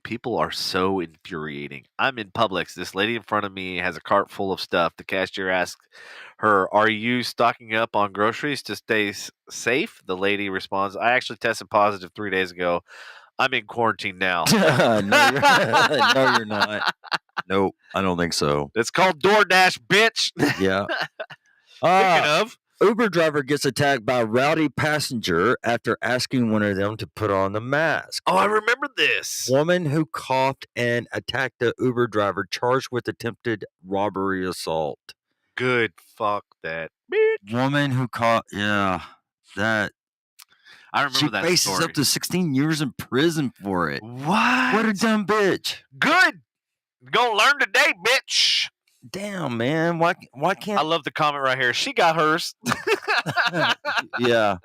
People are so infuriating. I'm in Publix. This lady in front of me has a cart full of stuff. The cashier asks her, "Are you stocking up on groceries to stay safe?" The lady responds, "I actually tested positive 3 days ago. I'm in quarantine now." No, you're not. Nope, I don't think so. It's called DoorDash, bitch. Yeah. Speaking of, Uber driver gets attacked by a rowdy passenger after asking one of them to put on the mask. Oh, I remember this. Woman who coughed and attacked the Uber driver charged with attempted robbery assault. Good. Fuck that bitch. Woman who that. I remember she that faces story. up to 16 years in prison for it. What? What a dumb bitch. Good. You're gonna learn today, bitch. Damn, man. Why I can't? love the comment right here. She got hers. Yeah.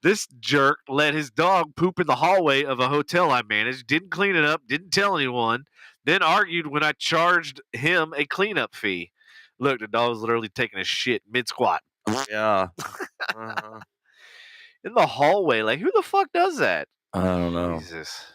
This jerk let his dog poop in the hallway of a hotel I managed, didn't clean it up, didn't tell anyone, then argued when I charged him a cleanup fee. Look, the dog was literally taking a shit mid-squat. Yeah. Uh-huh. In the hallway. Like, who the fuck does that? I don't know. Jesus.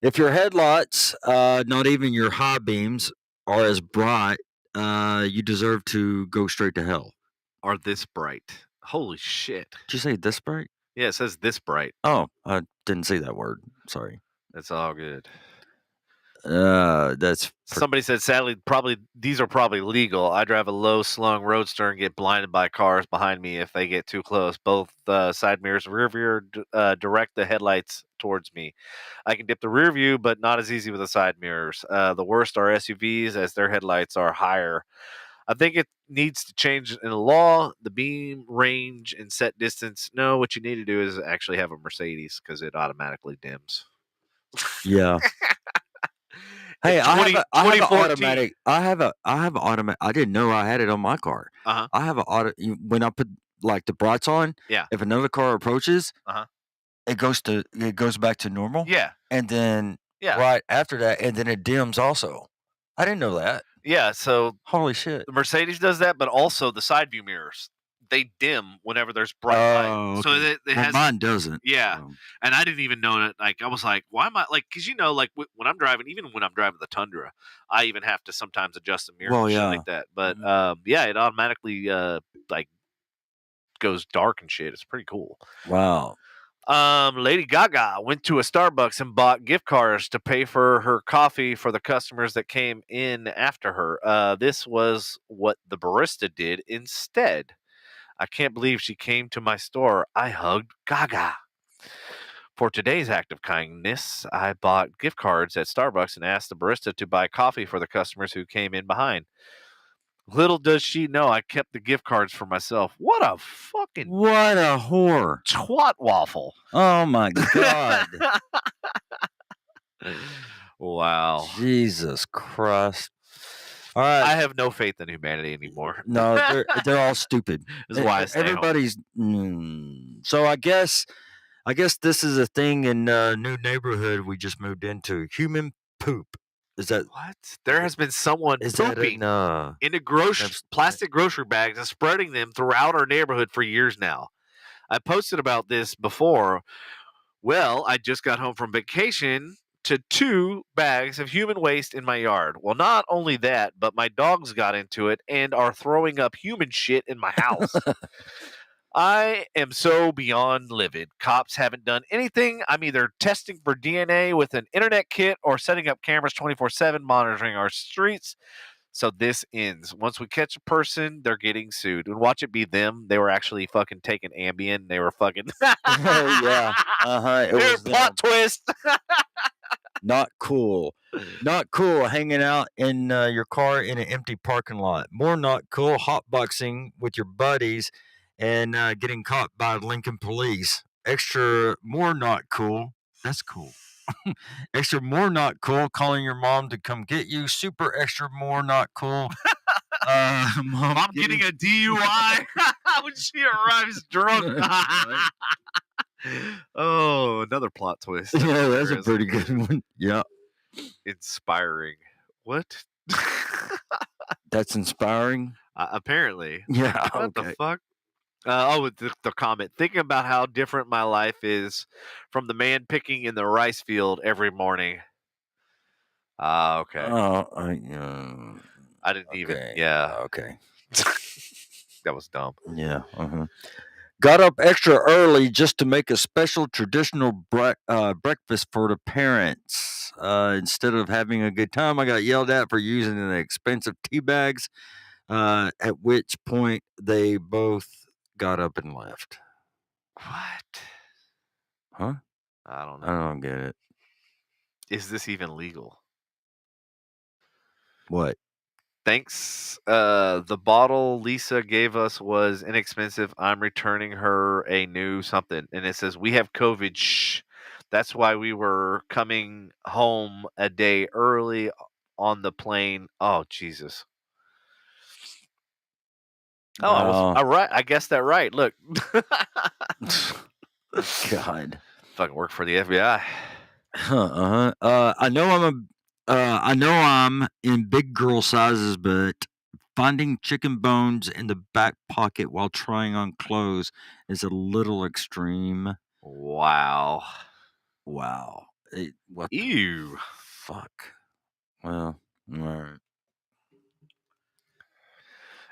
If your headlights, not even your high beams, are as bright, you deserve to go straight to hell. Are this bright? Holy shit. Did you say this bright? Yeah, it says this bright. Oh, I didn't see that word. Sorry. That's all good. That's Somebody said, sadly, these are probably legal. I drive a low-slung roadster and get blinded by cars behind me if they get too close. Both side mirrors, rear view, direct the headlights towards me. I can dip the rear view, but not as easy with the side mirrors. The worst are SUVs, as their headlights are higher. I think it needs to change in the law, the beam range and set distance. No, what you need to do is actually have a Mercedes because it automatically dims. Yeah. Hey, I have an 2014. automatic. I have an automatic. I didn't know I had it on my car. Uh-huh. I have an auto. When I put like the brights on, Yeah. if another car approaches, Uh-huh. it goes back to normal. Yeah. And then Yeah. right after that, and then it dims also. I didn't know that. Yeah, so Holy shit. the Mercedes does that, but also the side view mirrors. They dim whenever there's bright light. Oh, So okay. it Well, has mine doesn't. Yeah. so. And I didn't even know that. Like, I was like, why am I like, because like when I'm driving, even when I'm driving the Tundra, I even have to sometimes adjust the mirror Well, and shit yeah. like that. But yeah, it automatically like goes dark and shit. It's pretty cool. Wow. Lady Gaga went to a Starbucks and bought gift cards to pay for her coffee for the customers that came in after her. This was what the barista did instead. I can't believe she came to my store. I hugged Gaga. For today's act of kindness, I bought gift cards at Starbucks and asked the barista to buy coffee for the customers who came in behind. Little does she know I kept the gift cards for myself. What a fucking What a whore. twat waffle. Oh my God. Wow. Jesus Christ. All right. I have no faith in humanity anymore. No, they're all stupid. This is why I stay home. Everybody's. So I guess this is a thing in a new neighborhood we just moved into. Human poop. Is that what? There has been someone pooping into plastic grocery bags and spreading them throughout our neighborhood for years now. I posted about this before. Well, I just got home from vacation to 2 bags of human waste in my yard. Well, not only that, but my dogs got into it and are throwing up human shit in my house. I am so beyond livid. Cops haven't done anything. I'm either testing for DNA with an internet kit or setting up cameras 24/7 monitoring our streets. So this ends. Once we catch a person, they're getting sued. And watch it be them. They were actually fucking taking Ambien. They were fucking Yeah. Uh-huh. It Here, was plot twist. Not cool. Not cool hanging out in your car in an empty parking lot. More not cool hotboxing with your buddies and getting caught by Lincoln police. Extra more not cool. That's cool. Extra more not cool calling your mom to come get you. Super extra more not cool. Mom getting a DUI when she arrives drunk. Oh, another plot twist. Yeah, that's a pretty good one. Yeah. Inspiring. What? That's inspiring? Apparently. Yeah. What Okay. the fuck? The comment. Thinking about how different my life is from the man picking in the rice field every morning. Okay. Oh, I didn't even. Yeah. Okay. That was dumb. Yeah. Uh-huh. Got up extra early just to make a special traditional breakfast for the parents. Instead of having a good time, I got yelled at for using the expensive tea bags. At which point they both got up and left. What? Huh? I don't know. I don't get it. Is this even legal? What? Thanks. The bottle Lisa gave us was inexpensive. I'm returning her a new something. And it says, we have COVID. Shh. That's why we were coming home a day early on the plane. Oh, Jesus. Oh, I was right. I guessed that right. Look. God. Fucking work for the FBI. I know I'm in big girl sizes, but finding chicken bones in the back pocket while trying on clothes is a little extreme. Wow. What Ew. Fuck. Well, all right.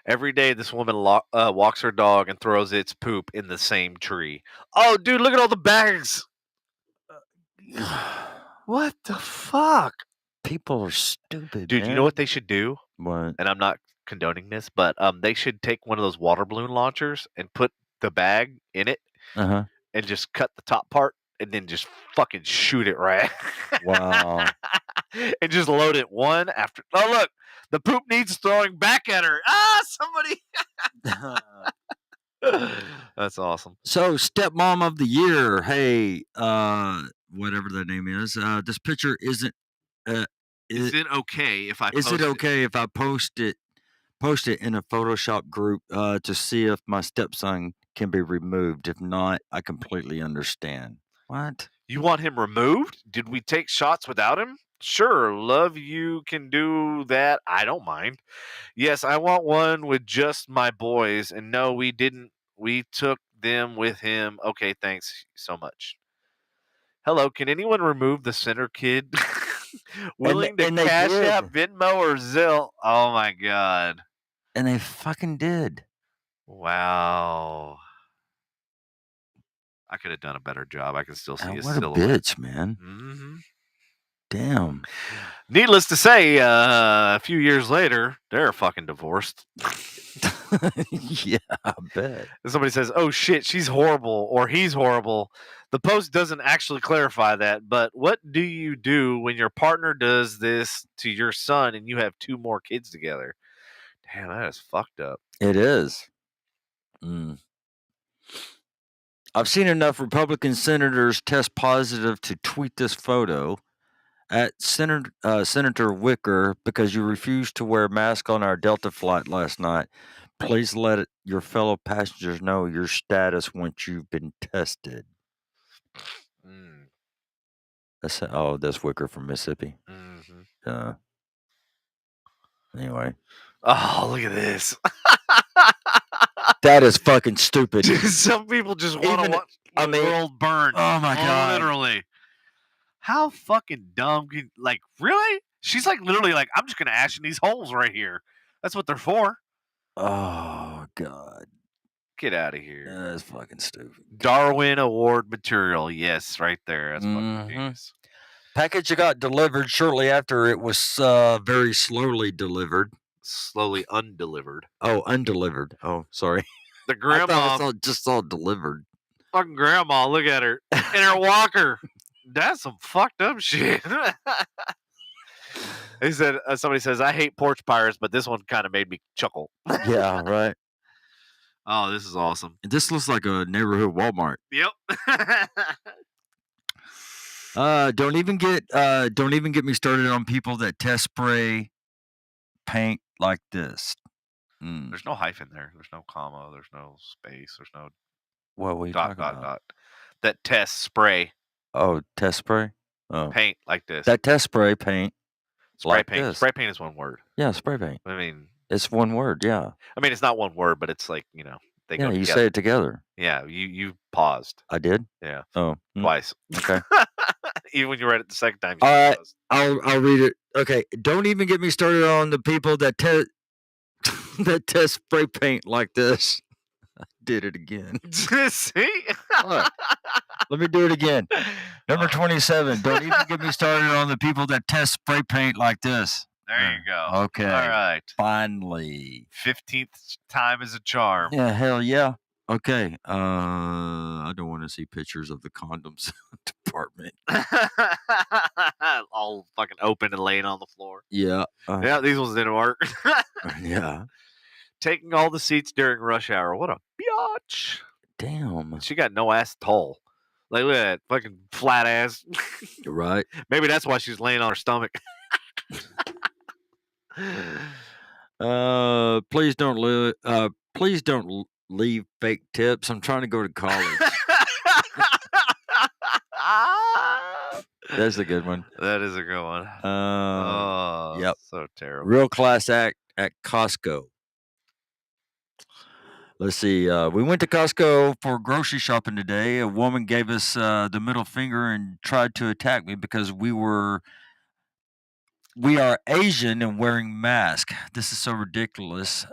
Every day, this woman walks her dog and throws its poop in the same tree. Oh, dude, look at all the bags. What the fuck? People are stupid, Dude, you know what they should do? What? And I'm not condoning this, but they should take one of those water balloon launchers and put the bag in it Uh-huh. and just cut the top part and then just fucking shoot it right. Wow. And just load it one after. Oh, look, the poop needs throwing back at her. Ah, somebody. That's awesome. So, stepmom of the year. Hey, whatever their name is. This picture isn't. Is it okay if I? Is it okay if I post it in a Photoshop group to see if my stepson can be removed? If not, I completely understand. What? You want him removed? Did we take shots without him? Sure, love you can do that. I don't mind. Yes, I want one with just my boys. And no, we didn't. We took them with him. Okay, thanks so much. Hello, can anyone remove the center kid? Willing to cash out Venmo or Zelle? Oh my god. And they fucking did. Wow. I could have done a better job. I can still see his What a silhouette. bitch, man. Mm-hmm. Damn. Needless to say, a few years later, they're fucking divorced. Yeah, I bet. And somebody says, "Oh shit, she's horrible," or "He's horrible." The post doesn't actually clarify that, but what do you do when your partner does this to your son and you have 2 more kids together? Damn, that is fucked up. It is. I've seen enough Republican senators test positive to tweet this photo at Senator Wicker because you refused to wear a mask on our Delta flight last night. Please let your fellow passengers know your status once you've been tested. That's Wicker from Mississippi. Mm-hmm. Anyway. Oh, look at this. That is fucking stupid. Some people just want to watch the world burn. Oh my god. Literally. How fucking dumb can, really? She's literally I'm just gonna ash in these holes right here. That's what they're for. Oh god. Get out of here. That's fucking stupid. Darwin Award material. Yes, right there. That's fucking genius. Package got delivered shortly after it was very slowly delivered. Slowly undelivered. Oh, undelivered. Oh, sorry. The grandma just saw delivered. Fucking grandma, look at her. In her walker. That's some fucked up shit. He said, somebody says, I hate porch pirates, but this one kind of made me chuckle. Yeah, right. Oh, this is awesome. This looks like a neighborhood Walmart. Yep. Don't even get me started on people that test spray paint like this. There's no hyphen there. There's no comma. There's no space. There's no what are you dot, talking about? dot. That test spray. Oh, test spray? Oh. Paint like this. That test spray paint. Spray like paint. This. Spray paint is one word. Yeah, spray paint. I mean, it's one word. Yeah. I mean, it's not one word, but it's they go together. You say it together. Yeah, you paused. I did. Yeah. Oh, twice. Okay. Even when you read it the second time. All right, I'll read it. Okay. Don't even get me started on the people that test spray paint like this. I did it again. See? Look, let me do it again. Number 27. Don't even get me started on the people that test spray paint like this. There you go. Okay. All right. Finally. 15th time is a charm. Yeah, hell yeah. Okay. I don't want to see pictures of the condoms department. All fucking open and laying on the floor. Yeah. Yeah, these ones didn't work. Yeah. Taking all the seats during rush hour. What a biatch. Damn. She got no ass at all. Look at that fucking flat ass. Right. Maybe that's why she's laying on her stomach. Please don't please don't leave fake tips. I'm trying to go to college. That's a good one. That is a good one. Yep. So terrible. Real class act at Costco. Let's see. We went to Costco for grocery shopping today. A woman gave us the middle finger and tried to attack me because we are Asian and wearing masks. This is so ridiculous.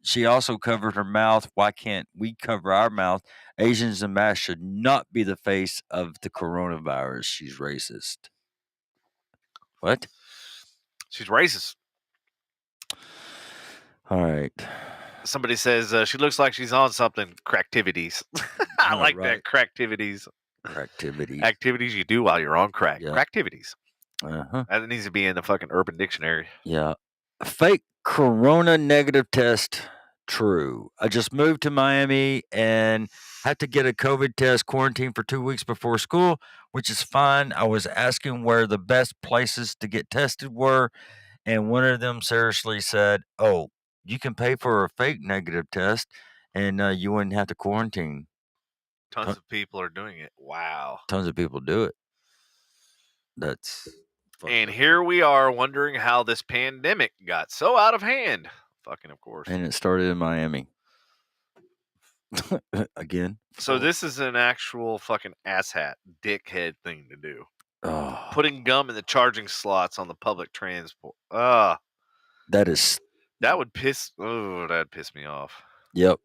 She also covered her mouth. Why can't we cover our mouth? Asians and masks should not be the face of the coronavirus. She's racist. What? She's racist. All right. Somebody says she looks like she's on something. Cracktivities. I like that. Cracktivities. Cracktivities. Activities you do while you're on crack. Yeah. Cracktivities. Uh-huh. That needs to be in the fucking Urban Dictionary. Yeah. Fake corona negative test. True. I just moved to Miami and had to get a COVID test, quarantine for 2 weeks before school, which is fine. I was asking where the best places to get tested were, and one of them seriously said, "Oh, you can pay for a fake negative test, and you wouldn't have to quarantine." Tons of people are doing it. Wow. Tons of people do it. That's And here we are wondering how this pandemic got so out of hand. Fucking, of course. and it started in Miami. Again. So this is an actual fucking asshat, dickhead thing to do. Oh, Putting gum in the charging slots on the public transport. that is. That'd piss me off. Yep.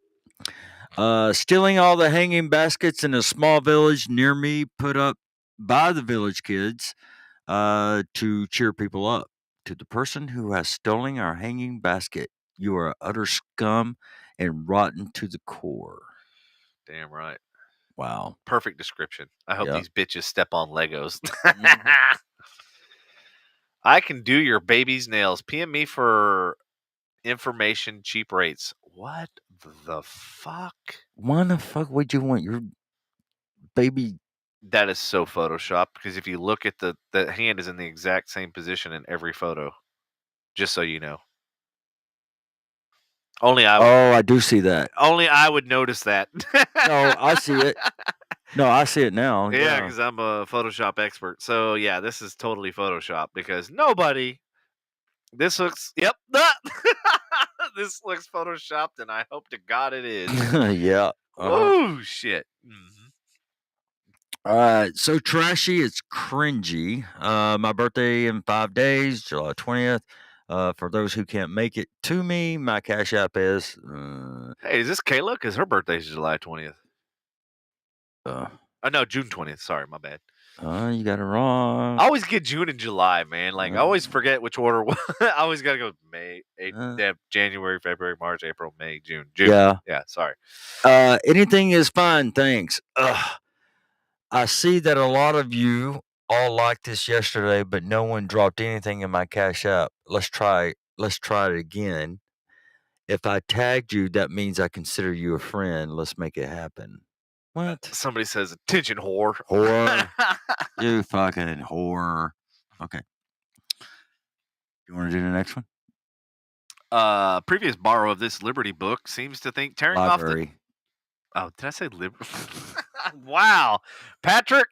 Stealing all the hanging baskets in a small village near me, put up by the village kids to cheer people up. To the person who has stolen our hanging basket, you are utter scum and rotten to the core. Damn right. Wow. Perfect description. I hope Yep. these bitches step on Legos. I can do your baby's nails. PM me for information, cheap rates. What the fuck? Why the fuck would you want your baby? That is so Photoshopped because if you look at the hand is in the exact same position in every photo. Just so you know. Only I would, Oh, I do see that. only I would notice that. No, I see it. No, I see it now. Yeah, because I'm a Photoshop expert. So yeah, this is totally Photoshop because nobody. This looks. Yep. This looks Photoshopped, and I hope to God it is. Yeah. Oh shit. All right, so trashy, it's cringy. My birthday in 5 days, July 20th. For those who can't make it to me, my Cash App is. Hey, is this Kayla? Because her birthday's July 20th. Uh, Oh no, June 20th. Sorry, my bad. You got it wrong. I always get June and July, man. Like I always forget which order. I always gotta go May, January, February, March, April, May, June. Yeah. Yeah. Sorry. Anything is fine, thanks. I see that a lot of you all liked this yesterday, but no one dropped anything in my Cash App. Let's try it again. If I tagged you, that means I consider you a friend. Let's make it happen. What? Somebody says, "Attention, whore." Whore. You fucking whore. Okay. You want to do the next one? Previous borrower of this Liberty book seems to think tearing Library. off the. Oh, did I say Liberty? Wow, Patrick.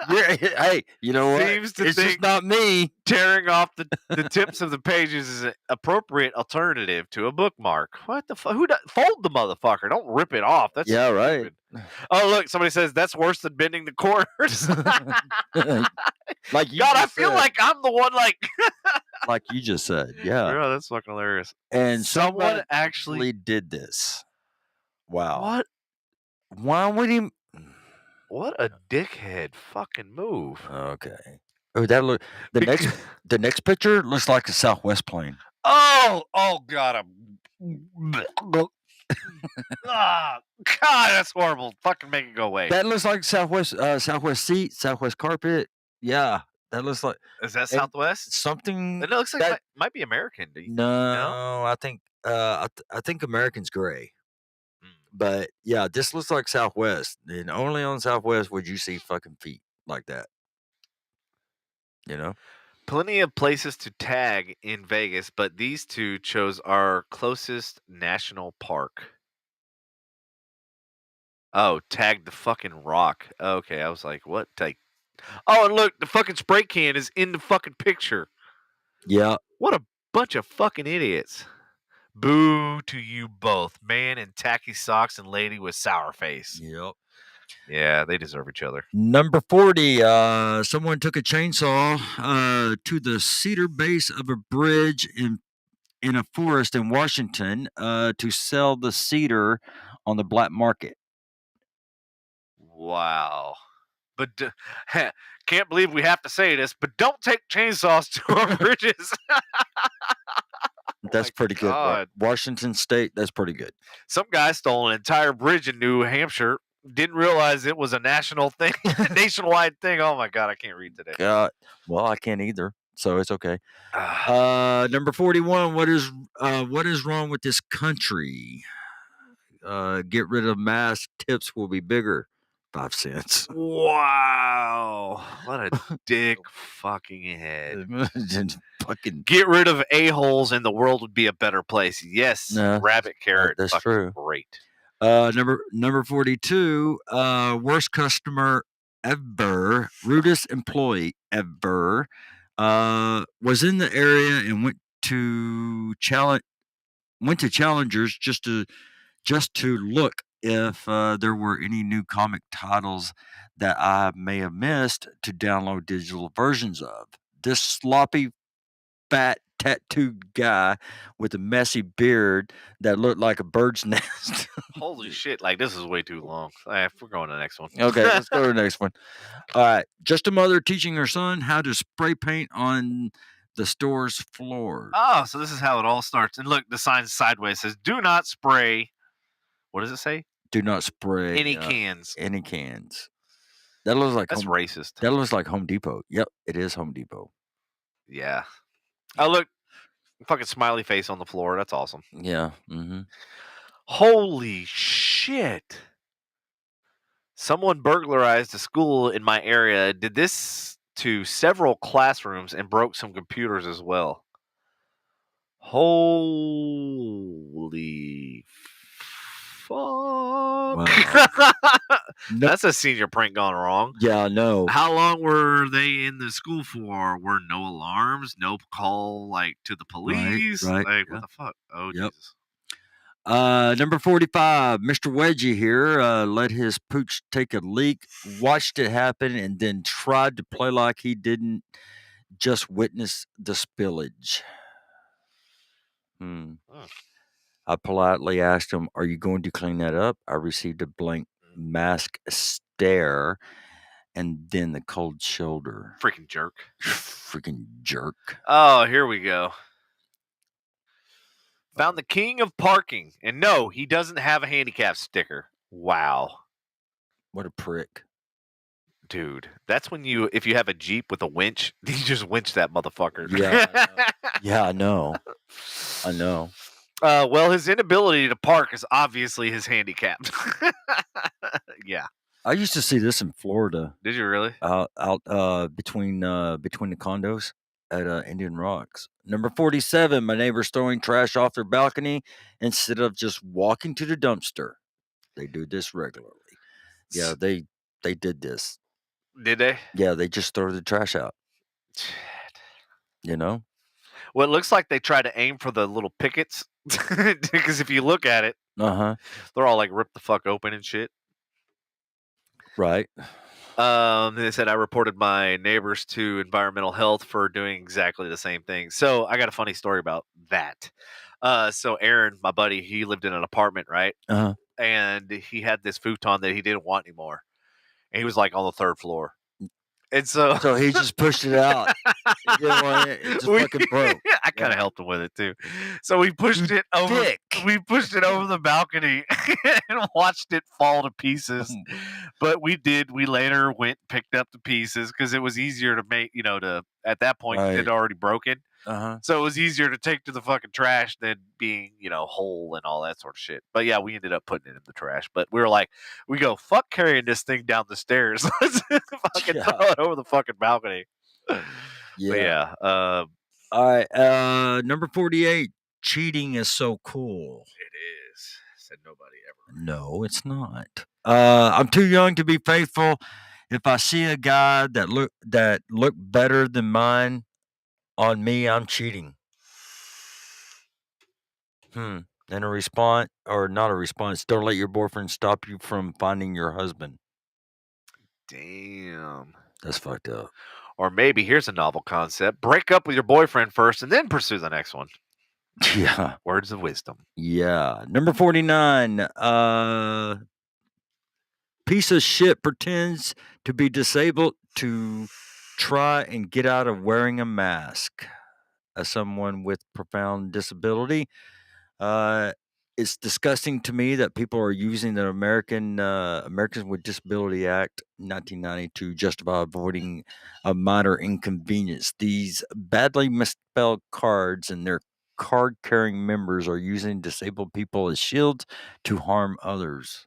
Hey, you know what? Seems to It's think just not me. tearing off the tips of the pages is an appropriate alternative to a bookmark. What the fuck? Fold the motherfucker? Don't rip it off. That's Yeah, right. Oh, look, somebody says that's worse than bending the corners. Like you God, I just feel said. like I'm the one like. Like you just said. Yeah. Yeah, that's fucking hilarious. And Someone someone actually did this. Wow. What? Why would he? What a dickhead fucking move. Okay. Oh, that look. The next picture looks like a Southwest plane. Oh God, God, that's horrible. Fucking make it go away. That looks like Southwest seat, Southwest carpet. Yeah, that looks like. Is that Southwest? Something. It looks like might be American. Do you No, I think I think American's gray. But yeah, this looks like Southwest, and only on Southwest would you see fucking feet like that. You know. Plenty of places to tag in Vegas, but these two chose our closest national park. Oh, tag the fucking rock. Okay, I was like, what? Oh, and look, the fucking spray can is in the fucking picture. Yeah. What a bunch of fucking idiots. Boo to you both, man in tacky socks and lady with sour face. Yep. Yeah, they deserve each other. Number 40, someone took a chainsaw to the cedar base of a bridge in a forest in Washington to sell the cedar on the black market. Wow. But can't believe we have to say this, but don't take chainsaws to our bridges. That's pretty good. God. Washington State, that's pretty good. Some guy stole an entire bridge in New Hampshire. Didn't realize it was a national thing, nationwide thing. Oh my God, I can't read today. God, well, I can't either, so it's okay. Number 41. What is wrong with this country? Get rid of mask. Tips will be bigger. 5 cents. Wow, what a dick fucking head. Fucking get rid of a-holes and the world would be a better place. Yes, rabbit carrot. That's fucking true. Great. Number 42. Worst customer ever. Rudest employee ever. Was in the area and went to Challengers just to look if there were any new comic titles that I may have missed to download digital versions of. This sloppy, fat, tattooed guy with a messy beard that looked like a bird's nest. Holy shit, like this is way too long. We're going to the next one. Okay, let's go to the next one. All right. Just a mother teaching her son how to spray paint on the store's floor. Oh, so this is how it all starts. And look, the sign sideways says, do not spray. What does it say? Do not spray any cans. Any cans. That looks like That's racist. That looks like Home Depot. Yep, it is Home Depot. Yeah. Oh, look. Fucking smiley face on the floor. That's awesome. Yeah. Mm-hmm. Holy shit. Someone burglarized a school in my area, did this to several classrooms, and broke some computers as well. Holy fuck. Wow. That's a senior prank gone wrong. Yeah, I know. How long were they in the school for? Were no alarms, no call to the police? Right, What the fuck? Oh, yep. Jesus. Number 45, Mr. Wedgie here let his pooch take a leak, watched it happen, and then tried to play like he didn't just witness the spillage. I politely asked him, "Are you going to clean that up?" I received a blank mask stare and then the cold shoulder. Freaking jerk. Freaking jerk. Oh, here we go. Found the king of parking. And no, he doesn't have a handicap sticker. Wow. What a prick. Dude, that's when if you have a Jeep with a winch, you just winch that motherfucker. Yeah, I know. I know. Well, his inability to park is obviously his handicap. Yeah. I used to see this in Florida. Did you really? Out between the condos at Indian Rocks. Number 47, my neighbor's throwing trash off their balcony instead of just walking to the dumpster. They do this regularly. Yeah, they did this. Did they? Yeah, they just throw the trash out. You know? Well, it looks like they try to aim for the little pickets. Because if you look at it, they're all ripped the fuck open and shit. Right. They said I reported my neighbors to environmental health for doing exactly the same thing. So I got a funny story about that. So Aaron, my buddy, he lived in an apartment, right? And he had this futon that he didn't want anymore. And he was on the 3rd floor. And so he just pushed it out. He didn't want it. It just fucking broke. I kind of helped him with it too. So we pushed it over. We pushed it over the balcony and watched it fall to pieces. But we later went and picked up the pieces because it was easier to make. At that point it had already broken. So it was easier to take to the fucking trash than being, whole and all that sort of shit. But yeah, we ended up putting it in the trash. But we were we go, fuck carrying this thing down the stairs. Let's fucking throw it over the fucking balcony. Yeah. But yeah. All right. Number 48. Cheating is so cool. It is. Said nobody ever. No, it's not. I'm too young to be faithful. If I see a guy that look better than mine on me, I'm cheating. And a response, or not a response, don't let your boyfriend stop you from finding your husband. Damn. That's fucked up. Or maybe here's a novel concept: break up with your boyfriend first, and then pursue the next one. Yeah. Words of wisdom. Yeah. Number 49. Piece of shit pretends to be disabled to try and get out of wearing a mask. As someone with profound disability, it's disgusting to me that people are using the Americans with Disability Act 1990 to justify avoiding a minor inconvenience. These badly misspelled cards and their card-carrying members are using disabled people as shields to harm others.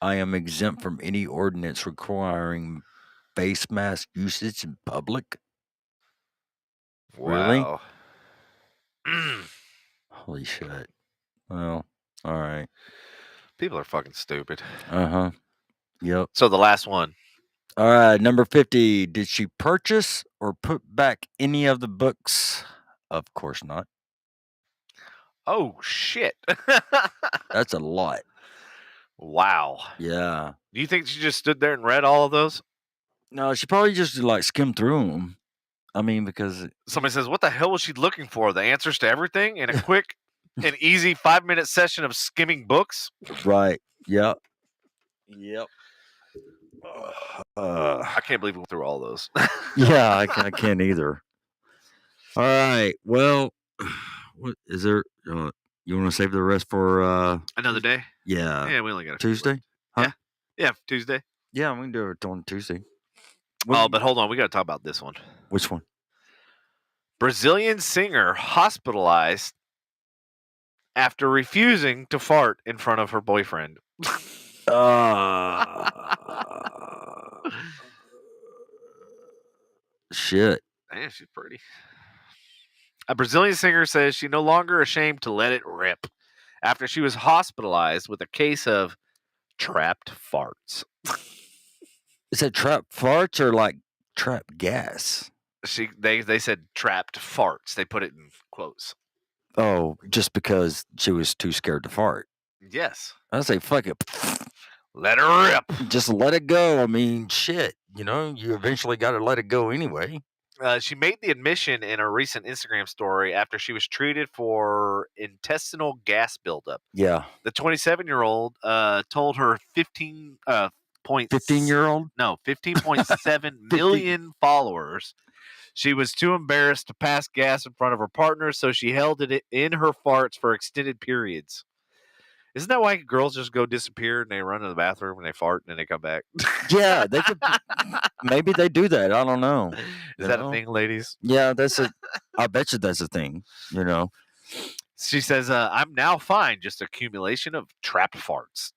I am exempt from any ordinance requiring face mask usage in public. Really? Wow. Holy shit. Well, all right. People are fucking stupid. Uh-huh. Yep. So the last one. All right, number 50. Did she purchase or put back any of the books? Of course not. Oh, shit. That's a lot. Wow. Yeah. Do you think she just stood there and read all of those? No, she probably just like skimmed through them. I mean, because somebody says, what the hell was she looking for? The answers to everything in a quick and easy 5-minute session of skimming books? Right. Yep. Yep. I can't believe we went through all those. Yeah, I can't either. All right. Well, what is there? You want to save the rest for another day? Yeah. Yeah, we only got a Tuesday. Huh? Yeah, Tuesday. Yeah, we can do it on Tuesday. Oh, but hold on, we got to talk about this one. Which one? Brazilian singer hospitalized after refusing to fart in front of her boyfriend. Shit. Man, she's pretty. A Brazilian singer says she's no longer ashamed to let it rip after she was hospitalized with a case of trapped farts. Is it trapped farts or like trapped gas? They said trapped farts. They put it in quotes. Oh, just because she was too scared to fart. Yes. I say fuck it. Let her rip. Just let it go. I mean, shit. You know, you eventually got to let it go anyway. She made the admission in a recent Instagram story after she was treated for intestinal gas buildup. Yeah. The 27-year-old told her 15-year-old? No, 15.7 million followers. She was too embarrassed to pass gas in front of her partner, so she held it in her farts for extended periods. Isn't that why girls just go disappear and they run to the bathroom and they fart and then they come back? Yeah, they could. Maybe they do that. I don't know. Is that a thing, ladies? Yeah, I bet you that's a thing. You know. She says, "I'm now fine. Just accumulation of trapped farts."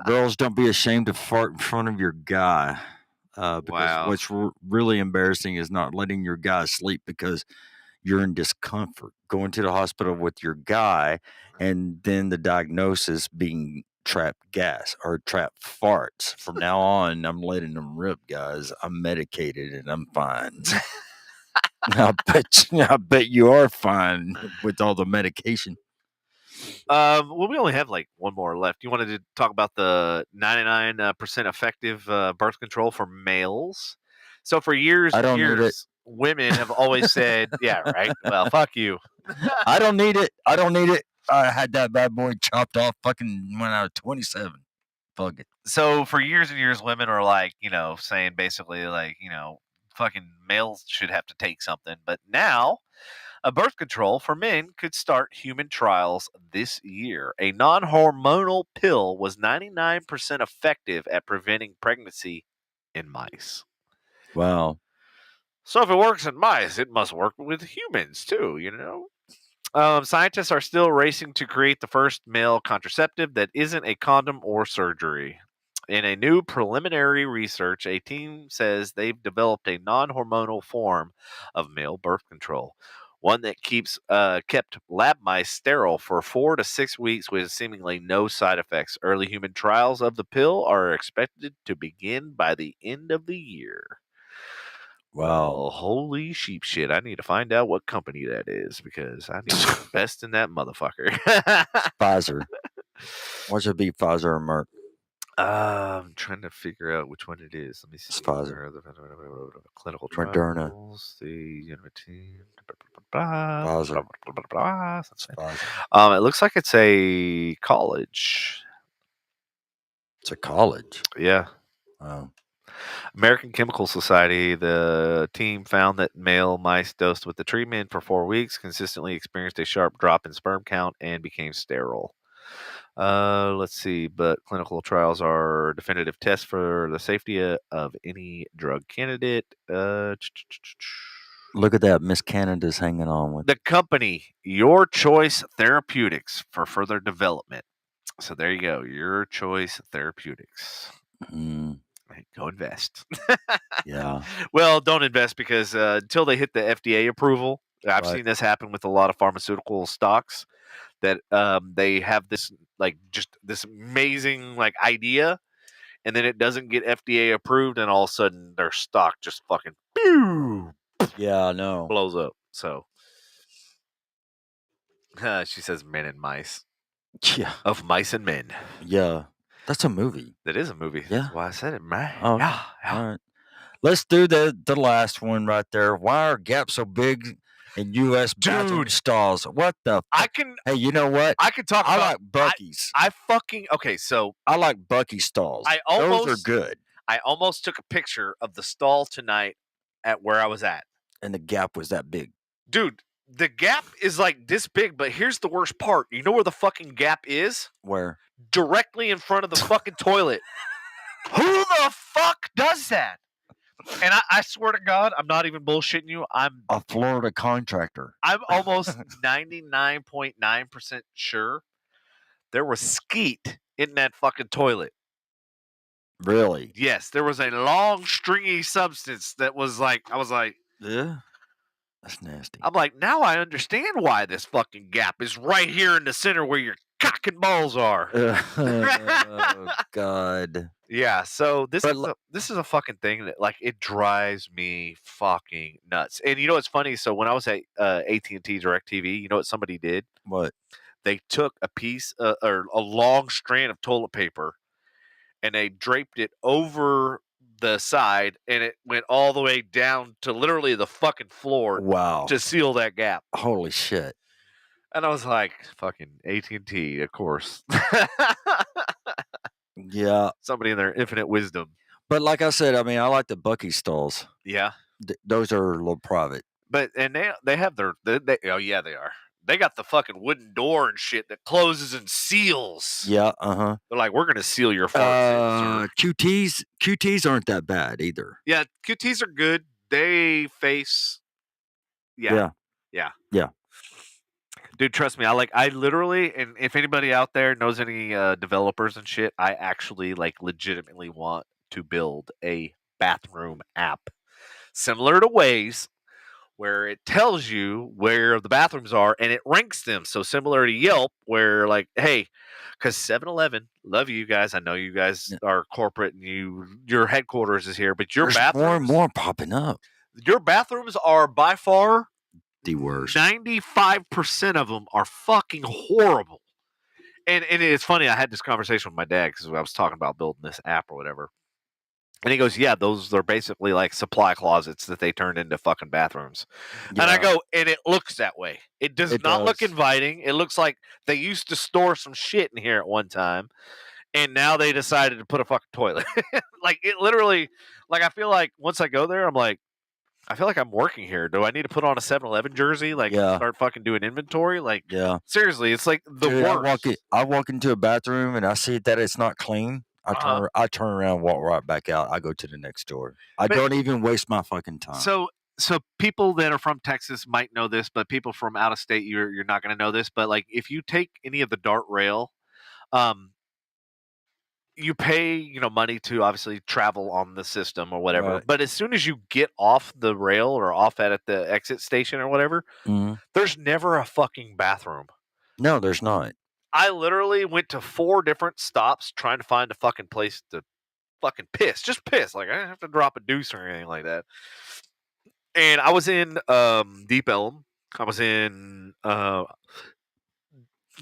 Girls, don't be ashamed to fart in front of your guy. Because what's really embarrassing is not letting your guy sleep because you're in discomfort. Going to the hospital with your guy and then the diagnosis being trapped gas or trapped farts. From now on, I'm letting them rip, guys. I'm medicated and I'm fine. I bet you are fine with all the medication. Well, we only have like one more left. You wanted to talk about the 99% effective birth control for males. So for years and years, women have always said, yeah, right. Well, fuck you. I don't need it. I had that bad boy chopped off fucking when I was 27. Fuck it. So for years and years, women are like, saying basically like, fucking males should have to take something. But now a birth control for men could start human trials this year. A non-hormonal pill was 99% effective at preventing pregnancy in mice. Wow. So if it works in mice, it must work with humans too, Scientists are still racing to create the first male contraceptive that isn't a condom or surgery. In a new preliminary research, a team says they've developed a non-hormonal form of male birth control, one that kept lab mice sterile for 4 to 6 weeks with seemingly no side effects. Early human trials of the pill are expected to begin by the end of the year. Wow. Well, holy sheep shit. I need to find out what company that is because I need to invest in that motherfucker. Pfizer. What should be Pfizer or Merck? I'm trying to figure out which one it is. Let me see. It's Pfizer. Clinical Moderna. trials. The Pfizer. It looks like it's a college. It's a college. Yeah. Oh. American Chemical Society, the team found that male mice dosed with the treatment for 4 weeks consistently experienced a sharp drop in sperm count and became sterile. Let's see, but clinical trials are definitive tests for the safety of any drug candidate. Look at that. Miss Canada's hanging on with. The company, Your Choice Therapeutics, for further development. So there you go. Your Choice Therapeutics. Go invest. Yeah. Well, don't invest because until they hit the FDA approval, I've Right. seen this happen with a lot of pharmaceutical stocks that they have this this amazing idea, and then it doesn't get FDA approved, and all of a sudden their stock just fucking Yeah, I know. blows up. So she says men and mice. Yeah. Of Mice and Men. Yeah. That's a movie. That is a movie. Yeah. That's why I said it, man. Oh, Yeah. all right. Let's do the last one right there. Why are gaps so big in U.S. bathroom stalls? What the? Hey, you know what? I could talk I about like Buc-ee's. So I like Buc-ee stalls. Those are good. I almost took a picture of the stall tonight at where I was at. And the gap was that big. Dude, the gap is like this big, but here's the worst part. You know where the fucking gap is? Where? Directly in front of the fucking toilet. Who the fuck does that? And I swear to God, I'm not even bullshitting you. I'm a Florida contractor. I'm almost 99.9% sure there was skeet in that fucking toilet. Really? Yes, there was a long, stringy substance that was I was like, yeah, that's nasty. I'm like, now I understand why this fucking gap is right here in the center where your cock and balls are. Oh God. Yeah, so this is a fucking thing that it drives me fucking nuts. And you know what's funny? So when I was at AT&T DirecTV, you know what somebody did? What? They took a piece or a long strand of toilet paper and they draped it over the side and it went all the way down to literally the fucking floor. Wow. To seal that gap. Holy shit. And I was like, fucking AT&T, of course. Yeah. Somebody in their infinite wisdom. But like I said, I mean, I like the Buc-ee stalls. Yeah. Those are a little private. But and they have their oh yeah, they are. They got the fucking wooden door and shit that closes and seals. Yeah, uh-huh. They're like, we're gonna seal your farts. QTs aren't that bad either. Yeah, QTs are good. They face Yeah. Dude, trust me, I literally, and if anybody out there knows any developers and shit, I actually legitimately want to build a bathroom app similar to Waze, where it tells you where the bathrooms are and it ranks them. So similar to Yelp, where hey, because 7-Eleven, love you guys. I know you guys are corporate and your headquarters is here, but your bathrooms, more and more popping up. Your bathrooms are by far the worst. 95% of them are fucking horrible. And it's funny, I had this conversation with my dad because I was talking about building this app or whatever. And he goes, yeah, those are basically like supply closets that they turned into fucking bathrooms. Yeah. And I go, and it looks that way. It does not look inviting. It looks like they used to store some shit in here at one time. And now they decided to put a fucking toilet. It literally, I feel like once I go there, I'm like, I feel like I'm working here. Do I need to put on a 7-Eleven jersey? Start fucking doing inventory? Yeah. Seriously, it's like the worst. I walk into a bathroom and I see that it's not clean. I turn around, walk right back out. I go to the next door. I don't even waste my fucking time. So people that are from Texas might know this, but people from out of state, you're not going to know this. But if you take any of the Dart Rail, you pay, money to obviously travel on the system or whatever. Right. But as soon as you get off the rail or off at the exit station or whatever, Mhm. there's never a fucking bathroom. No, there's not. I literally went to 4 different stops trying to find a fucking place to fucking piss. Just piss. Like, I didn't have to drop a deuce or anything like that. And I was in Deep Elm. I was in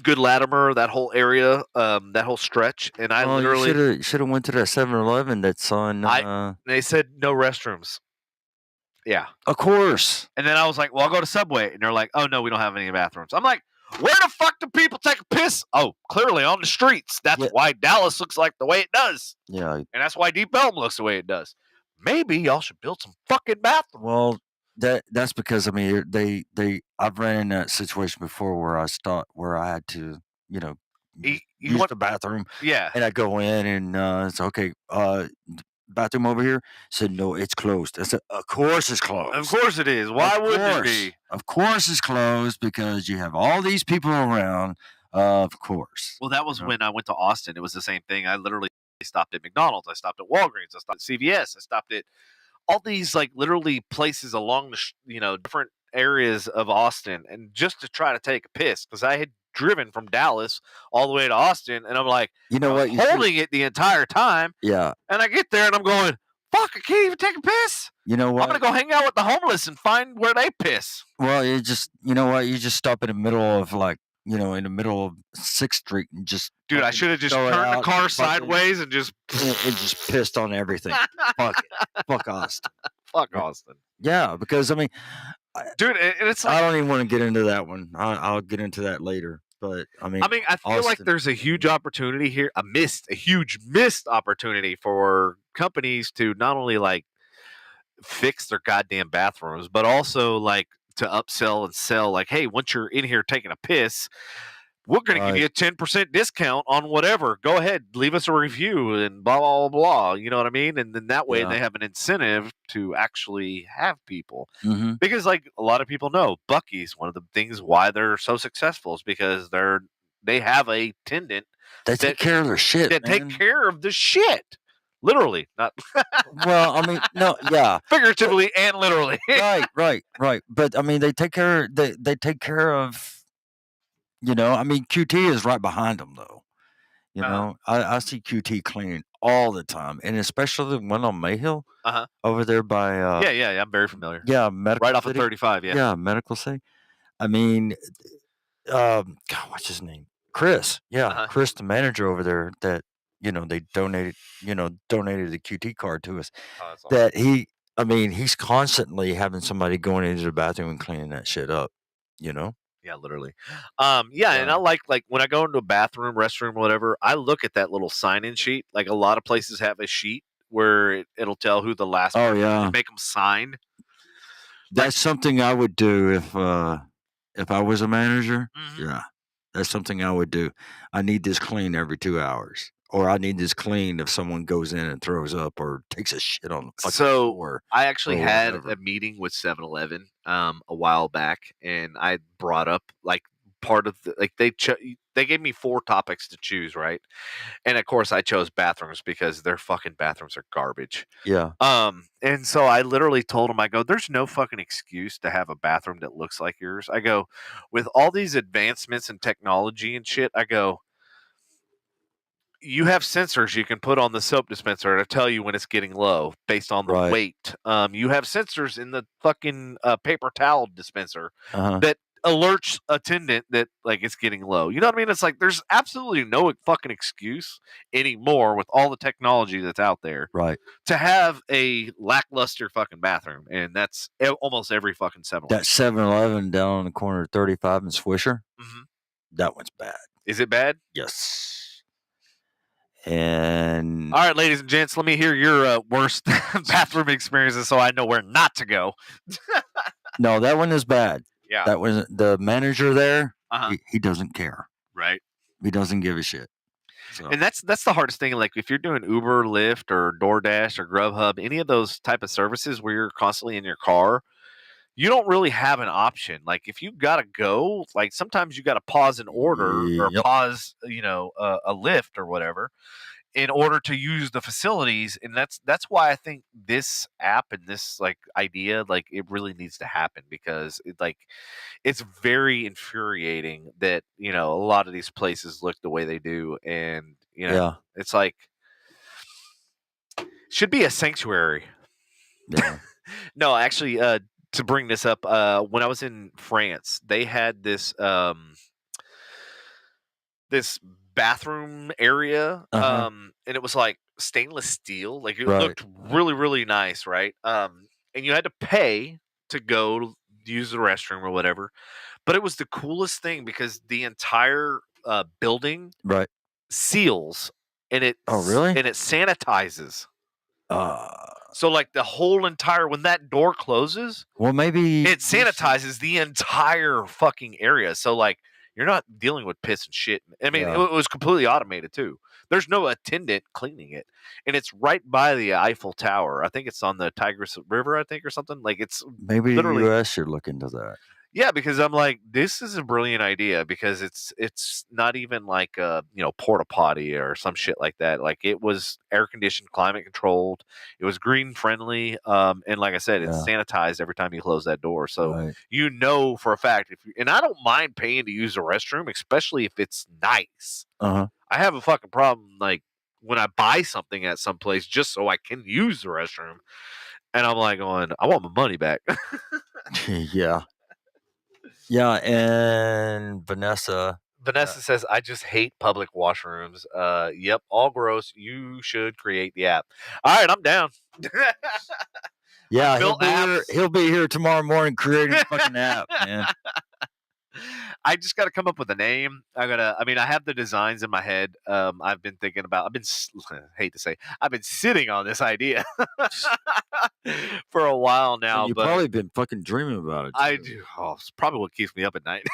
Good Latimer, that whole area, that whole stretch. And I Oh, literally... you should have went to that 7-Eleven that's on. They said no restrooms. Yeah. Of course. And then I was like, well, I'll go to Subway. And they're like, oh, no, we don't have any bathrooms. I'm like, where the fuck do people take a piss? Oh, clearly on the streets. That's why Dallas looks like the way it does. Yeah. And that's why Deep Elm looks the way it does. Maybe y'all should build some fucking bathrooms. Well, that's because, I mean, I've ran in that situation before where I had to, use the bathroom. Yeah. And I go in and it's okay. Bathroom over here. Said no, it's closed. I said, of course it's closed. Of course it is. Why wouldn't it be? Of course it's closed because you have all these people around. Of course. Well, that was when I went to Austin. It was the same thing. I literally stopped at McDonald's. I stopped at Walgreens. I stopped at CVS. I stopped at all these like literally places along the different areas of Austin, and just to try to take a piss because I had driven from Dallas all the way to Austin, and I'm like, you know what, holding it the entire time. Yeah. And I get there and I'm going, fuck, I can't even take a piss. You know what? I'm gonna go hang out with the homeless and find where they piss. Well, you know what? You just stop in the middle of in the middle of 6th Street and just. Dude, I should have just throw it turned the out, car fucking- sideways and just It just pissed on everything. Fuck it. Fuck Austin. Fuck Austin. Yeah, because I mean, dude, and it's like, I don't even want to get into that one. I'll get into that later. But I mean, I feel like there's a huge opportunity here, a huge missed opportunity for companies to not only like fix their goddamn bathrooms, but also like to upsell and sell. Like, hey, once you're in here taking a piss, we're going to give you a 10% discount on whatever. Go ahead, leave us a review and blah, blah, blah, blah. You know what I mean? And then that way they have an incentive to actually have people. Mm-hmm. Because like a lot of people know, Buc-ee's, one of the things why they're so successful is because they have a attendant. They take care of their shit, That man. take care of the shit. Literally, not. Well, I mean, no, yeah, figuratively and literally. right. But I mean, they take care. They take care of. I mean, QT is right behind them, though. I see QT cleaning all the time, and especially the one on Mayhill over there by. Yeah, I'm very familiar. Yeah, Medical right off City. of 35. Yeah, Medical City. I mean, God, what's his name? Chris. Yeah, Chris, the manager over there. That they donated the QT card to us. Oh, that's awesome. That he's constantly having somebody going into the bathroom and cleaning that shit up. Yeah, literally. And I like when I go into a bathroom, restroom, whatever, I look at that little sign-in sheet. Like a lot of places have a sheet where it'll tell who the last person is, and make them sign. That's something I would do if I was a manager. Mm-hmm. Yeah, that's something I would do. I need this clean every 2 hours. Or I need this clean if someone goes in and throws up or takes a shit on the fucking floor. I actually had whatever. a meeting with 7-Eleven a while back, and I brought up like part of they gave me 4 topics to choose, right? And of course I chose bathrooms because their fucking bathrooms are garbage. Yeah. And so I literally told them, I go, there's no fucking excuse to have a bathroom that looks like yours. I go, with all these advancements in technology and shit, I go, you have sensors you can put on the soap dispenser to tell you when it's getting low based on the weight. You have sensors in the fucking paper towel dispenser that alerts attendant that like it's getting low. You know what I mean? It's like there's absolutely no fucking excuse anymore with all the technology that's out there, right, to have a lackluster fucking bathroom, and that's almost every fucking 7-Eleven. That 7-Eleven down on the corner of 35 and Swisher, that one's bad. Is it bad? Yes. And all right, ladies and gents, let me hear your worst bathroom experiences so I know where not to go. No, that one is bad. Yeah. That was the manager there. He doesn't care. Right. He doesn't give a shit. So. And that's the hardest thing. Like if you're doing Uber, Lyft, or DoorDash, or Grubhub, any of those type of services where you're constantly in your car, you don't really have an option. Like if you gotta go, like sometimes you gotta pause an order or pause, a Lyft or whatever. in order to use the facilities, and that's why I think this app and this like idea, like it really needs to happen, because it's very infuriating that a lot of these places look the way they do, and Yeah. it's like should be a sanctuary. Yeah. No, actually, to bring this up, when I was in France, they had this bathroom area, Uh-huh. and it was like stainless steel, like it Right. looked really, really nice, right? And you had to pay to go to use the restroom or whatever, but it was the coolest thing because the entire building Right. seals, and it Oh, really? and it sanitizes. So like the whole entire, when that door closes, Well, maybe it sanitizes the entire fucking area. So like you're not dealing with piss and shit. I mean, Yeah. it was completely automated too. There's no attendant cleaning it, and it's right by the Eiffel Tower. I think it's on the Tigris River, I think, or something. Like it's maybe literally. the U.S. should look into that. Yeah, because I'm like, this is a brilliant idea, because it's not even like a porta potty or some shit like that. Like it was air conditioned, climate controlled. It was green friendly, and like I said, it's sanitized every time you close that door. So Right. for a fact, and I don't mind paying to use the restroom, especially if it's nice. Uh-huh. I have a fucking problem like when I buy something at some place just so I can use the restroom, and I'm like going, I want my money back. Yeah. Yeah, and Vanessa says, I just hate public washrooms. Yep, all gross. You should create the app. All right, I'm down. Yeah, built he'll be here tomorrow morning creating a fucking app, man. I just got to come up with a name. I mean, I have the designs in my head. I've been thinking about. Hate to say, I've been sitting on this idea for a while now. And you've but probably been fucking dreaming about it. I do. Oh, it's probably what keeps me up at night.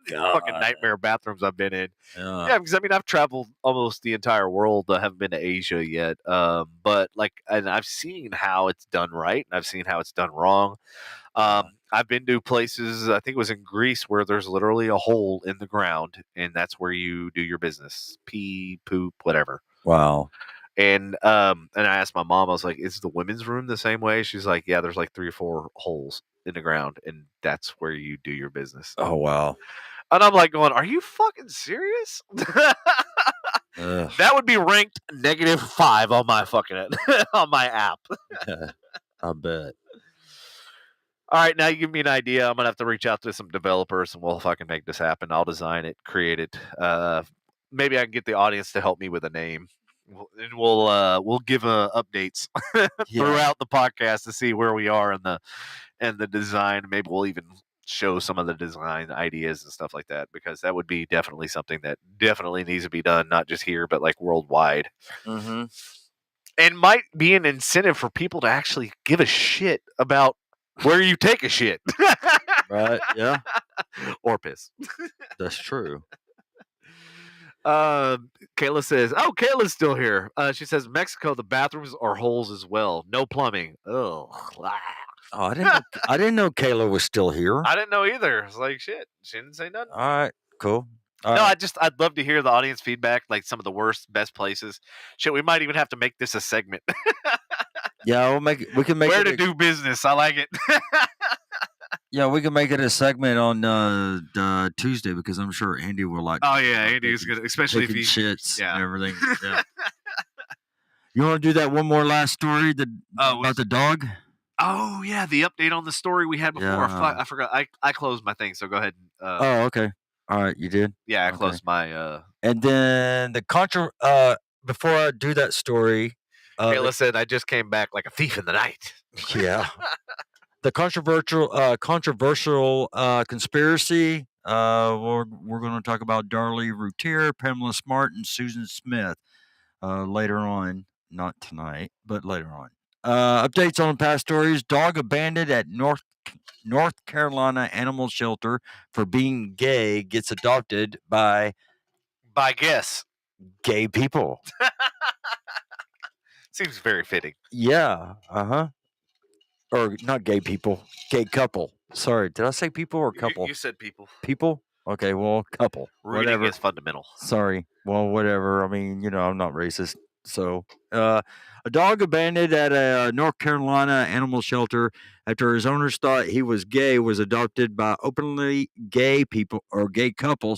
These fucking nightmare bathrooms I've been in. Yeah, because I mean, I've traveled almost the entire world. I haven't been to Asia yet. But and I've seen how it's done right, and I've seen how it's done wrong. I've been to places, I think it was in Greece, where there's literally a hole in the ground, and that's where you do your business. Pee, poop, whatever. Wow. And I asked my mom, I was like, is the women's room the same way? She's like, yeah, there's like 3 or 4 holes in the ground, and that's where you do your business. Oh, wow. And I'm like going, are you fucking serious? That would be ranked -5 on my fucking on my app. I bet. All right, now you give me an idea. I'm gonna have to reach out to some developers, and we'll fucking make this happen. I'll design it, create it. Maybe I can get the audience to help me with a name, and we'll give updates throughout the podcast to see where we are in the design. Maybe we'll even show some of the design ideas and stuff like that, because that would be definitely something that definitely needs to be done, not just here, but like worldwide. Mm-hmm. And might be an incentive for people to actually give a shit about where you take a shit. Right, yeah. Or piss. That's true. Kayla says, oh, Kayla's still here. She says, Mexico, the bathrooms are holes as well. No plumbing. Ugh. Oh, I didn't know Kayla was still here. I didn't know either. It's like, shit. She didn't say nothing. All right, cool. I'd love to hear the audience feedback, like some of the worst, best places. Shit, we might even have to make this a segment. Yeah, we can make where it to do business. I like it. Yeah, we can make it a segment on Tuesday, because I'm sure Andy will like. Oh yeah, Andy's good, especially if he shits and everything. Yeah. You want to do that one more last story about the dog? Oh yeah, the update on the story we had before. Yeah. I forgot. I closed my thing, so go ahead. Oh, okay. All right, you did. Yeah, I closed my. And then before I do that story, Kayla said, "I just came back like a thief in the night." Yeah. The controversial conspiracy. We're going to talk about Darlie Routier, Pamela Smart, and Susan Smith later on. Not tonight, but later on. Updates on past stories. Dog abandoned at North Carolina animal shelter for being gay gets adopted by guess gay people. Seems very fitting. Yeah. Or not gay people, gay couple. Sorry, did I say people or couple? You said people. People? Okay, well, couple. Reading whatever. is fundamental. Sorry. Well, whatever. I mean, I'm not racist. So, a dog abandoned at a North Carolina animal shelter after his owners thought he was gay was adopted by openly gay people or gay couple,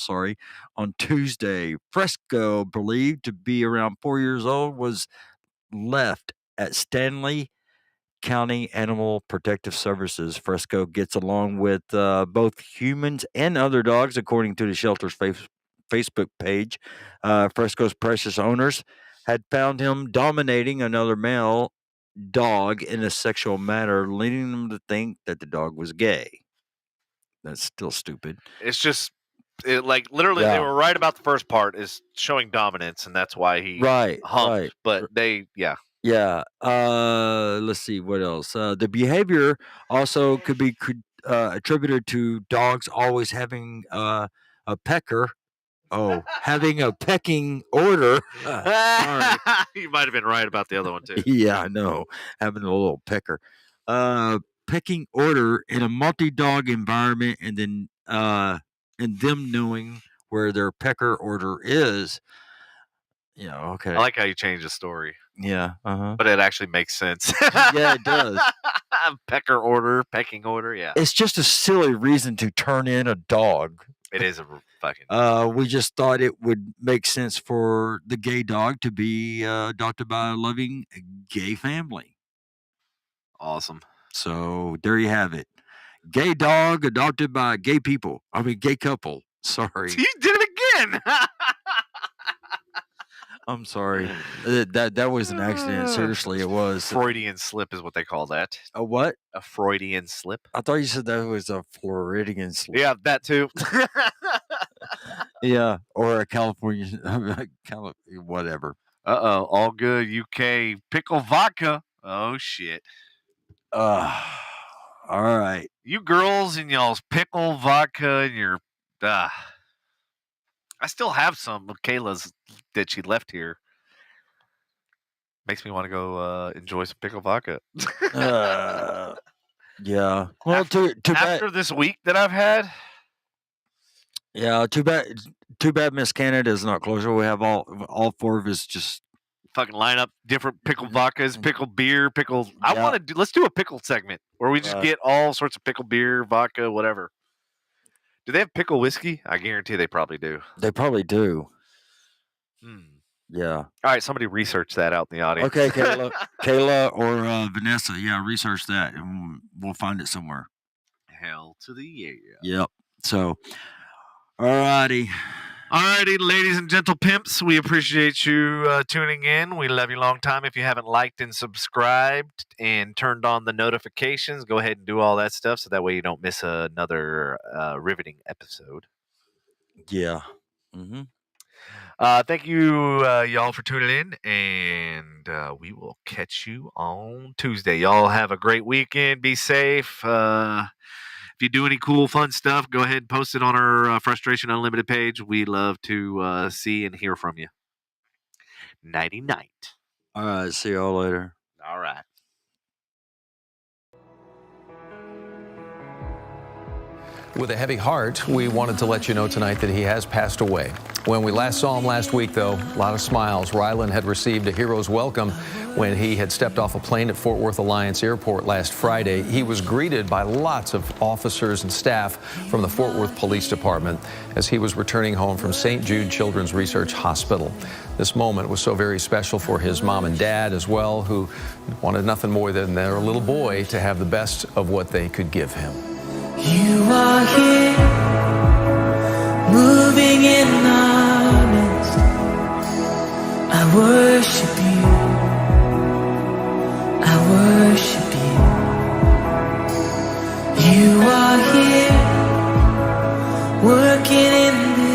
on Tuesday. Fresco, believed to be around 4 years old, was left at Stanley County Animal Protective Services. Fresco gets along with both humans and other dogs, according to the shelter's Facebook page. Fresco's precious owners had found him dominating another male dog in a sexual manner, leading them to think that the dog was gay. That's still stupid. It's just literally they were right about the first part is showing dominance, and that's why he humped. Right. But Yeah. Let's see what else. The behavior also could be attributed to dogs always having a pecker. Oh, having a pecking order. Sorry. You might have been right about the other one too. Yeah, I know. Having a little pecker. Pecking order in a multi-dog environment, and then and them knowing where their pecker order is. Okay. I like how you changed the story. Yeah. But it actually makes sense. Yeah, it does. Pecking order. Yeah. It's just a silly reason to turn in a dog. It is a fucking. We just thought it would make sense for the gay dog to be adopted by a loving gay family. Awesome. So there you have it. Gay dog adopted by gay people. I mean, gay couple. Sorry. You did it again. I'm sorry. That was an accident. Seriously, it was. Freudian slip is what they call that. A what? A Freudian slip. I thought you said that was a Floridian slip. Yeah, that too. Yeah, or a California, whatever. All good. UK pickle vodka. Oh shit. All right. You girls and y'all's pickle vodka and your. I still have some of Kayla's that she left here. Makes me want to go enjoy some pickle vodka. Yeah. Well, too bad. After this week that I've had. Yeah, too bad Miss Canada is not closer. We have all four of us just fucking line up different pickle vodkas, pickle beer, pickle. Yeah. Let's do a pickle segment where we just get all sorts of pickle beer, vodka, whatever. Do they have pickle whiskey? I guarantee they probably do. They probably do. Yeah. All right, somebody research that out in the audience. Okay, Kayla or Vanessa. Yeah, research that, and we'll find it somewhere. Hell to the yeah. Yep. So, alrighty, ladies and gentle pimps, we appreciate you tuning in. We love you long time. If you haven't liked and subscribed and turned on the notifications, go ahead and do all that stuff so that way you don't miss another riveting episode. Yeah. Mm-hmm. Thank you, y'all, for tuning in, and we will catch you on Tuesday. Y'all have a great weekend. Be safe. If you do any cool, fun stuff, go ahead and post it on our Frustration Unlimited page. We love to see and hear from you. Nighty night. All right. See y'all later. All right. With a heavy heart, we wanted to let you know tonight that he has passed away. When we last saw him last week, though, a lot of smiles. Rylan had received a hero's welcome when he had stepped off a plane at Fort Worth Alliance Airport last Friday. He was greeted by lots of officers and staff from the Fort Worth Police Department as he was returning home from St. Jude Children's Research Hospital. This moment was so very special for his mom and dad as well, who wanted nothing more than their little boy to have the best of what they could give him. You are here, moving in our midst. I worship you. I worship you. You are here, working in this